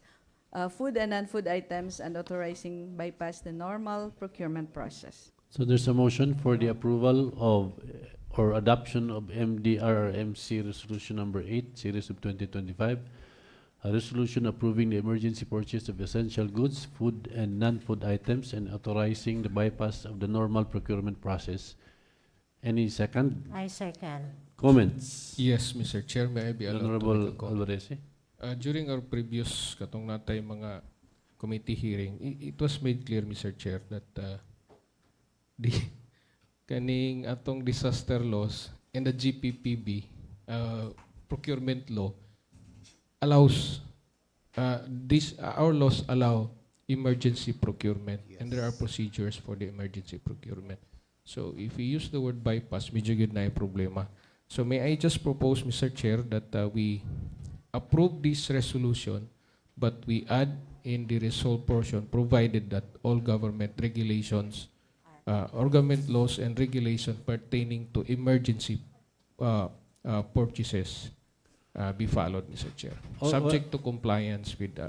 food and non-food items, and authorizing bypass the normal procurement process. So there's a motion for the approval of or adoption of MDRRMC Resolution Number 8, Series of 2025, a resolution approving the emergency purchase of essential goods, food and non-food items, and authorizing the bypass of the normal procurement process. Any second? I second. Comments? Yes, Mr. Chair, may I be allowed to make a Honorable comment? Alvarez. During our previous katong natay mga committee hearing, it was made clear, Mr. Chair, that the kaning atong disaster laws and the GPPB procurement law allows our laws allow emergency procurement, and there are procedures for the emergency procurement. So if we use the word bypass, medyo gyud na ay problema. So may I just propose, Mr. Chair, that we approve this resolution, but we add in the resolve portion, provided that all government regulations, or government laws and regulations pertaining to emergency purchases be followed, Mr. Chair, subject to compliance with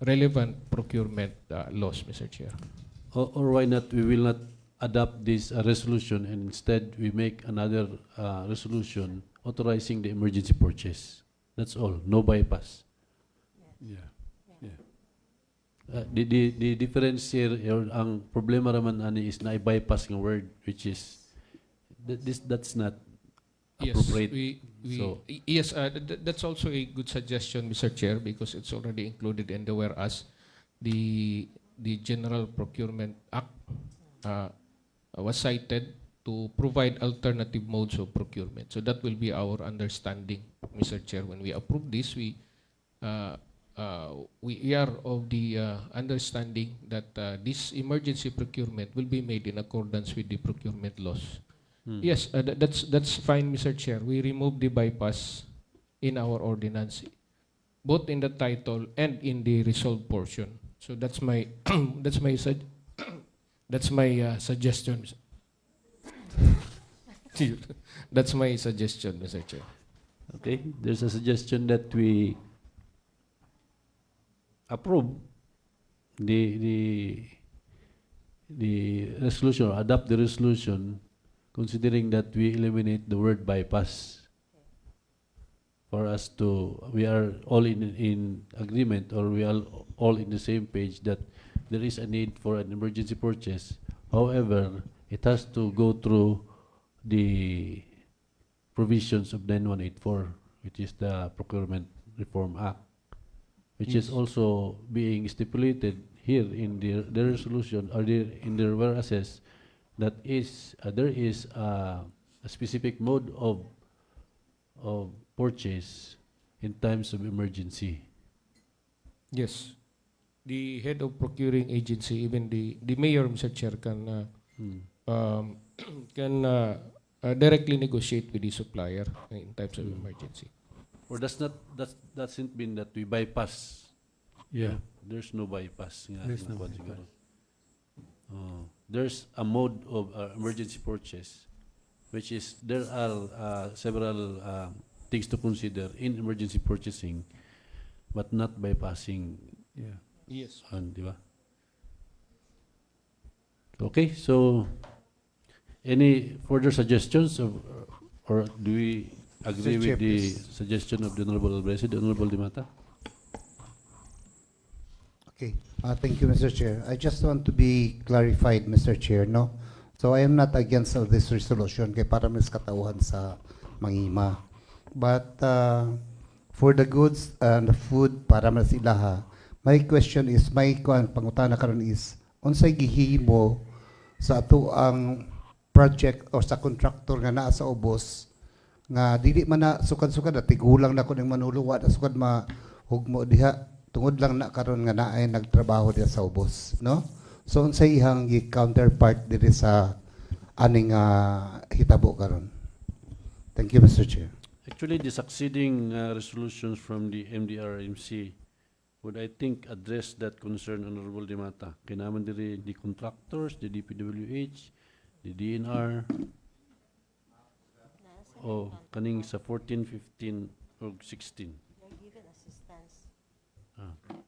relevant procurement laws, Mr. Chair. Or why not, we will not adopt this resolution and instead we make another resolution authorizing the emergency purchase. That's all, no bypass. Yeah. The difference here, ang problema naman ani is na i-bypass ng word, which is that's not appropriate. Yes, that's also a good suggestion, Mr. Chair, because it's already included in the whereas the General Procurement Act was cited to provide alternative modes of procurement. So that will be our understanding, Mr. Chair. When we approve this, we are of the understanding that this emergency procurement will be made in accordance with the procurement laws. Yes, that's fine, Mr. Chair. We remove the bypass in our ordinance, both in the title and in the resolved portion. So that's my that's my suggestion. That's my suggestion, Mr. Chair. Okay, there's a suggestion that we approve the resolution or adopt the resolution, considering that we eliminate the word bypass. For us to, we are all in agreement, or we are all in the same page that there is a need for an emergency purchase. However, it has to go through the provisions of 9184, which is the procurement Reform Act, which is also being stipulated here in the resolution or in the whereas that is there is a specific mode of purchase in times of emergency. Yes. The head of procuring agency, even the mayor, Mr. Chair, can directly negotiate with the supplier in times of emergency. Or doesn't mean that we bypass. Yeah. There's no bypass. There's no Kwan bypass. siguro. There's a mode of emergency purchase, which is there are several things to consider in emergency purchasing, but not bypassing. Yeah. Yes. Di ba? Okay, so any further suggestions or do we agree Mr. Chair, with the please. suggestion of the Honorable Alvarez, the Honorable Dimata? Okay, thank you, Mr. Chair. I just want to be clarified, Mr. Chair, no? So I am not against of this resolution kay para mas katauhan sa mangima. But for the goods and the food para mas ilaha, my question is, my pangutana karon is, unsay gihimo sa ato ang project o sa contractor nga naa sa ubos nga dili man na sukad-sukad na tigulang na ko ning manuluwa na sukad mahugmo diha tungod lang na karon nga naay nagtrabaho diha sa ubos, no? So unsay ihang counterpart diri sa aning hitabo karon? Thank you, Mr. Chair. Actually, the succeeding resolutions from the MDRMC would, I think, address that concern, Honorable Dimata. Kinaman diri the contractors, the DPWH, the DNR, o kaning sa 14, 15, or 16.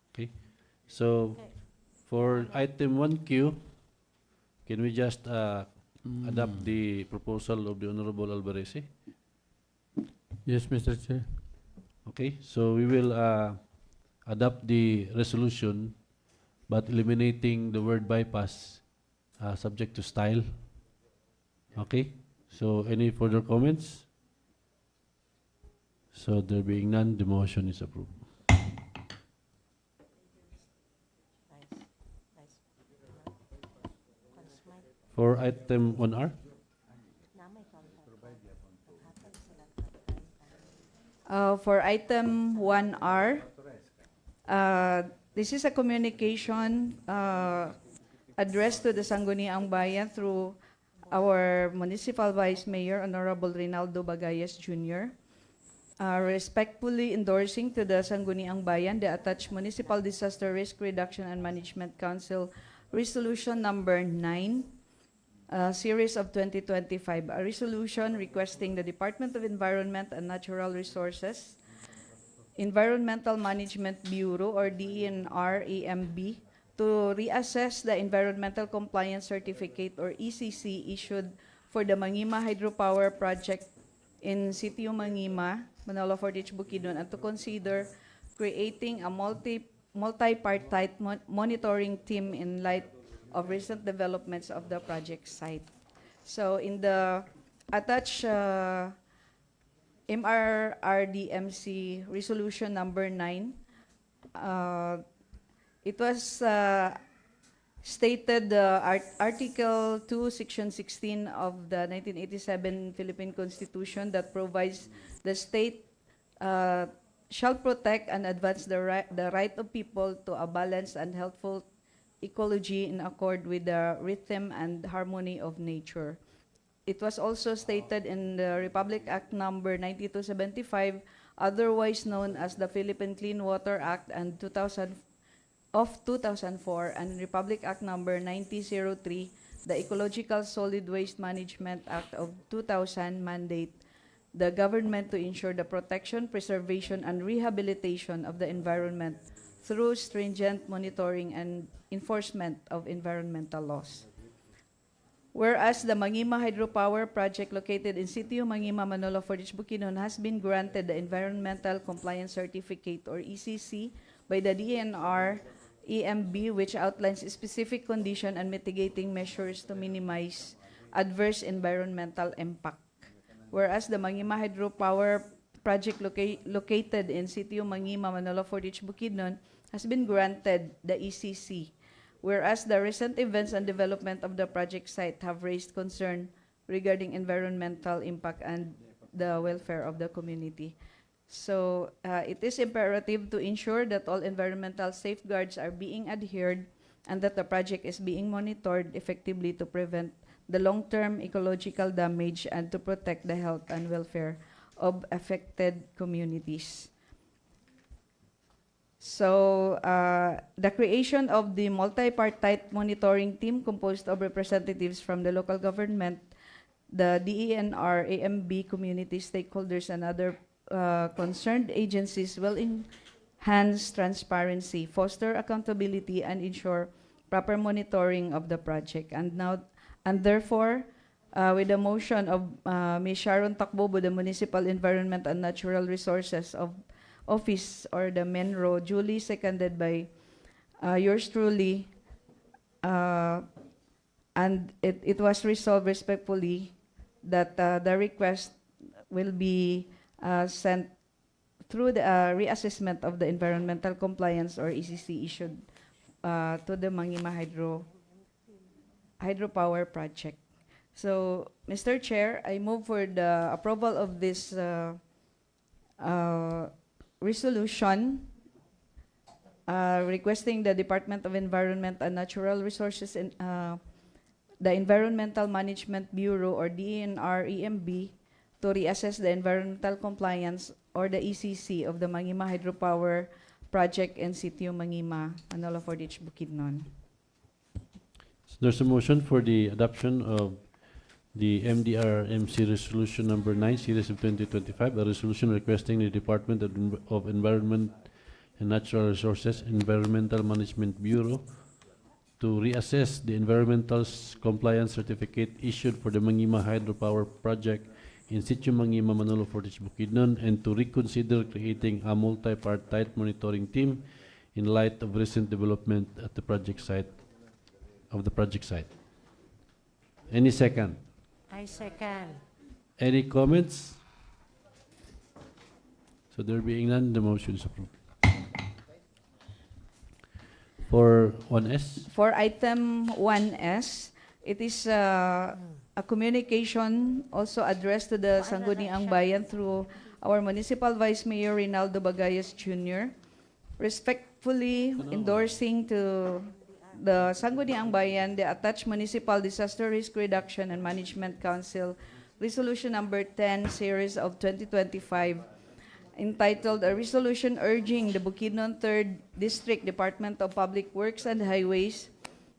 Okay. So, for item 1Q, can we just adopt the proposal of the Honorable Alvarez? Yes, Mr. Chair. Okay, so we will adopt the resolution but eliminating the word bypass subject to style. Okay, so any further comments? So there being none, the motion is approved. For item 1R? For item 1R, this is a communication addressed to the Sangguniang Bayan through our Municipal Vice Mayor, Honorable Reynaldo Bagayas Jr., respectfully endorsing to the Sangguniang Bayan the attached Municipal Disaster Risk Reduction and Management Council Resolution Number 9, Series of 2025, a resolution requesting the Department of Environment and Natural Resources, Environmental Management Bureau or DENR-EMB to reassess the Environmental Compliance Certificate or ECC issued for the Mangima Hydropower Project in Sitio Mangima, Manolo Fortich, Bukidnon, and to consider creating a multi-partite monitoring team in light of recent developments of the project site. So in the attached MRRDMC resolution number 9, it was stated Article 2, Section 16 of the 1987 Philippine Constitution that provides the state shall protect and advance the right of people to a balanced and healthful ecology in accord with the rhythm and harmony of nature. It was also stated in the Republic Act number 9275, otherwise known as the Philippine Clean Water Act and 2004, and Republic Act number 9003, the Ecological Solid Waste Management Act of 2000 mandate the government to ensure the protection, preservation, and rehabilitation of the environment through stringent monitoring and enforcement of environmental laws. Whereas the Mangima Hydropower Project located in Sitio Mangima, Manolo Fortich, Bukidnon has been granted the Environmental Compliance Certificate or ECC by the DNR EMB, which outlines specific condition and mitigating measures to minimize adverse environmental impact. Whereas the Mangima Hydropower project located in Sitio Mangima, Manolo Fortich, Bukidnon has been granted the ECC, whereas the recent events and development of the project site have raised concern regarding environmental impact and the welfare of the community. So it is imperative to ensure that all environmental safeguards are being adhered and that the project is being monitored effectively to prevent the long-term ecological damage and to protect the health and welfare of affected communities. So the creation of the multi-partite monitoring team composed of representatives from the local government, the DENR, AMB, community stakeholders, and other concerned agencies will enhance transparency, foster accountability, and ensure proper monitoring of the project. And therefore, with the motion of Ms. Sharon Takbobo, the Municipal Environment and Natural Resources of Office, or the MENRO, duly seconded by yours truly, and it was resolved respectfully that the request will be sent through the reassessment of the environmental compliance, or ECC, issued to the Mangima hydropower project. So, Mr. Chair, I move for the approval of this resolution requesting the Department of Environment and Natural Resources and the Environmental Management Bureau, or DENR EMB, to reassess the environmental compliance, or the ECC, of the Mangima hydropower project in Sitio Mangima, Manolo Fortich, Bukidnon. So there's a motion for the adoption of the MDRMC Resolution Number 9, Series of 2025, a resolution requesting the Department of Environment and Natural Resources, Environmental Management Bureau, to reassess the environmental compliance certificate issued for the Mangima hydropower project in Sitio Mangima, Manolo Fortich, Bukidnon, and to reconsider creating a multi-partite monitoring team in light of recent development at the project site. Any second? I second. Any comments? So there being none, the motion is approved. For 1S? For item 1S, it is a communication also addressed to the Sangguniang Bayan through our Municipal Vice Mayor Rinaldo Bagayas Jr., respectfully endorsing to the Sangguniang Bayan the attached Municipal Disaster Risk Reduction and Management Council Resolution Number 10, Series of 2025, entitled A Resolution Urging the Bukidnon 3rd District Department of Public Works and Highways,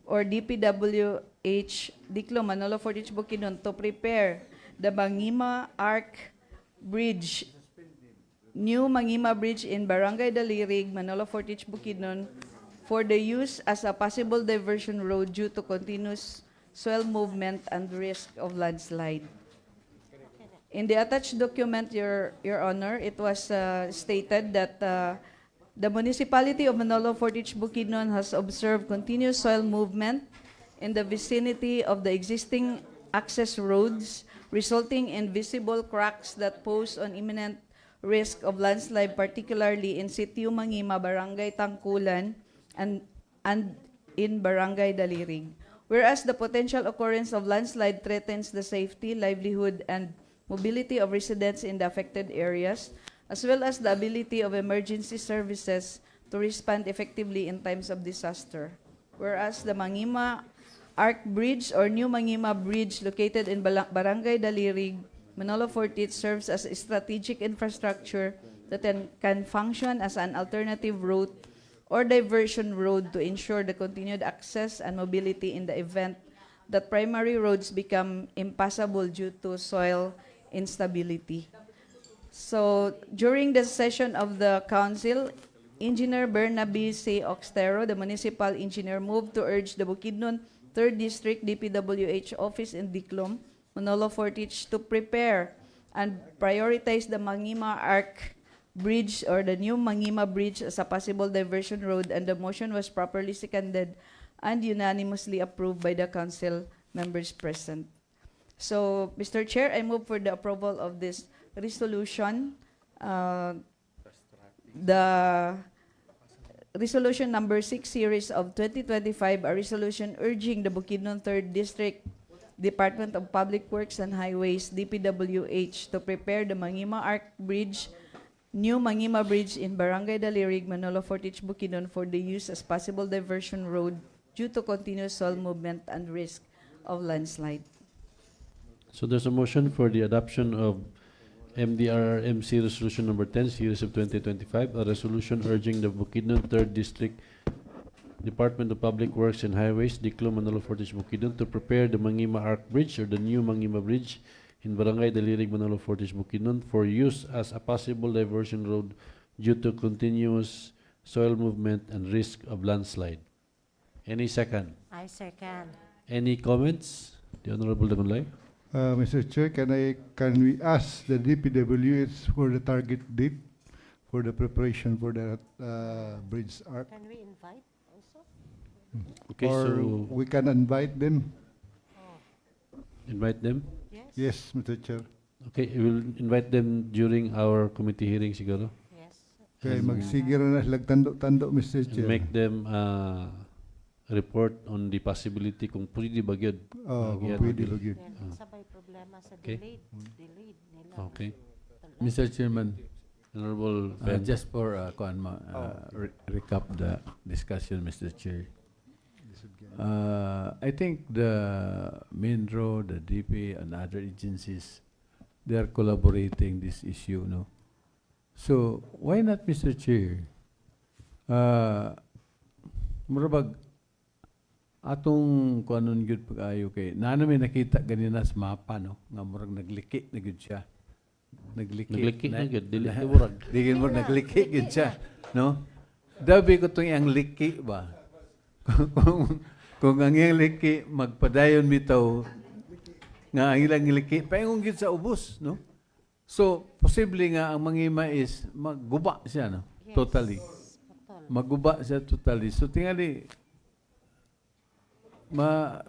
or DPWH, Diclo, Manolo Fortich, Bukidnon, to prepare the Mangima Arc Bridge, new Mangima Bridge in Barangay Dalirig, Manolo Fortich, Bukidnon, for the use as a possible diversion road due to continuous soil movement and risk of landslide. In the attached document, Your Honor, it was stated that the municipality of Manolo Fortich, Bukidnon has observed continuous soil movement in the vicinity of the existing access roads, resulting in visible cracks that pose an imminent risk of landslide, particularly in Sitio Mangima, Barangay Tangkulan, and in Barangay Dalirig. Whereas the potential occurrence of landslide threatens the safety, livelihood, and mobility of residents in the affected areas, as well as the ability of emergency services to respond effectively in times of disaster. Whereas the Mangima Arc Bridge, or New Mangima Bridge, located in Barangay Dalirig, Manolo Fortich, serves as a strategic infrastructure that can function as an alternative route or diversion road to ensure the continued access and mobility in the event that primary roads become impassable due to soil instability. So during the session of the council, Engineer Bernabe C. Oxtero, the municipal engineer, moved to urge the Bukidnon 3rd District DPWH office in Diclom, Manolo Fortich, to prepare and prioritize the Mangima Arc Bridge, or the new Mangima Bridge, as a possible diversion road, and the motion was properly seconded and unanimously approved by the council members present. So, Mr. Chair, I move for the approval of this resolution Uh, the resolution number 6 series of 2025, a resolution urging the Bukidnon 3rd District Department of Public Works and Highways, DPWH, to prepare the Mangima Arc Bridge, new Mangima Bridge in Barangay Dalirig, Manolo Fortich, Bukidnon for the use as possible diversion road due to continuous soil movement and risk of landslide. So there's a motion for the adoption of MDRRMC Resolution Number 10, Series of 2025, a resolution urging the Bukidnon 3rd District Department of Public Works and Highways, Diclo, Manolo Fortich, Bukidnon, to prepare the Mangima Arc Bridge or the new Mangima Bridge in Barangay Dalirig, Manolo Fortich, Bukidnon for use as a possible diversion road due to continuous soil movement and risk of landslide. Any second? I second. Any comments? The Honorable Dagunlay. Mr. Chair, can we ask the DPWH for the target date for the preparation for that bridge arc? Can we invite also? Okay, Or so we can invite them? invite them. Yes. Yes, Mr. Chair. Okay, we will invite them during our committee hearing siguro. Yes. Kaya And- magsigiro na sila tando-tando, Mr. And Chair. make them report on the possibility kung pwede ba gyud. Kung Bagyan pwede nila. ba gyud. Then, sabay problema sa Okay. delayed nila. Okay. Mr. Chairman, Honorable Ben. just for recap the discussion, Mr. Chair. I think the Minro, the DP, and other agencies, they are collaborating this issue, no? So why not, Mr. Chair? Murabag atong kuanon gyud pag-ayo kay nano may nakita ganina sa mapa, no? Nga murag nagliki na gyud siya. Nagliki na gyud, dili ka murag. Digin mo nagliki gyud siya, no? Dabi ko tong iyang liki ba? kung ang iyang liki magpadayon bitaw nga ang ilang liki paingon gyud sa ubos, no? So posible nga ang mangima is magguba siya, no? Yes. Totally. Magguba siya totally. So tingali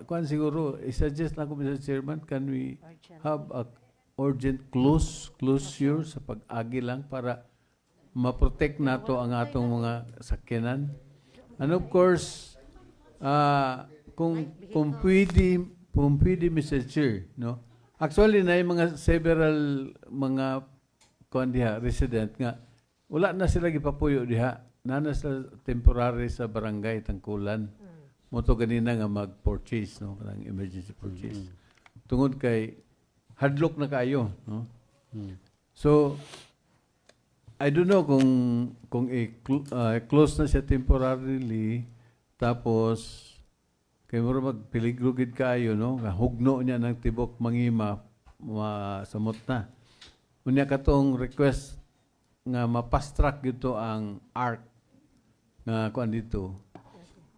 kuan siguro i-suggest na ko, Mr. Chairman, can we have a urgent closure sa pag-agi lang para ma-protect nato ang atong mga sakyanan. And of course, kung pwede, Mr. Chair, no? Actually, na yung mga several mga kuan diha, resident nga, wala na sila gipapuyo diha. Nana sila temporary sa barangay Tangkulan. Moto ganina nga mag-purchase, no? Kanang emergency purchase. Tungod kay hadlock na kayo, no? So, I don't know kung close na siya temporarily, tapos kay mura magpeligro gid kayo, no? Nga hugno niya ng tibok mangima masamot na. Unya katong request nga ma-fast track gito ang ARC nga kuan dito.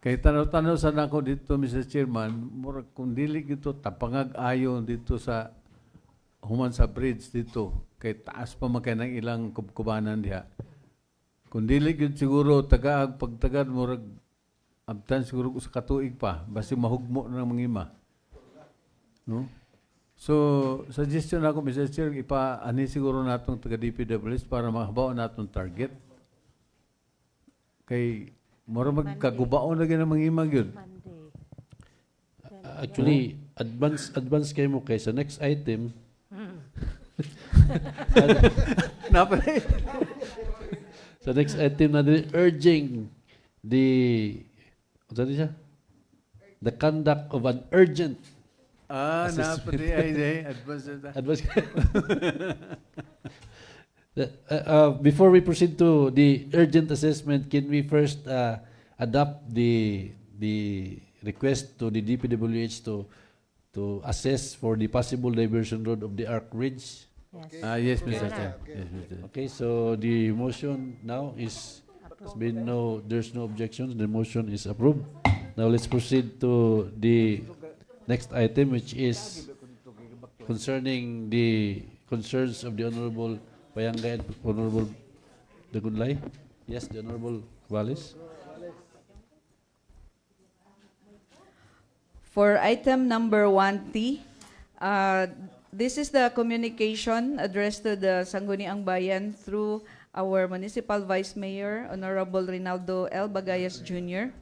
Kay tanaw-tanaw sa nako dito, Mr. Chairman, murag kung dili gito tapangag ayo dito sa human sa bridge dito. Kay taas pa man kay nang ilang kubkubanan diha. Kung dili gyud siguro tagaag pagtagad murag abtan siguro sa katuig pa basi mahugmo na ng mangima. No? So, suggestion ako, Mr. Chair, ipa-ani siguro natong taga DPWS para mahabaw natong target. Kay mura magkagubaon na ng mga imag yun. Monday. Actually, advance kayo mo kay sa next item. Napalay. Sa next item na din, urging the conduct of an urgent Napalay. Ay, advance na. advance. Before we proceed to the urgent assessment, can we first adopt the request to the DPWH to assess for the possible diversion road of the Arc Ridge? Yes. Yes, Mr. Chair. Yes, Mr. Chair. Okay, so the motion now there's no objections. The motion is approved. Now let's proceed to the next item, which is concerning the concerns of the Honorable Payangay and Honorable Dagunlay. Yes, the Honorable Wallace. For item number 1T, This is the communication addressed to the Sangguniang Bayan through our Municipal Vice Mayor, Honorable Rinaldo L. Bagayas Jr.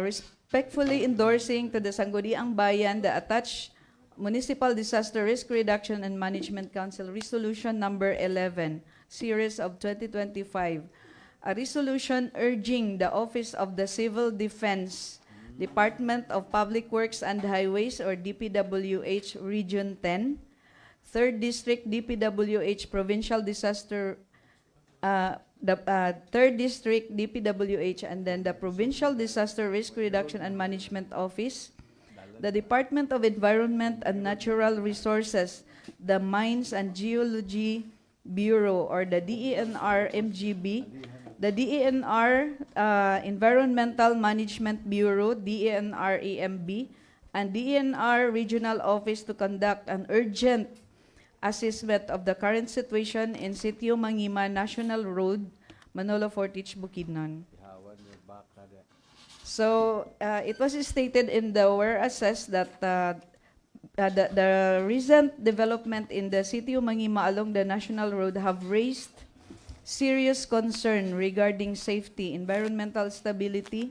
Respectfully endorsing to the Sangguniang Bayan the attached Municipal Disaster Risk Reduction and Management Council Resolution Number 11, Series of 2025, a resolution urging the Office of the Civil Defense, Department of Public Works and Highways, or DPWH Region 10, 3rd District DPWH Provincial Disaster, the 3rd District DPWH, and then the Provincial Disaster Risk Reduction and Management Office, the Department of Environment and Natural Resources, the Mines and Geology Bureau, or the DENR-MGB, the DENR Environmental Management Bureau, DENR-EMB, and DENR Regional Office to conduct an urgent assessment of the current situation in Sitio Mangima National Road, Manolo Fortich, Bukidnon. So it was stated in the whereas that the recent development in the Sitio Mangima along the National Road have raised serious concern regarding safety, environmental stability,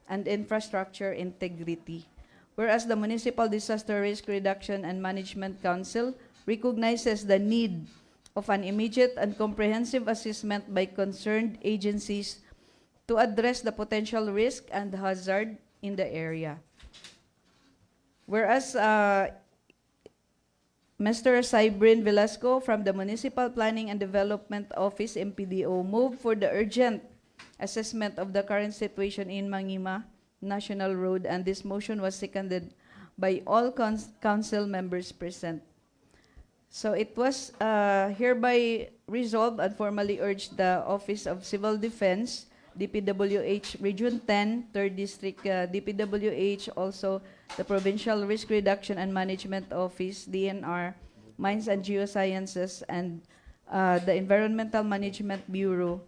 and infrastructure integrity. Whereas the Municipal Disaster Risk Reduction and Management Council recognizes the need of an immediate and comprehensive assessment by concerned agencies to address the potential risk and hazard in the area. Whereas Mr. Cybrin Velasco from the Municipal Planning and Development Office, MPDO, moved for the urgent assessment of the current situation in Mangima National Road, and this motion was seconded by all council members present. So it was hereby resolved and formally urged the Office of Civil Defense, DPWH Region 10, 3rd District DPWH, also the Provincial Risk Reduction and Management Office, DNR, Mines and Geosciences, and the Environmental Management Bureau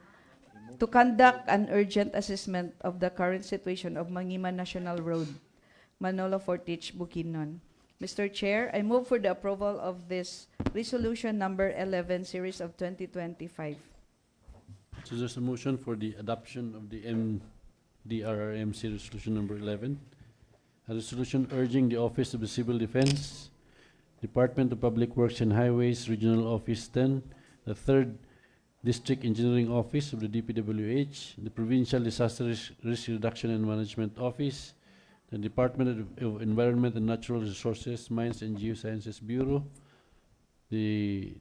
to conduct an urgent assessment of the current situation of Mangima National Road, Manolo Fortich, Bukidnon. Mr. Chair, I move for the approval of this resolution number 11, series of 2025. So there's a motion for the adoption of the MDRRMC resolution number 11. A resolution urging the Office of the Civil Defense, Department of Public Works and Highways, Regional Office 10, the 3rd District Engineering Office of the DPWH, the Provincial Disaster Risk Reduction and Management Office, the Department of Environment and Natural Resources, Mines and Geosciences Bureau, the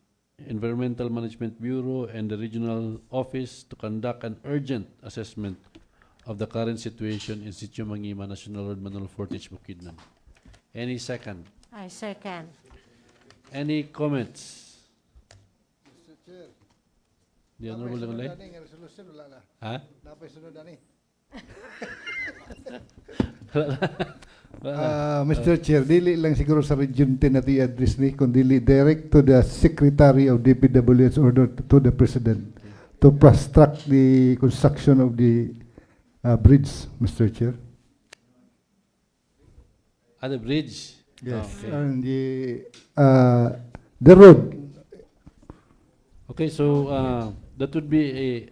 Environmental Management Bureau, and the Regional Office to conduct an urgent assessment of the current situation in Sitio Mangima National Road, Manolo Fortich, Bukidnon. Any second? I second. Any comments? Mr. Chair. The Honorable Langalay? Resolution, wala na. Ha? Napay sunod ani. Wala. Mr. Chair, dili lang siguro sa Region 10 natin i-address ni, kundi direct to the Secretary of DPWH or to the President to fast-track the construction of the bridge, Mr. Chair. The bridge? Yes, Okay. and the road. Okay, so that would be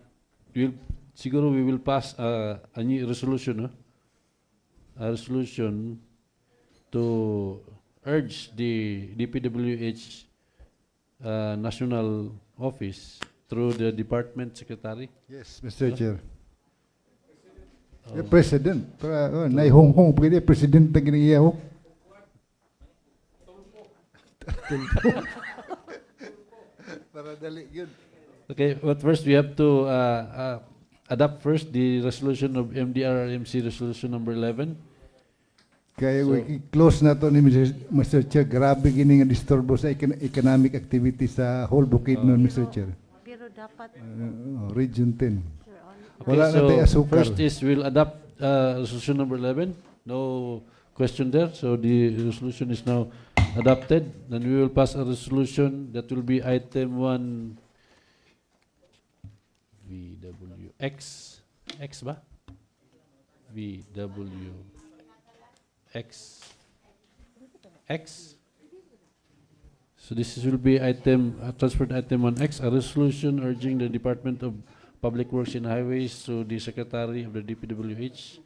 siguro we will pass a new resolution, no? A resolution to urge the DPWH National Office through the Department Secretary. Yes, Mr. Chair. The President, naihong-hong, pwede President na giniyaw. Para dali yun. Okay, but first we have to adopt first the resolution of MDRRMC resolution number 11. Kaya close na to ni Mr. Chair. Grabe gini nga disturbo sa economic activity sa whole Bukidnon, Mr. Chair. Pero dapat Region 10. Okay, Wala na so tayo asukar. first is we'll adopt resolution number 11. No question there. So the resolution is now adopted. Then we will pass a resolution that will be item 1 VWX. X ba? VWX. X. So this will be transferred item 1X, a resolution urging the Department of Public Works and Highways to the Secretary of the DPWH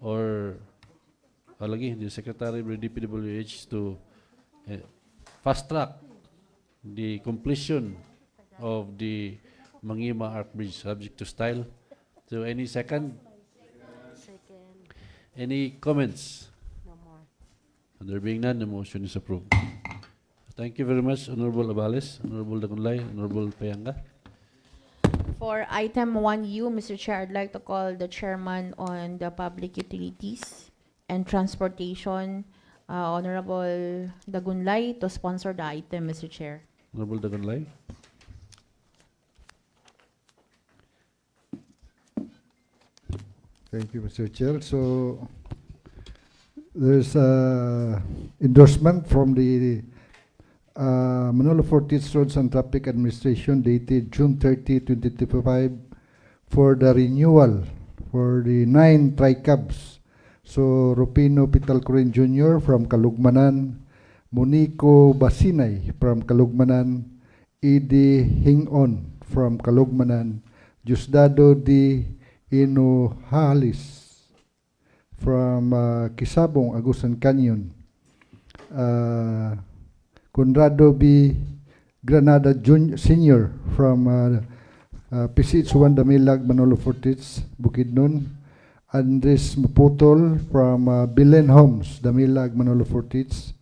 or the Secretary of the DPWH to fast track the completion of the Mangima Arc Bridge subject to style. So any second? Any comments? No more. There being none, the motion is approved. Thank you very much, Honorable Abales, Honorable Dagunlay, Honorable Payanga. For item 1U, Mr. Chair, I'd like to call the chairman on the public utilities and transportation, Honorable Dagunlay, to sponsor the item, Mr. Chair. Honorable Dagunlay. Thank you, Mr. Chair. So there's endorsement from the Manolo Fortis Roads and Traffic Administration dated June 30, 2025 for the renewal for the 9 tri-cabs. So Rufino Pitalcurin Jr. from Calugmanan, Monico Basinay from Calugmanan, Edi Hingon from Calugmanan, Diosdado D. Inohalis from Kisabong, Agusan Canyon, Conrado B. Granada Sr. from PCH1 Damilag, Manolo Fortis, Bukidnon, Andres Maputol from Belen Homes, Damilag, Manolo Fortis,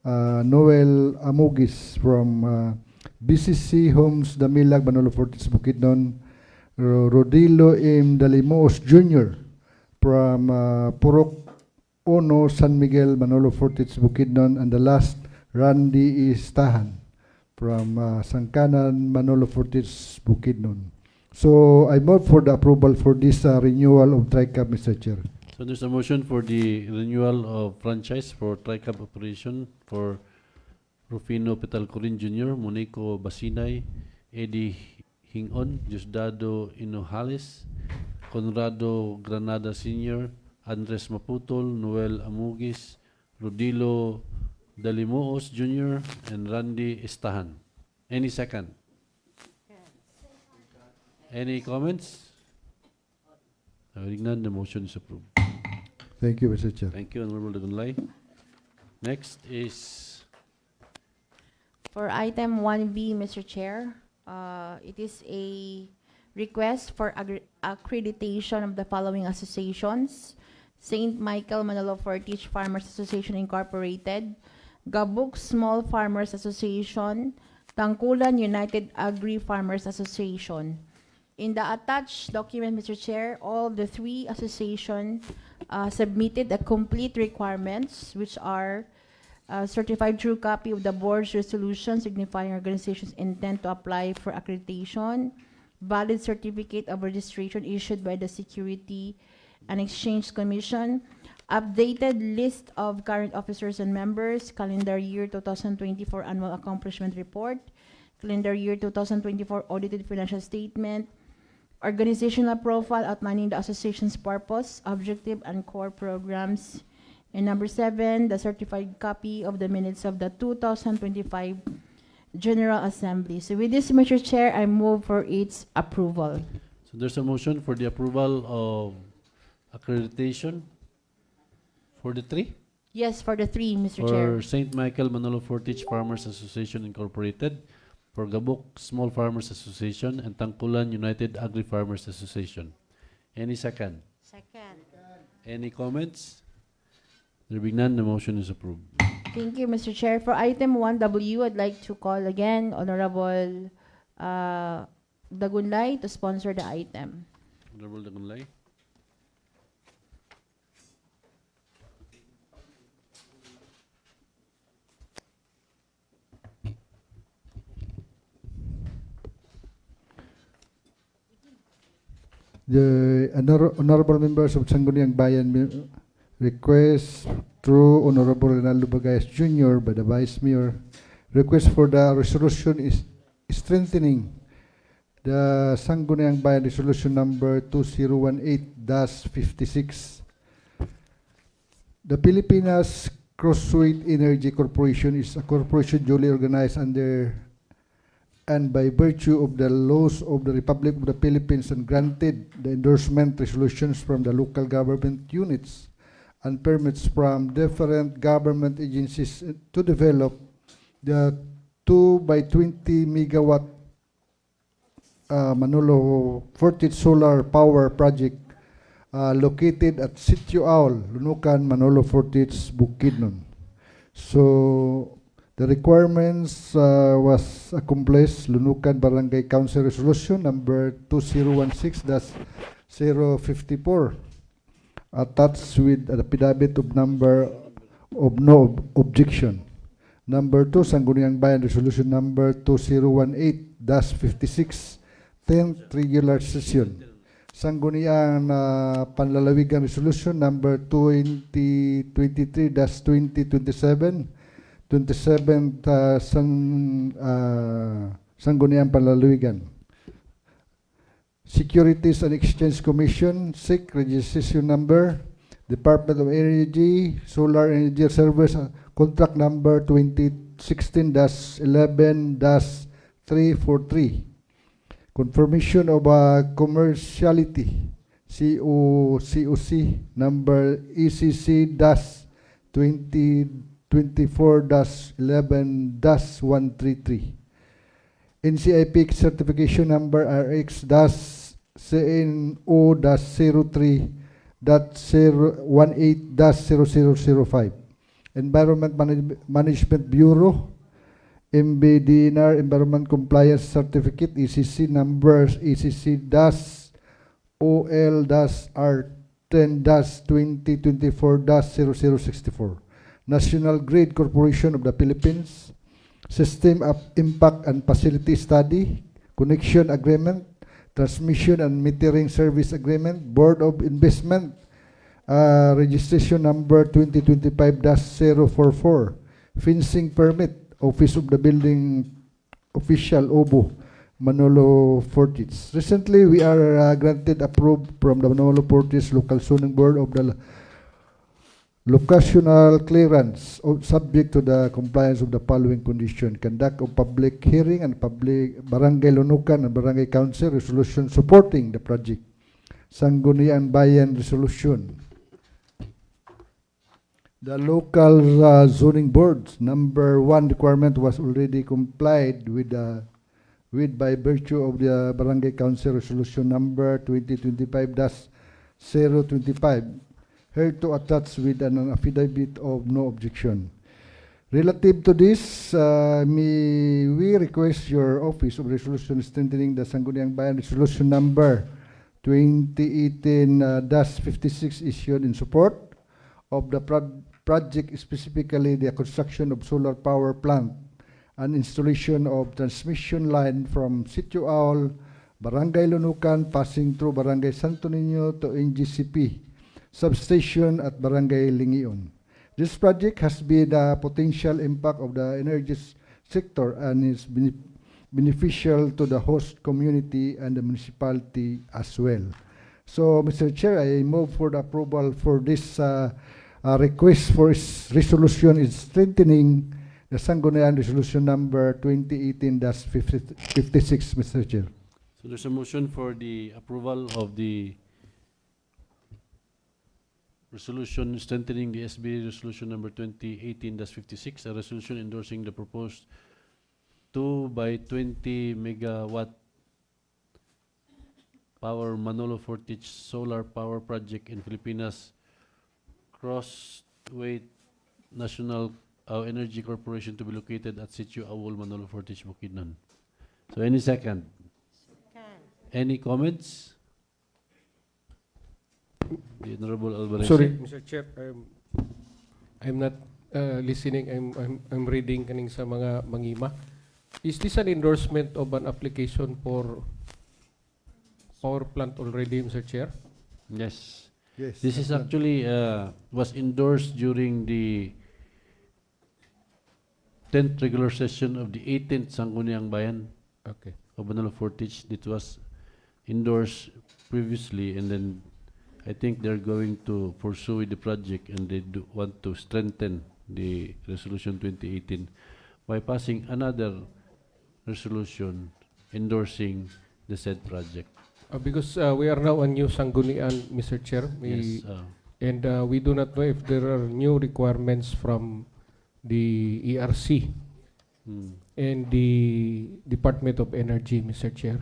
Noel Amugis from BCC Homes, Damilag, Manolo Fortis, Bukidnon, Rodilo M. Dalimos Jr. from Purok Ono, San Miguel, Manolo Fortis, Bukidnon, and the last, Randy Istahan from Sangkanan, Manolo Fortis, Bukidnon. So I move for the approval for this renewal of TRICAB, Mr. Chair. So there's a motion for the renewal of franchise for TRICAB operation for Rufino Pitalcurin Jr., Monico Basinay, Eddie Hingon, Diosdado Inohalis, Conrado Granada Sr., Andres Maputol, Noel Amugis, Rodilo Dalimoos Jr., and Randy Istahan. Any second? Any comments? Hearing none, the motion is approved. Thank you, Mr. Chair. Thank you, Honorable Dagunlay. Next is For item 1B, Mr. Chair, it is a request for accreditation of the following associations: St. Michael Manolo Fortis Farmers Association Incorporated, Gabuk Small Farmers Association, Tangkulan United Agri Farmers Association. In the attached document, Mr. Chair, all the 3 associations submitted the complete requirements, which are certified true copy of the board's resolution signifying organization's intent to apply for accreditation, valid certificate of registration issued by the Security and Exchange Commission, updated list of current officers and members, calendar year 2024 annual accomplishment report, calendar year 2024 audited financial statement, organizational profile outlining the association's purpose, objective, and core programs. And number 7, the certified copy of the minutes of the 2025 General Assembly. So with this, Mr. Chair, I move for its approval. so there's a motion for the approval of accreditation for the 3? Yes, for the 3, Mr. Chair. For St. Michael Manolo Fortis Farmers Association Incorporated, for Gabuk Small Farmers Association, and Tangkulan United Agri Farmers Association. Any second? Second. Any comments? There being none, the motion is approved. Thank you, Mr. Chair. For item 1W, I'd like to call again Honorable Dagunlay to sponsor the item. Honorable Dagunlay. The honorable members of Sangguniang Bayan request through Honorable Rinaldo Bagayas Jr. by the Vice Mayor, request for the resolution is strengthening the Sangguniang Bayan Resolution number 2018-56. The Pilipinas Crossway Energy Corporation is a corporation duly organized under and by virtue of the laws of the Republic of the Philippines and granted the endorsement resolutions from the local government units and permits from different government agencies to develop the 2 by 20 megawatt Manolo Fortich Solar Power Project located at Sitio Aul, Lunukan, Manolo Fortich, Bukidnon. So the requirements was accomplished. Lunukan Barangay Council Resolution number 2016-054 attached with an affidavit of number of no objection. Number 2, Sangguniang Bayan Resolution number 2018-56 10th regular session. Sangguniang Panlalawigan Resolution number 2023-2027 27th Sangguniang Panlalawigan. Securities and Exchange Commission, SIC, registration number, Department of Energy, Solar Energy Service, contract number 2016-11-343. Confirmation of commerciality, COC number ECC-2024-11-133. NCIP certification number RX-CNO-03.018-0005. Environment Management Bureau, MBDNR Environment Compliance Certificate, ECC numbers ECC-OL-R10-2024-0064. National Grid Corporation of the Philippines, System of Impact and Facility Study, Connection Agreement, Transmission and Metering Service Agreement, Board of Investment, registration number 2025-044, Fencing Permit, Office of the Building Official, OBO, Manolo Fortich. Recently, we are granted approved from the Manolo Fortich Local Zoning Board of the locational clearance subject to the compliance of the following condition: conduct of public hearing and public barangay Lunukan and barangay council resolution supporting the project. Sangguniang Bayan Resolution. The local zoning boards number 1 requirement was already complied with by virtue of the barangay council resolution number 2025-025, hereto attached with an affidavit of no objection. Relative to this, may we request your Office of Resolution strengthening the Sangguniang Bayan Resolution number 2018-56 issued in support of the project, specifically the construction of solar power plant and installation of transmission line from Sitio Aul, Barangay Lunukan, passing through Barangay Santo Niño to NGCP substation at Barangay Lingion. This project has been the potential impact of the energy sector and is beneficial to the host community and the municipality as well. So, Mr. Chair, I move for the approval for this request for resolution is strengthening the Sangguniang Resolution number 2018-56, Mr. Chair. So there's a motion for the approval of the resolution strengthening the SB resolution number 2018-56, a resolution endorsing the proposed 2 by 20 megawatt power Manolo Fortich solar power project in Filipinas, Crossway National Energy Corporation to be located at Sitio Aul, Manolo Fortich, Bukidnon. So any second? Any comments? The Honorable Alvarez. Sorry, Mr. Chair, I'm not listening. I'm reading kaning sa mga mangima. Is this an endorsement of an application for power plant already, Mr. Chair? Yes. Yes. This is actually was endorsed during the 10th regular session of the 18th Sangguniang Bayan of Manolo Fortich. It was endorsed previously, and then I think they're going to pursue with the project, and they do want to strengthen the Resolution 2018 by passing another resolution endorsing the said project. Because we are now on new Sanggunian, Mr. Chair. Yes, And we do not know if there are new requirements from the ERC and the Department of Energy, Mr. Chair.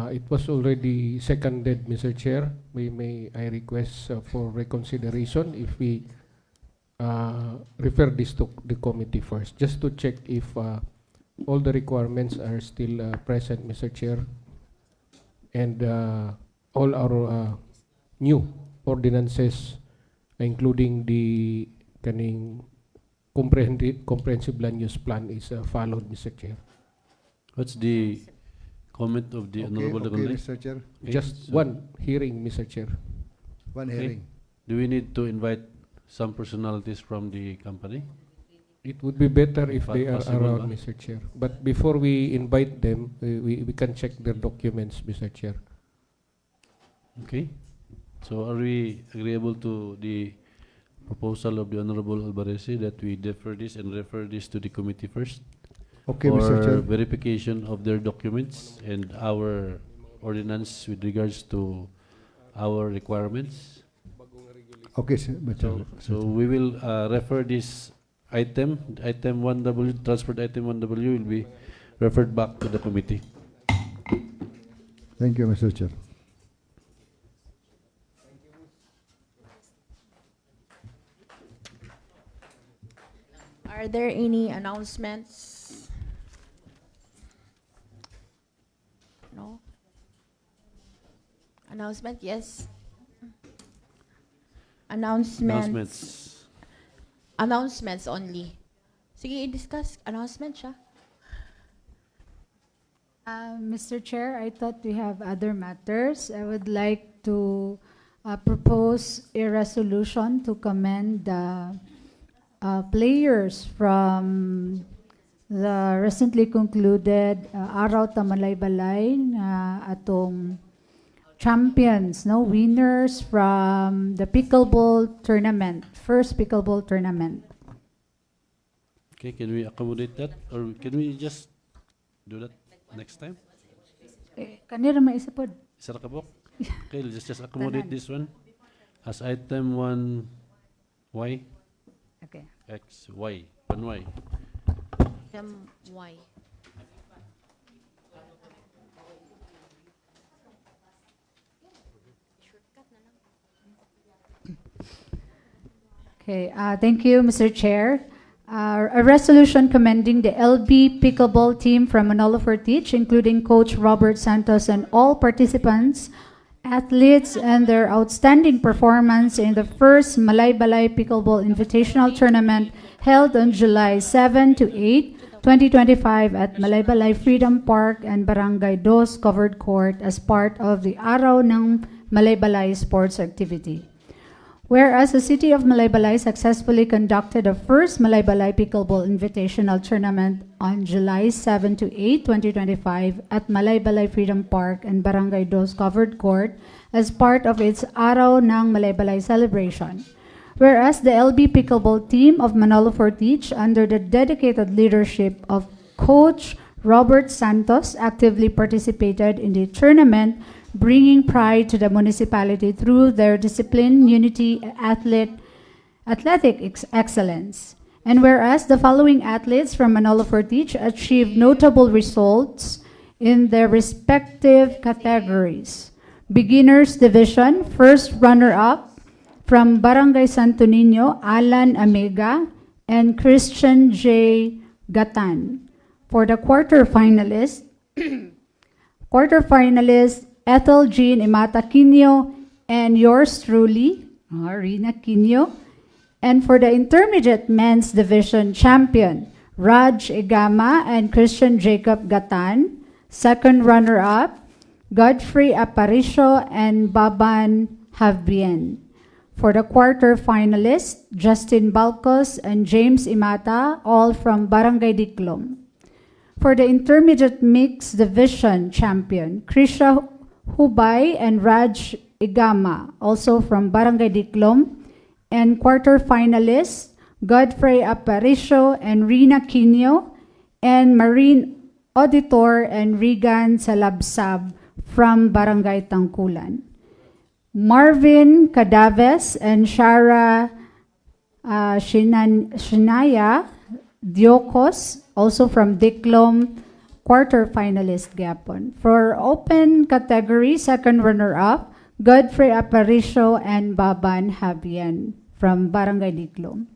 It was already seconded, Mr. Chair. I request for reconsideration if we refer this to the committee first, just to check if all the requirements are still present, Mr. Chair, and all our new ordinances, including the comprehensive land use plan, is followed, Mr. Chair. What's the comment of the Honorable Okay, Reconde? Mr. Chair. Okay, Just so- one hearing, Mr. Chair. One Okay. hearing. Do we need to invite some personalities from the company? It would be better if they are Possible around, ba? Mr. Chair. But before we invite them, we can check their documents, Mr. Chair. Okay. So are we agreeable to the proposal of the Honorable Albarese that we defer this and refer this to the committee first? Okay, for Mr. Chair. verification of their documents and our ordinance with regards to our requirements? Okay, sir. So we will refer this item 1W, transport item 1W will be referred back to the committee. Thank you, Mr. Chair. Are there any announcements? No? Announcement, yes. Announcements. Announcements only. Sige, i-discuss. Announcement siya. Mr. Chair, I thought we have other matters. I would like to propose a resolution to commend the players from the recently concluded Araw ta Malaybalay na atong champions, no, winners from the pickleball tournament, first pickleball tournament. Okay, can we accommodate that or can we just do that next time? Kanira may isa pod. Isa ra ka po? Okay, let's just accommodate this one as item 1Y. Okay. X, Y, 1Y. Y. Okay, thank you, Mr. Chair. A resolution commending the LB pickleball team from Manolo Fortich, including Coach Robert Santos and all participants, athletes, and their outstanding performance in the first Malaybalay Pickleball Invitational Tournament held on July 7 to 8, 2025 at Malaybalay Freedom Park and Barangay Dos Covered Court as part of the Araw ng Malaybalay Sports Activity. Whereas the City of Malaybalay successfully conducted the first Malaybalay Pickleball Invitational Tournament on July 7 to 8, 2025 at Malaybalay Freedom Park and Barangay Dos Covered Court as part of its Araw ng Malaybalay celebration. Whereas the LB Pickleball team of Manolo Fortich, under the dedicated leadership of Coach Robert Santos, actively participated in the tournament, bringing pride to the municipality through their discipline, unity, athletic excellence. And whereas the following athletes from Manolo Fortich achieved notable results in their respective categories. Beginners Division, first runner-up from Barangay Santo Niño, Alan Amega and Christian J. Gatan. For the quarterfinalists, Ethel Jean Imata Quino and yours truly, Rina Quino. And for the intermediate men's division champion, Raj Igama and Christian Jacob Gatan. Second runner-up, Godfrey Aparicio and Baban Havbien. For the quarterfinalists, Justin Balcos and James Imata, all from Barangay Diklom. For the intermediate mixed division champion, Krisha Hubay and Raj Igama, also from Barangay Diklom. And quarterfinalists, Godfrey Aparicio and Rina Quino, and Marine Auditor and Regan Salabsab from Barangay Tangkulan. Marvin Cadaves and Shara Shinaya Diokos, also from Diklom, quarter-finalist Gapon. For open category, second runner-up, Godfrey Aparicio and Baban Habian from Barangay Diklom.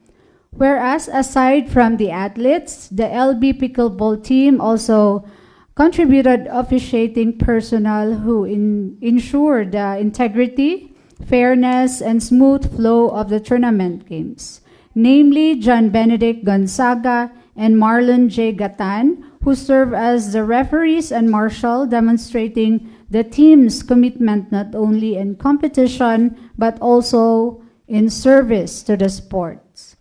Whereas, aside from the athletes, the LB pickleball team also contributed officiating personnel who ensured the integrity, fairness, and smooth flow of the tournament games, namely John Benedict Gonzaga and Marlon J. Gatan, who serve as the referees and marshal, demonstrating the team's commitment not only in competition but also in service to the sports.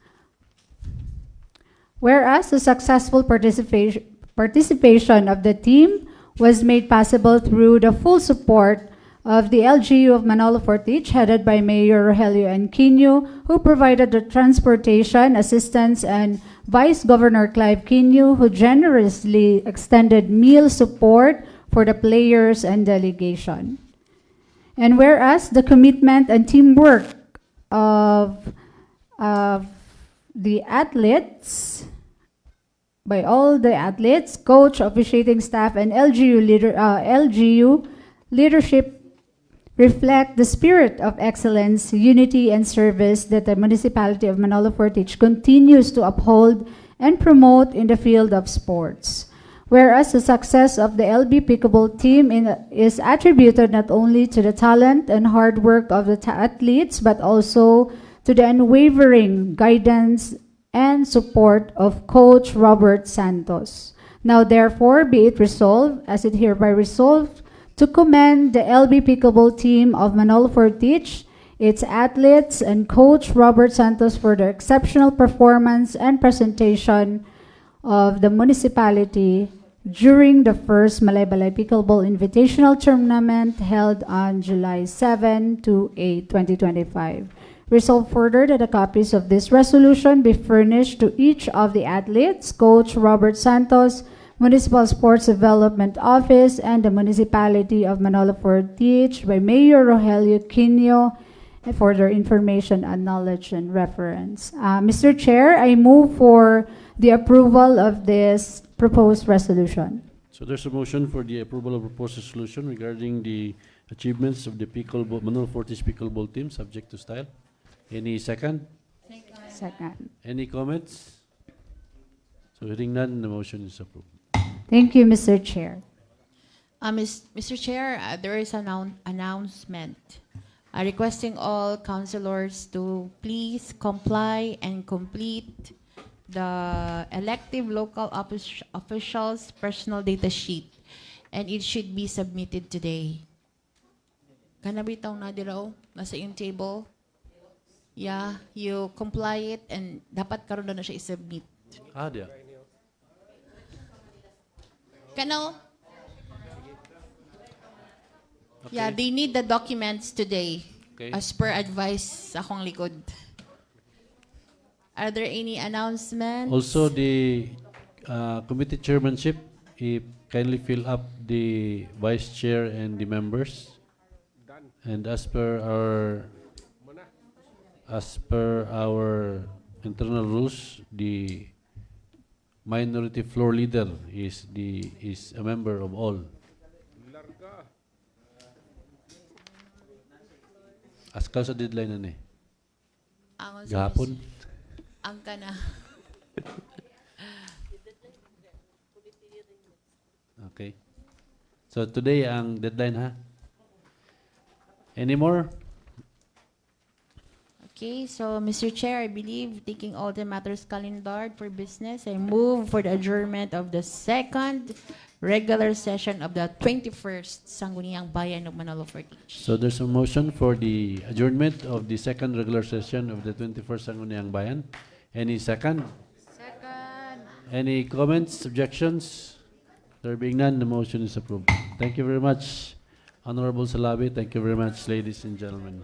Whereas the successful participation of the team was made possible through the full support of the LGU of Manolo Fortich, headed by Mayor Rogelio Anquino, who provided the transportation assistance, and Vice Governor Clive Quino, who generously extended meal support for the players and delegation. And whereas the commitment and teamwork of the athletes, by all the athletes, coach, officiating staff, and LGU leadership reflect the spirit of excellence, unity, and service that the municipality of Manolo Fortich continues to uphold and promote in the field of sports. Whereas the success of the LB pickleball team is attributed not only to the talent and hard work of the athletes, but also to the unwavering guidance and support of Coach Robert Santos. Now therefore be it resolved, as it hereby resolved, to commend the LB pickleball team of Manolo Fortich, its athletes, and Coach Robert Santos for their exceptional performance and presentation of the municipality during the first Malay-Balay Pickleball Invitational Tournament held on July 7 to 8, 2025. Resolved further that the copies of this resolution be furnished to each of the athletes, Coach Robert Santos, Municipal Sports Development Office, and the Municipality of Manolo Fortich by Mayor Rogelio Quino for their information and knowledge and reference. Mr. Chair, I move for the approval of this proposed resolution. So there's a motion for the approval of proposed resolution regarding the achievements of the Manolo Fortich pickleball team, subject to style. Any second? Second. Any comments? So hearing none, the motion is approved. Thank you, Mr. Chair. Mr. Chair, there is an announcement requesting all councilors to please comply and complete the elective local officials personal data sheet, and it should be submitted today. Kanabitaw na diraw, nasa yung table. Yeah, you comply it and dapat karon na siya i-submit. Dia. Kano? Okay. Yeah, they need the documents today. Okay. As per advice sa akong likod. Are there any announcements? Also, the committee chairmanship, kindly fill up the vice chair and the members. And as per our internal rules, the minority floor leader is a member of all. Askaw sa deadline na Gahapon. Ang kana. Okay. So today ang deadline ha. Any more? Okay, so Mr. Chair, I believe taking all the matters calendared for business, I move for the adjournment of the second regular session of the 21st Sangguniang Bayan of Manolo Fortich. So there's a motion for the adjournment of the second regular session of the 21st Sangguniang Bayan. Any second? Second. Any comments, objections? There being none, the motion is approved. Thank you very much, Honorable Salabi. Thank you very much, ladies and gentlemen.